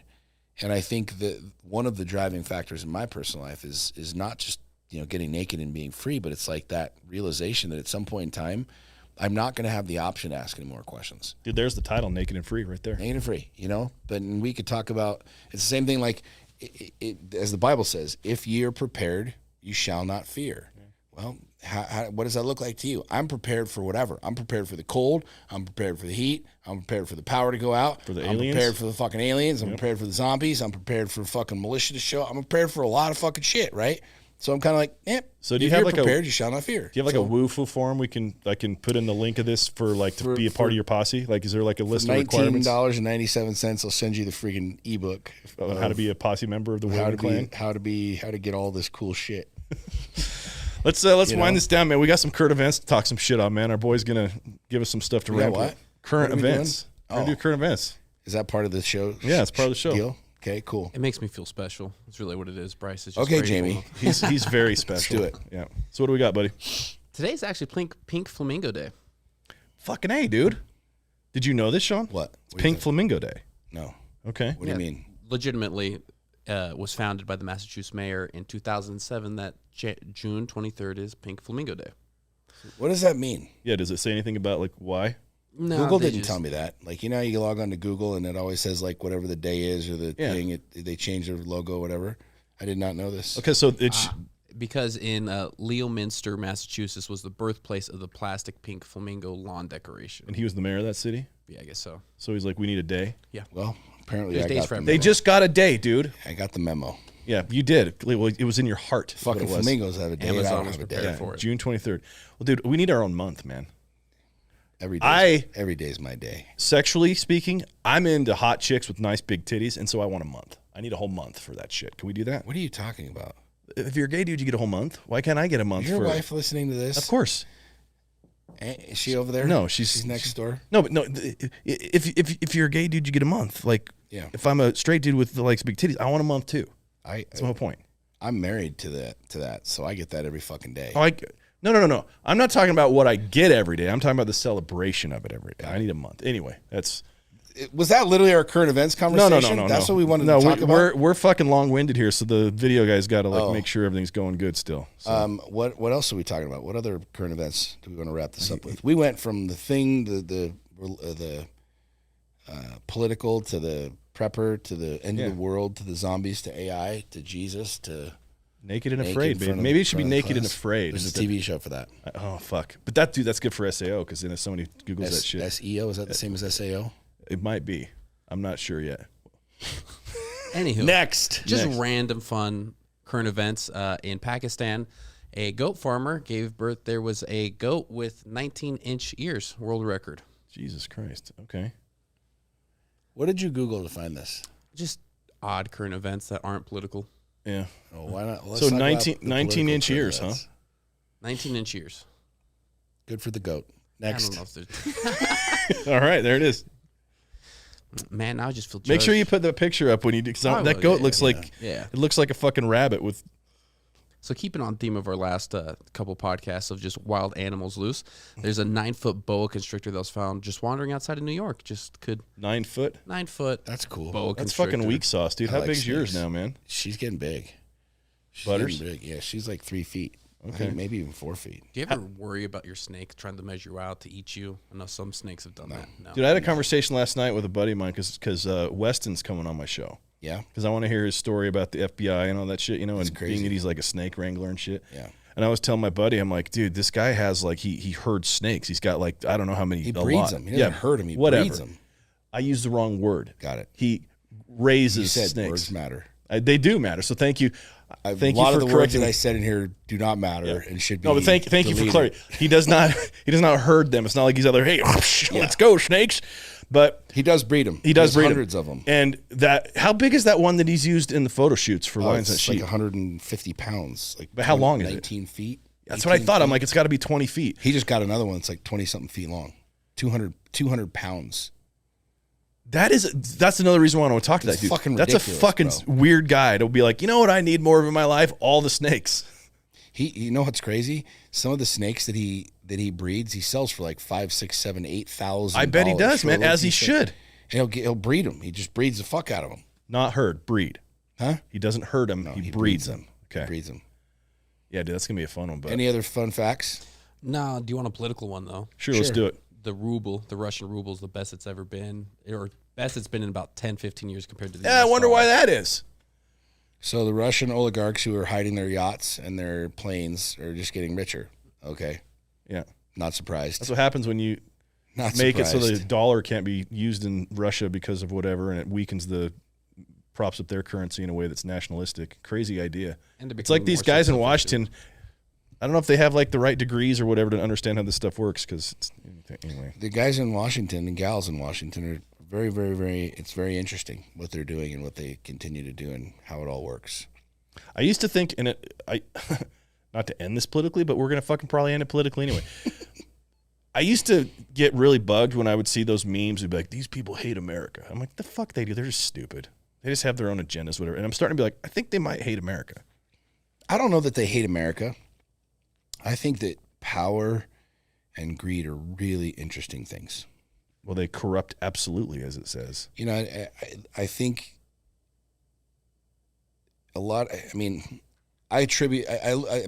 Speaker 2: And I think that one of the driving factors in my personal life is not just, getting naked and being free, but it's like that realization that at some point in time, I'm not going to have the option to ask any more questions.
Speaker 1: Dude, there's the title, Naked and Free, right there.
Speaker 2: Naked and free, But we could talk about, it's the same thing like, as the Bible says, if ye are prepared, you shall not fear. Yeah. Well, what does that look like to you? I'm prepared for whatever. I'm prepared for the cold. I'm prepared for the heat. I'm prepared for the power to go out.
Speaker 1: For the
Speaker 2: aliens.
Speaker 1: I'm
Speaker 2: prepared for the fucking aliens. I'm prepared for the zombies. I'm prepared for fucking militia to show. I'm prepared for a lot of fucking shit, right? So I'm kind of like,
Speaker 1: So do you have like
Speaker 2: prepared, you shall not fear.
Speaker 1: Do you have like a woo-foo form I can put in the link of this for be a part of your posse? Like, is there like a list of requirements?
Speaker 2: $19.97. I'll send you the freaking ebook
Speaker 1: of how to be a posse member of the Whalen clan.
Speaker 2: How to get all this cool shit.
Speaker 1: Let's wind this down, man. We got some current events to talk some shit on, man. Our boy's gonna give us some stuff to ramp up. Current events. We're gonna do current events.
Speaker 2: Is that part of the show?
Speaker 1: Yeah, it's part of the show.
Speaker 2: Deal? Okay, cool.
Speaker 3: It makes me feel special. It's really what it is. Bryce is just
Speaker 2: okay, Jamie.
Speaker 1: He's very special.
Speaker 2: Let's do it.
Speaker 1: Yeah. So what do we got, buddy?
Speaker 3: Today's actually Pink Flamingo Day.
Speaker 1: Fucking A, dude. Did you know this, Sean?
Speaker 2: What?
Speaker 1: It's Pink Flamingo Day.
Speaker 2: No.
Speaker 1: Okay.
Speaker 2: What do you mean?
Speaker 3: Legitimately, was founded by the Massachusetts mayor in 2007. That June 23rd is Pink Flamingo Day.
Speaker 2: What does that mean?
Speaker 1: Yeah. Does it say anything about like why?
Speaker 2: No, Google didn't tell me that. Like, you log on to Google and it always says like whatever the day is or the thing. They change their logo, whatever. I did not know this.
Speaker 1: Okay, so it's
Speaker 3: because in Leominster, Massachusetts, was the birthplace of the plastic pink flamingo lawn decoration.
Speaker 1: and he was the mayor of that city.
Speaker 3: Yeah, I guess so.
Speaker 1: So he's like, we need a day.
Speaker 3: Yeah.
Speaker 2: Well, apparently
Speaker 3: There's
Speaker 2: I
Speaker 3: days
Speaker 2: got
Speaker 3: for
Speaker 2: the
Speaker 3: everything.
Speaker 1: They just got a day, dude.
Speaker 2: I got the memo.
Speaker 1: Yeah, you did. Well, it was in your heart. is what
Speaker 2: Fucking
Speaker 1: it was.
Speaker 2: flamingos have a day.
Speaker 3: Amazon
Speaker 2: I don't
Speaker 3: was
Speaker 2: have a
Speaker 3: prepared
Speaker 2: day.
Speaker 3: for it.
Speaker 1: June 23rd. Well, dude, we need our own month, man.
Speaker 2: Every day is my day.
Speaker 1: Sexually speaking, I'm into hot chicks with nice big titties, and so I want a month. I need a whole month for that shit. Can we do that?
Speaker 2: What are you talking about?
Speaker 1: If you're a gay dude, you get a whole month. Why can't I get a month?
Speaker 2: Is your
Speaker 1: for
Speaker 2: wife listening to this?
Speaker 1: Of course.
Speaker 2: Is she over there?
Speaker 1: No,
Speaker 2: she's next door.
Speaker 1: No, but no. If you're a gay dude, you get a month. Like,
Speaker 2: Yeah.
Speaker 1: if I'm a straight dude with likes big titties, I want a month too. That's my point.
Speaker 2: I'm married to that, so I get that every fucking day.
Speaker 1: Oh, no. I'm not talking about what I get every day. I'm talking about the celebration of it every day. I need a month. Anyway, that's
Speaker 2: Was that literally our current events conversation?
Speaker 1: no.
Speaker 2: That's what we wanted to talk about.
Speaker 1: We're fucking long-winded here, so the video guy's got to make sure everything's going good still. So.
Speaker 2: What else are we talking about? What other current events do we want to wrap this up with? We went from the thing, the political to the prepper to the end of the world to the zombies to AI to Jesus to
Speaker 1: Naked and Afraid, baby. Maybe it should be Naked and Afraid.
Speaker 2: There's a TV show for that.
Speaker 1: Oh fuck! But that's good for SAO because then if somebody Googles that shit,
Speaker 2: SEO, is that the same as SAO?
Speaker 1: it might be. I'm not sure yet.
Speaker 3: Anywho,
Speaker 2: Next.
Speaker 3: random fun current events in Pakistan. A goat farmer gave birth. There was a goat with 19-inch ears, world record.
Speaker 1: Jesus Christ. Okay.
Speaker 2: What did you Google to find this?
Speaker 3: Just odd current events that aren't political.
Speaker 1: Yeah.
Speaker 2: Oh, why not? Let's
Speaker 1: So
Speaker 2: talk about the
Speaker 1: 19-inch
Speaker 2: political
Speaker 1: ears,
Speaker 2: current events.
Speaker 3: 19-inch ears.
Speaker 2: Good for the goat.
Speaker 3: I
Speaker 2: Next.
Speaker 3: don't know if there's...
Speaker 1: All right, there it is.
Speaker 3: Man, now I just feel
Speaker 1: Make sure
Speaker 3: judged.
Speaker 1: you put the picture up when you do. Cause
Speaker 3: I
Speaker 1: that
Speaker 3: will,
Speaker 1: goat
Speaker 3: yeah,
Speaker 1: looks like
Speaker 3: Yeah.
Speaker 1: it looks like a fucking rabbit with.
Speaker 3: So keeping on theme of our last couple podcasts of just wild animals loose, there's a 9-foot boa constrictor that was found just wandering outside of New York. Just could
Speaker 1: 9 foot.
Speaker 3: 9-foot
Speaker 2: That's cool.
Speaker 3: boa
Speaker 1: That's
Speaker 3: constrictor.
Speaker 1: fucking weak sauce, dude.
Speaker 2: I
Speaker 1: How
Speaker 2: like
Speaker 1: big's yours
Speaker 2: snakes.
Speaker 1: now, man?
Speaker 2: She's getting big. She's
Speaker 1: Butters?
Speaker 2: getting big. Yeah, she's like 3 feet. I
Speaker 1: Okay.
Speaker 2: think maybe even 4 feet.
Speaker 3: Do you ever worry about your snake trying to measure you out to eat you? I know some snakes have done that. No.
Speaker 1: Dude, I had a conversation last night with a buddy of mine because Weston's coming on my show.
Speaker 2: Yeah.
Speaker 1: Because I want to hear his story about the FBI and all that shit, you know, and
Speaker 2: crazy.
Speaker 1: being that he's like a snake wrangler and shit.
Speaker 2: Yeah.
Speaker 1: And I was telling my buddy, I'm like, dude, this guy has like he herds snakes. He's got like I don't know how many.
Speaker 2: He
Speaker 1: a
Speaker 2: breeds
Speaker 1: lot.
Speaker 2: them. He doesn't herd them. He
Speaker 1: whatever.
Speaker 2: breeds them.
Speaker 1: I used the wrong word.
Speaker 2: Got it.
Speaker 1: He raises
Speaker 2: You said
Speaker 1: snakes.
Speaker 2: words matter.
Speaker 1: They do matter. So thank you.
Speaker 2: A
Speaker 1: Thank
Speaker 2: lot
Speaker 1: you
Speaker 2: of
Speaker 1: for
Speaker 2: the words
Speaker 1: correcting
Speaker 2: that I
Speaker 1: me.
Speaker 2: said in here do not matter and should be.
Speaker 1: No, but thank you for
Speaker 2: deleted.
Speaker 1: clarity. He does not herd them. It's not like he's out there. Hey, let's go snakes. But
Speaker 2: He does breed them.
Speaker 1: he does breed 'em.
Speaker 2: hundreds of them.
Speaker 1: And that how big is that one that he's used in the photo shoots for lions and
Speaker 2: It's
Speaker 1: sheep?
Speaker 2: like 150 pounds. Like,
Speaker 1: But how long is it?
Speaker 2: 19 feet.
Speaker 1: That's what I
Speaker 2: 18
Speaker 1: thought. I'm
Speaker 2: feet.
Speaker 1: like, it's got to be 20 feet.
Speaker 2: He just got another one. It's like 20 something feet long. 200 pounds.
Speaker 1: That's another reason why I want to talk to
Speaker 2: It's
Speaker 1: that dude.
Speaker 2: fucking
Speaker 1: That's a
Speaker 2: ridiculous,
Speaker 1: fucking
Speaker 2: bro.
Speaker 1: weird guy. It'll be like, you know what I need more of in my life? All the snakes.
Speaker 2: You know what's crazy? Some of the snakes that he breeds, he sells for like $5,000, $6,000, $7,000, $8,000.
Speaker 1: I bet he does,
Speaker 2: for
Speaker 1: man,
Speaker 2: a little
Speaker 1: as he
Speaker 2: piece of-
Speaker 1: should.
Speaker 2: And he'll breed them. He just breeds the fuck out of them.
Speaker 1: Not herd, breed.
Speaker 2: Huh?
Speaker 1: He doesn't herd them. he breeds them.
Speaker 2: He
Speaker 1: Okay.
Speaker 2: breeds them.
Speaker 1: Yeah, dude, that's gonna be a fun one. But
Speaker 2: Any other fun facts?
Speaker 3: No, do you want a political one, though?
Speaker 1: sure, let's do it.
Speaker 3: The ruble, the Russian ruble is the best it's ever been, or best it's been in about 10, 15 years compared to the
Speaker 1: Yeah, I
Speaker 3: US
Speaker 1: wonder
Speaker 3: dollar.
Speaker 1: why that is.
Speaker 2: So the Russian oligarchs who are hiding their yachts and their planes are just getting richer. Okay.
Speaker 1: Yeah,
Speaker 2: Not surprised.
Speaker 1: that's what happens when you
Speaker 2: Not
Speaker 1: make it
Speaker 2: surprised.
Speaker 1: so the dollar can't be used in Russia because of whatever, and it weakens props up their currency in a way that's nationalistic. Crazy idea.
Speaker 3: And to
Speaker 1: It's like
Speaker 3: become
Speaker 1: these
Speaker 3: more
Speaker 1: guys in
Speaker 3: self-sufficient.
Speaker 1: Washington. I don't know if they have like the right degrees or whatever to understand how this stuff works. Because anyway,
Speaker 2: The guys in Washington and gals in Washington are very, very, very, it's very interesting what they're doing and what they continue to do and how it all works.
Speaker 1: I used to think, and not to end this politically, but we're gonna fucking probably end it politically anyway. I used to get really bugged when I would see those memes. Would be like, "These people hate America." I'm like, "The fuck they do? They're just stupid. They just have their own agendas, whatever." And I'm starting to be like, I think they might hate America.
Speaker 2: I don't know that they hate America. I think that power and greed are really interesting things.
Speaker 1: Well, they corrupt absolutely, as it says.
Speaker 2: You know, I think a lot. I mean, I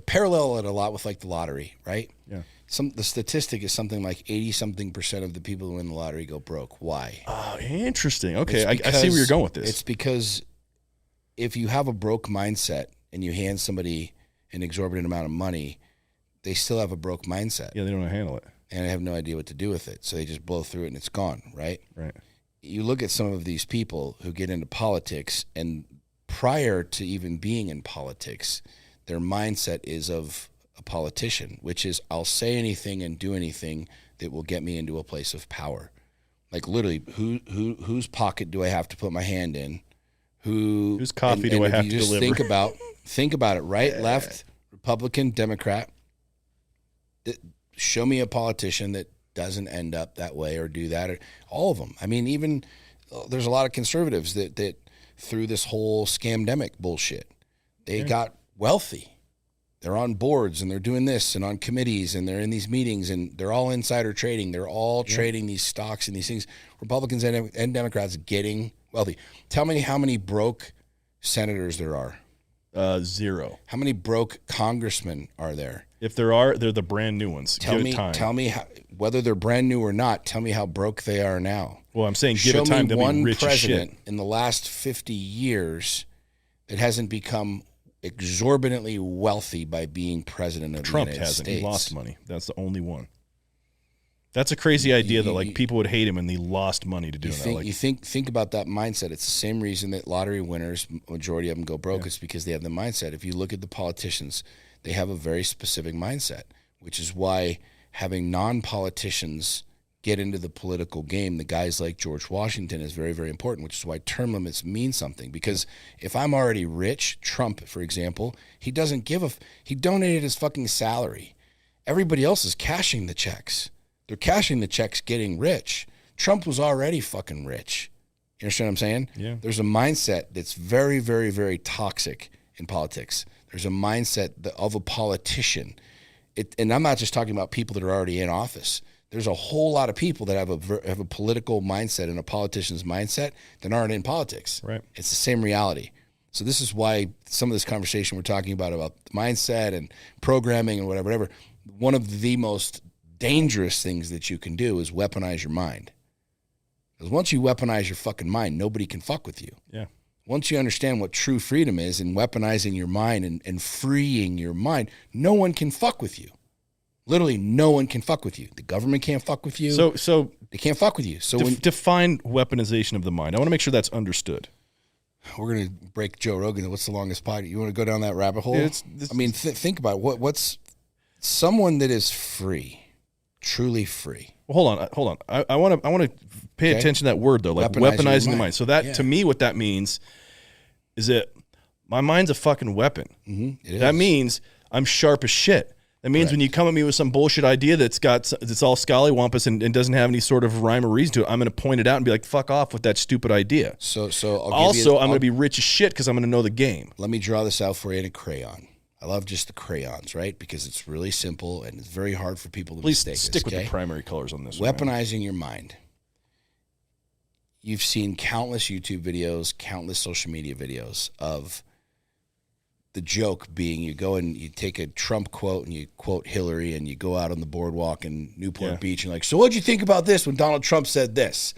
Speaker 2: parallel it a lot with like the lottery, right?
Speaker 1: Yeah.
Speaker 2: The statistic is something like 80-something% of the people who win the lottery go broke. Why?
Speaker 1: Oh, interesting. Okay,
Speaker 2: It's
Speaker 1: I see where you're
Speaker 2: because-
Speaker 1: going with this.
Speaker 2: It's because if you have a broke mindset and you hand somebody an exorbitant amount of money, they still have a broke mindset.
Speaker 1: Yeah, they don't know how to handle it.
Speaker 2: And they have no idea what to do with it. So they just blow through it and it's gone, right?
Speaker 1: Right.
Speaker 2: You look at some of these people who get into politics, and prior to even being in politics, their mindset is of a politician, which is I'll say anything and do anything that will get me into a place of power. Like literally, whose pocket do I have to put my hand in?
Speaker 1: Whose coffee do I have to deliver?
Speaker 2: Think about it, right, left, Republican, Democrat. Show me a politician that doesn't end up that way or do that. Or, all of them. I mean, even there's a lot of conservatives that through this whole scamdemic bullshit, they got wealthy. They're on boards and they're doing this and on committees and they're in these meetings and they're all insider trading. They're all trading these stocks and these things. Republicans and Democrats getting wealthy. Tell me how many broke senators there are.
Speaker 1: 0.
Speaker 2: How many broke congressmen are there?
Speaker 1: If there are, they're the brand new ones. Give it time.
Speaker 2: Tell me how, whether they're brand new or not. Tell me how broke they are now.
Speaker 1: Well, I'm saying give it time. They'll be rich as shit.
Speaker 2: Show me one president in the last 50 years that hasn't become exorbitantly wealthy by being president of the United States.
Speaker 1: Trump hasn't. He lost money. That's the only one. That's a crazy idea that like people would hate him and he lost money to do that.
Speaker 2: You think about that mindset. It's the same reason that lottery winners, majority of them go broke. It's because they have the mindset. If you look at the politicians, they have a very specific mindset, which is why having non-politicians get into the political game, the guys like George Washington, is very, very important, which is why term limits mean something. Because if I'm already rich, Trump, for example, he donated his fucking salary. Everybody else is cashing the checks. They're cashing the checks getting rich. Trump was already fucking rich. You understand what I'm saying?
Speaker 1: Yeah.
Speaker 2: There's a mindset that's very, very, very toxic in politics. There's a mindset of a politician. And I'm not just talking about people that are already in office. There's a whole lot of people that have a political mindset and a politician's mindset that aren't in politics.
Speaker 1: Right.
Speaker 2: It's the same reality. So this is why some of this conversation we're talking about mindset and programming and whatever, one of the most dangerous things that you can do is weaponize your mind. Because once you weaponize your fucking mind, nobody can fuck with you.
Speaker 1: Yeah.
Speaker 2: Once you understand what true freedom is and weaponizing your mind and freeing your mind, no one can fuck with you. Literally, no one can fuck with you. The government can't fuck with you.
Speaker 1: So
Speaker 2: they can't fuck with you. So
Speaker 1: define weaponization of the mind. I want to make sure that's understood.
Speaker 2: We're going to break Joe Rogan. What's the longest podcast? You want to go down that rabbit hole?
Speaker 1: Yeah,
Speaker 2: think about it. What's someone that is free, truly free.
Speaker 1: Well, hold on. I want to pay attention to that word though, like weaponizing the mind. So that to me, what that means is that my mind's a fucking weapon.
Speaker 2: Mm-hmm.
Speaker 1: That means I'm sharp as shit. That means when you come at me with some bullshit idea that's all scallywampus and doesn't have any sort of rhyme or reason to it, I'm going to point it out and be like, "Fuck off with that stupid idea."
Speaker 2: So
Speaker 1: I'm going to be rich as shit because I'm going to know the game.
Speaker 2: Let me draw this out for you in a crayon. I love just the crayons, right? Because it's really simple and it's very hard for people to mistake.
Speaker 1: Please stick with the primary colors on this.
Speaker 2: Weaponizing your mind. You've seen countless YouTube videos, countless social media videos of the joke being you go and you take a Trump quote and you quote Hillary and you go out on the boardwalk in Newport Beach and like, so what'd you think about this when Donald Trump said this?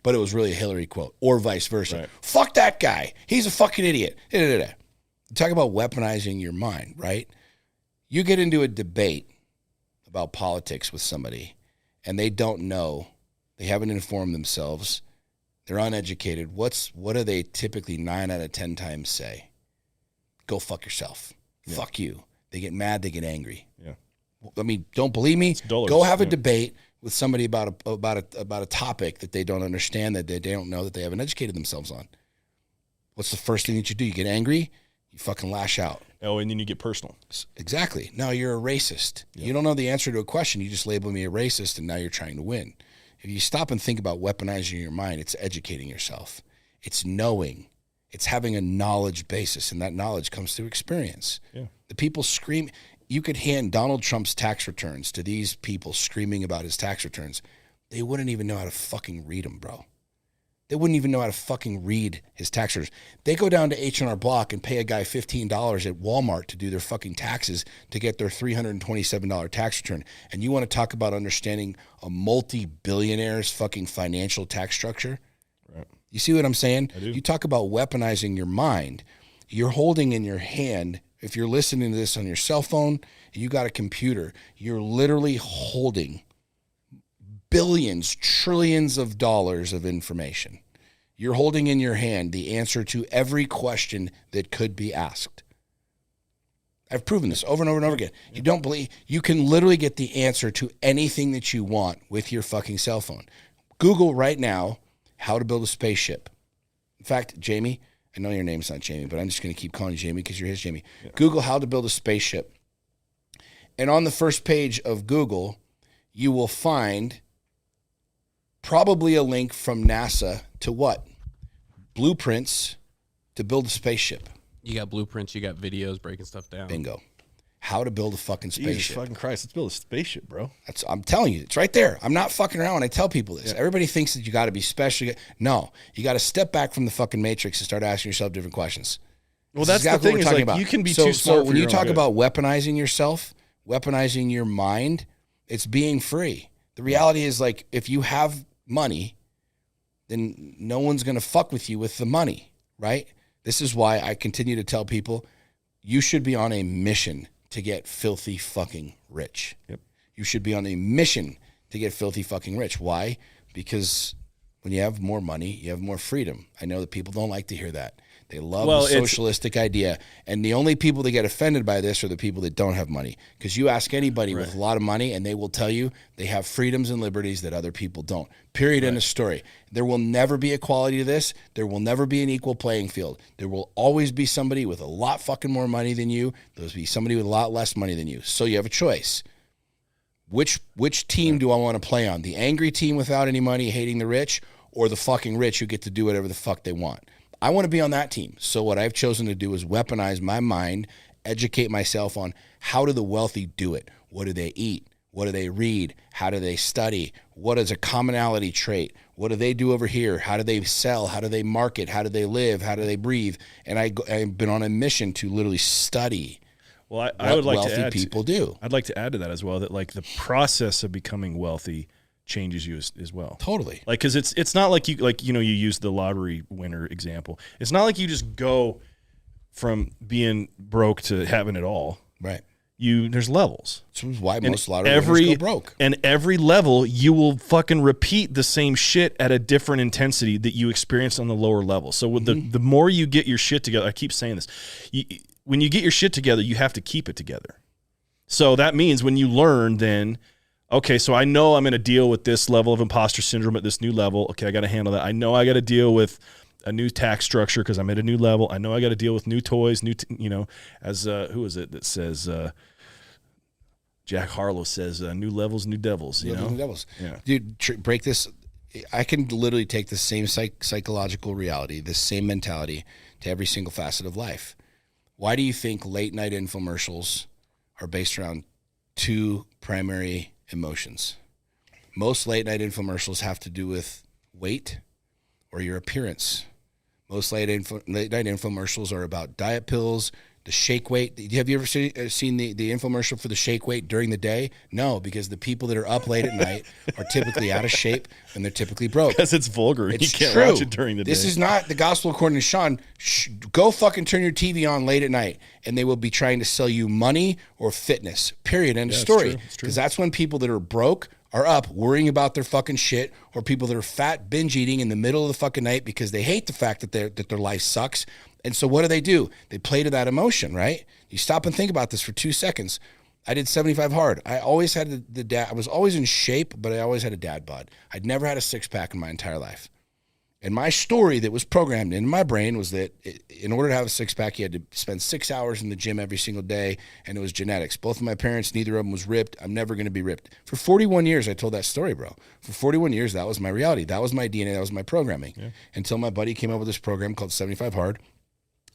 Speaker 2: But it was really a Hillary quote or vice versa.
Speaker 1: Right.
Speaker 2: Fuck that guy. He's a fucking idiot. Talk about weaponizing your mind, right? You get into a debate about politics with somebody and they don't know, they haven't informed themselves, they're uneducated. What do they typically 9 out of 10 times say? Go fuck yourself. Yeah. Fuck you. They get mad, they get angry.
Speaker 1: Yeah.
Speaker 2: I mean, don't believe me? Go have a debate with somebody about a topic that they don't understand, that they don't know, that they haven't educated themselves on. What's the first thing that you do? You get angry? You fucking lash out.
Speaker 1: Oh, and then you get personal.
Speaker 2: Exactly. Now you're a racist. Yep. You don't know the answer to a question. You just label me a racist, and now you're trying to win. If you stop and think about weaponizing your mind, it's educating yourself. It's knowing. It's having a knowledge basis, and that knowledge comes through experience.
Speaker 1: Yeah.
Speaker 2: The people scream. You could hand Donald Trump's tax returns to these people screaming about his tax returns. They wouldn't even know how to fucking read them, bro. They wouldn't even know how to fucking read his tax returns. They go down to H&R Block and pay a guy $15 at Walmart to do their fucking taxes to get their $327 tax return. And you want to talk about understanding a multi-billionaire's fucking financial tax structure?
Speaker 1: Right.
Speaker 2: You see what I'm saying?
Speaker 1: I do.
Speaker 2: You talk about weaponizing your mind. you're holding in your hand, if you're listening to this on your cell phone, you got a computer, you're literally holding billions, trillions of dollars of information. You're holding in your hand the answer to every question that could be asked. I've proven this over and over and over again. You don't believe, you can literally get the answer to anything that you want with your fucking cell phone. Google right now how to build a spaceship. In fact, Jamie, I know your name's not Jamie, but I'm just going to keep calling you Jamie because you're his Jamie. Yeah. Google how to build a spaceship. And on the first page of Google, you will find probably a link from NASA to what? Blueprints to build a spaceship.
Speaker 3: You got blueprints, you got videos breaking stuff down.
Speaker 2: Bingo. How to build a fucking spaceship.
Speaker 1: Jesus fucking Christ, let's build a spaceship, bro.
Speaker 2: I'm telling you, it's right there. I'm not fucking around when I tell people this. Yeah. Everybody thinks that you got to be special. No, you got to step back from the fucking matrix and start asking yourself different questions.
Speaker 1: Well, that's exactly the thing is like about. You can be too smart.
Speaker 2: So when you talk about weaponizing yourself, weaponizing your mind, it's being free. The reality is like if you have money, then no one's going to fuck with you with the money, right? This is why I continue to tell people you should be on a mission to get filthy fucking rich.
Speaker 1: Yep.
Speaker 2: You should be on a mission to get filthy fucking rich. Why? Because when you have more money, you have more freedom. I know that people don't like to hear that. They love the socialistic idea. And the only people that get offended by this are the people that don't have money. Because you ask anybody with a lot of money and they will tell you they have freedoms and liberties that other people don't. Period. End of story. There will never be equality to this. There will never be an equal playing field. There will always be somebody with a lot fucking more money than you. There will be somebody with a lot less money than you. So you have a choice. Which team do I want to play on? The angry team without any money hating the rich, or the fucking rich who get to do whatever the fuck they want? I want to be on that team. So what I've chosen to do is weaponize my mind, educate myself on how do the wealthy do it? What do they eat? What do they read? How do they study? What is a commonality trait? What do they do over here? How do they sell? How do they market? How do they live? How do they breathe? And I've been on a mission to literally study
Speaker 1: what I would like
Speaker 2: wealthy
Speaker 1: to add
Speaker 2: people do.
Speaker 1: I'd like to add to that as well, that like the process of becoming wealthy changes you as well.
Speaker 2: Totally.
Speaker 1: Like, because it's not like you use the lottery winner example. It's not like you just go from being broke to having it all.
Speaker 2: Right.
Speaker 1: There's levels.
Speaker 2: That's why most lottery winners go broke.
Speaker 1: And every level, you will fucking repeat the same shit at a different intensity that you experienced on the lower level. So with the more you get your shit together, I keep saying this, when you get your shit together, you have to keep it together. So that means when you learn then, okay, so I know I'm going to deal with this level of imposter syndrome at this new level. Okay, I got to handle that. I know I got to deal with a new tax structure because I'm at a new level. I know I got to deal with new toys, as who is it that says, Jack Harlow says, new levels, new devils,
Speaker 2: New devils.
Speaker 1: Yeah.
Speaker 2: Dude, break this. I can literally take the same psychological reality, the same mentality to every single facet of life. Why do you think late night infomercials are based around two primary emotions? Most late night infomercials have to do with weight or your appearance. Most late night infomercials are about diet pills, the shake weight. Have you ever seen the infomercial for the shake weight during the day? No, because the people that are up late at night are typically out of shape and they're typically broke.
Speaker 1: Because it's vulgar.
Speaker 2: It's
Speaker 1: you can't
Speaker 2: true.
Speaker 1: watch it during the day.
Speaker 2: This is not the gospel according to Sean. Go fucking turn your TV on late at night and they will be trying to sell you money or fitness. Period. End of story. Because that's when people that are broke are up worrying about their fucking shit, or people that are fat binge eating in the middle of the fucking night because they hate the fact that their life sucks. And so what do? They play to that emotion, right? You stop and think about this for 2 seconds. I did 75 hard. I always had the dad. I was always in shape, but I always had a dad bod. I'd never had a six pack in my entire life. And my story that was programmed in my brain was that in order to have a six pack, you had to spend 6 hours in the gym every single day, and it was genetics. Both of my parents, neither of them was ripped. I'm never going to be ripped. For 41 years, I told that story, bro. For 41 years, that was my reality. That was my DNA. That was my programming. Yeah. Until my buddy came up with this program called 75 Hard.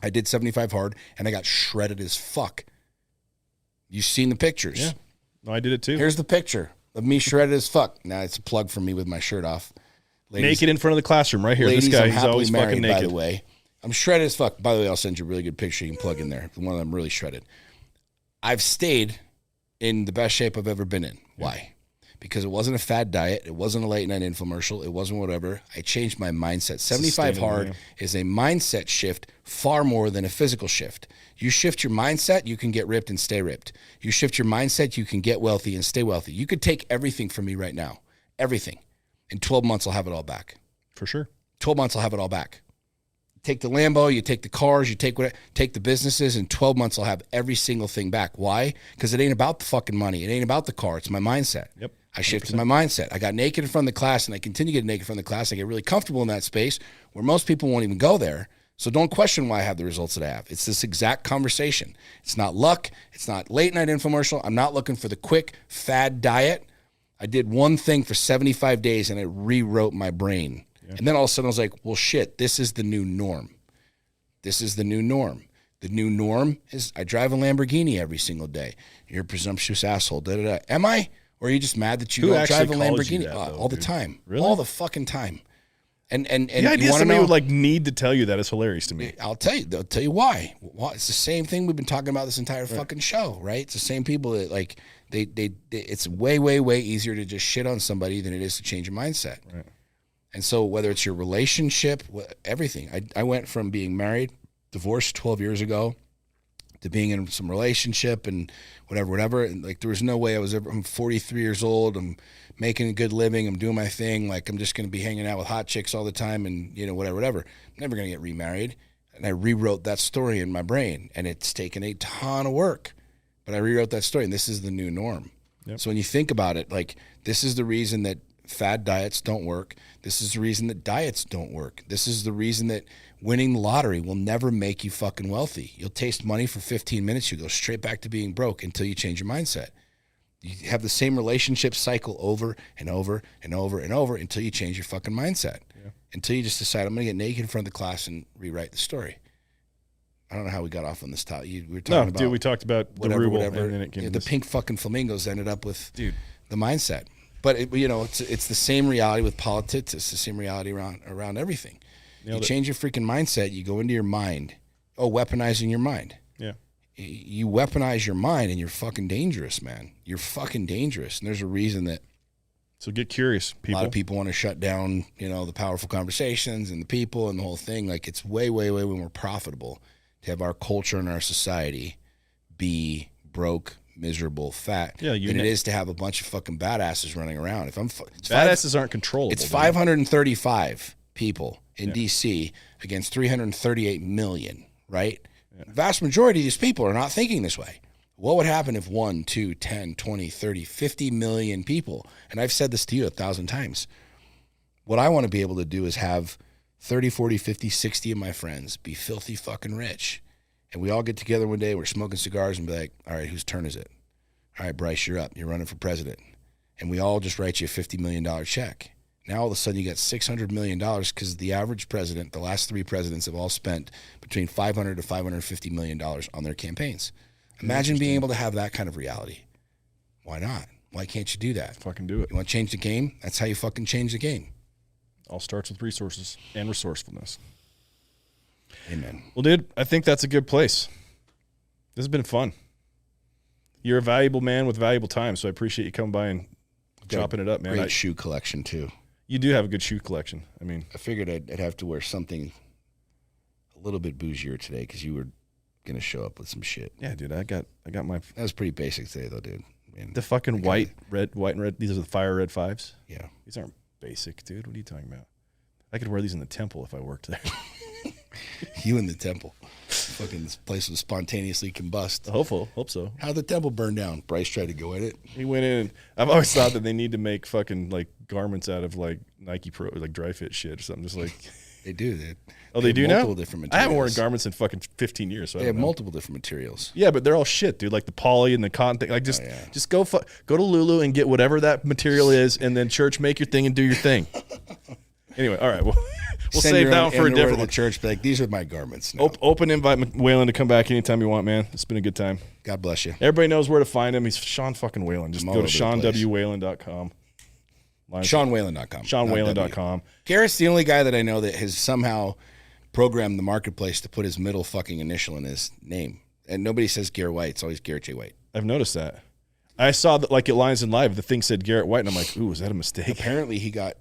Speaker 2: I did 75 hard, and I got shredded as fuck. You've seen the pictures.
Speaker 1: Yeah. No, I did it too.
Speaker 2: Here's the picture of me shredded as fuck. Now, it's a plug for me with my shirt off.
Speaker 1: Ladies, naked in front of the classroom right here.
Speaker 2: Ladies,
Speaker 1: this guy,
Speaker 2: I'm
Speaker 1: he's always
Speaker 2: married,
Speaker 1: fucking naked.
Speaker 2: By the way. I'm shredded as fuck. By the way, I'll send you a really good picture you can plug in there. The one that I'm really shredded. I've stayed in the best shape I've ever been in. Why? because it wasn't a fad diet. It wasn't a late night infomercial. It wasn't whatever. I changed my mindset. 75 hard is a mindset shift far more than a physical shift. You shift your mindset, you can get ripped and stay ripped. You shift your mindset, you can get wealthy and stay wealthy. You could take everything from me right now. Everything. In 12 months, I'll have it all back.
Speaker 1: For sure.
Speaker 2: 12 months, I'll have it all back. Take the Lambo, you take the cars, you take the businesses. In 12 months, I'll have every single thing back. Why? Because it ain't about the fucking money. It ain't about the car. It's my mindset.
Speaker 1: Yep. 100%.
Speaker 2: I shifted my mindset. I got naked in front of the class, and I continue to get naked in front of the class. I get really comfortable in that space where most people won't even go there. So don't question why I have the results that I have. It's this exact conversation. It's not luck. It's not late night infomercial. I'm not looking for the quick fad diet. I did one thing for 75 days, and it rewrote my brain. Yeah. And then all of a sudden I was like, well, shit, this is the new norm. This is the new norm. The new norm is I drive a Lamborghini every single day. You're a presumptuous asshole. Da, da, da. Am I? Or are you just mad that you don't drive a Lamborghini all the time?
Speaker 1: Really?
Speaker 2: All the fucking time. And
Speaker 1: the idea somebody would like need to tell you that is hilarious to me.
Speaker 2: I'll tell you. They'll tell you why. It's the same thing we've been talking about this entire fucking show, right? It's the same people that like they it's way, way, way easier to just shit on somebody than it is to change your mindset. Right. And so whether it's your relationship, everything. I went from being married, divorced 12 years ago, to being in some relationship and whatever. And like there was no way I'm 43 years old. I'm making a good living. I'm doing my thing. Like I'm just going to be hanging out with hot chicks all the time and, whatever. I'm never going to get remarried. And I rewrote that story in my brain. And it's taken a ton of work. But I rewrote that story, and this is the new norm. Yep. So when you think about it, like this is the reason that fad diets don't work. This is the reason that diets don't work. This is the reason that winning the lottery will never make you fucking wealthy. You'll taste money for 15 minutes. You go straight back to being broke until you change your mindset. You have the same relationship cycle over and over and over and over until you change your fucking mindset. Yeah. Until you just decide, I'm going to get naked in front of the class and rewrite the story. I don't know how we got off on this topic. We were talking about
Speaker 1: we talked about
Speaker 2: whatever,
Speaker 1: the ruble,
Speaker 2: whatever.
Speaker 1: And then it came
Speaker 2: the pink fucking flamingos ended up with the mindset. But it's the same reality with politics. It's the same reality around everything. You change your freaking mindset. You go into your mind. Oh, weaponizing your mind. Yeah. You weaponize your mind, and you're fucking dangerous, man. You're fucking dangerous. And there's a reason that.
Speaker 1: So get curious, people.
Speaker 2: A lot of people want to shut down, the powerful conversations and the people and the whole thing. Like it's way, way, way more profitable to have our culture and our society be broke, miserable, fat, than it is to have a bunch of fucking badasses running around.
Speaker 1: Badasses aren't controllable.
Speaker 2: It's 535 people in D.C. against 338 million, right? Yeah. The vast majority of these people are not thinking this way. What would happen if 1, 2, 10, 20, 30, 50 million people, and I've said this to you 1,000 times, what I want to be able to do is have 30, 40, 50, 60 of my friends be filthy fucking rich. And we all get together one day, we're smoking cigars and be like, all right, whose turn is it? All right, Bryce, you're up. You're running for president. And we all just write you a $50 million check. Now all of a sudden you got $600 million because the average president, the last 3 presidents have all spent between $500 to $550 million on their campaigns. Imagine being able to have that kind of reality. Why not? Why can't you do that?
Speaker 1: Fucking do it.
Speaker 2: You want to change the game? That's how you fucking change the game.
Speaker 1: All starts with resources and resourcefulness.
Speaker 2: Amen.
Speaker 1: Well, dude, I think that's a good place. This has been fun. You're a valuable man with valuable time, so I appreciate you coming by and chopping it up, man.
Speaker 2: Great shoe collection, too.
Speaker 1: You do have a good shoe collection. I mean,
Speaker 2: I figured I'd have to wear something a little bit bougier today because you were going to show up with some shit.
Speaker 1: Yeah, dude, I got my...
Speaker 2: That was pretty basic today, though, dude.
Speaker 1: I mean, the fucking white and red. These are the fire red 5s.
Speaker 2: Yeah.
Speaker 1: These aren't basic, dude. What are you talking about? I could wear these in the temple if I worked there.
Speaker 2: You in the temple. Fucking this place would spontaneously combust.
Speaker 1: Hope so.
Speaker 2: How'd the temple burn down? Bryce tried to go in it.
Speaker 1: He went in. And I've always thought that they need to make fucking like garments out of like Nike Pro, like dry fit shit or something. Just like
Speaker 2: they do.
Speaker 1: They do now?
Speaker 2: Different materials.
Speaker 1: I haven't worn garments in fucking 15 years. So
Speaker 2: they have multiple different materials.
Speaker 1: Yeah, but they're all shit, dude. Like the poly and the cotton thing. Like just go to Lulu and get whatever that material is, and then church, make your thing and do your thing. Anyway, all right. Well, we'll save that one for a different one.
Speaker 2: The church, be like, these are my garments. No.
Speaker 1: Open invite Whalen to come back anytime you want, man. It's been a good time.
Speaker 2: God bless you.
Speaker 1: Everybody knows where to find him. He's Sean fucking Whalen. Just go to SeanWHalen.com.
Speaker 2: SeanWhalen.com.
Speaker 1: SeanWhalen.com.
Speaker 2: Garrett's the only guy that I know that has somehow programmed the marketplace to put his middle fucking initial in his name. And nobody says Garrett White. It's always Garrett J. White.
Speaker 1: I've noticed that. I saw that like at Lions in Live, the thing said Garrett White, and I'm like, ooh, was that a mistake?
Speaker 2: Apparently he got.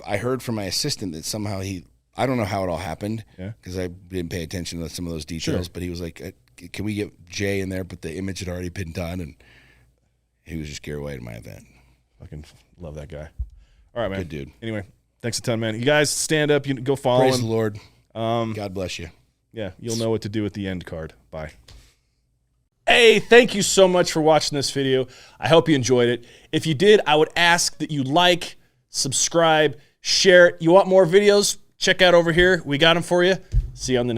Speaker 2: I heard from my assistant that somehow I don't know how it all happened because I didn't pay attention to some of those details. But he was like, "Can we get Jay in there?" But the image had already been done, and he was just Garrett White in my event.
Speaker 1: Fucking love that guy. All right, man.
Speaker 2: Good dude.
Speaker 1: Anyway, thanks a ton, man. You guys stand up. You go follow
Speaker 2: Praise
Speaker 1: him.
Speaker 2: the Lord. God bless you.
Speaker 1: Yeah, you'll know what to do at the end card. Bye. Hey, thank you so much for watching this video. I hope you enjoyed it. If you did, I would ask that you like, subscribe, share it. You want more videos? Check out over here. We got them for you. See you on the next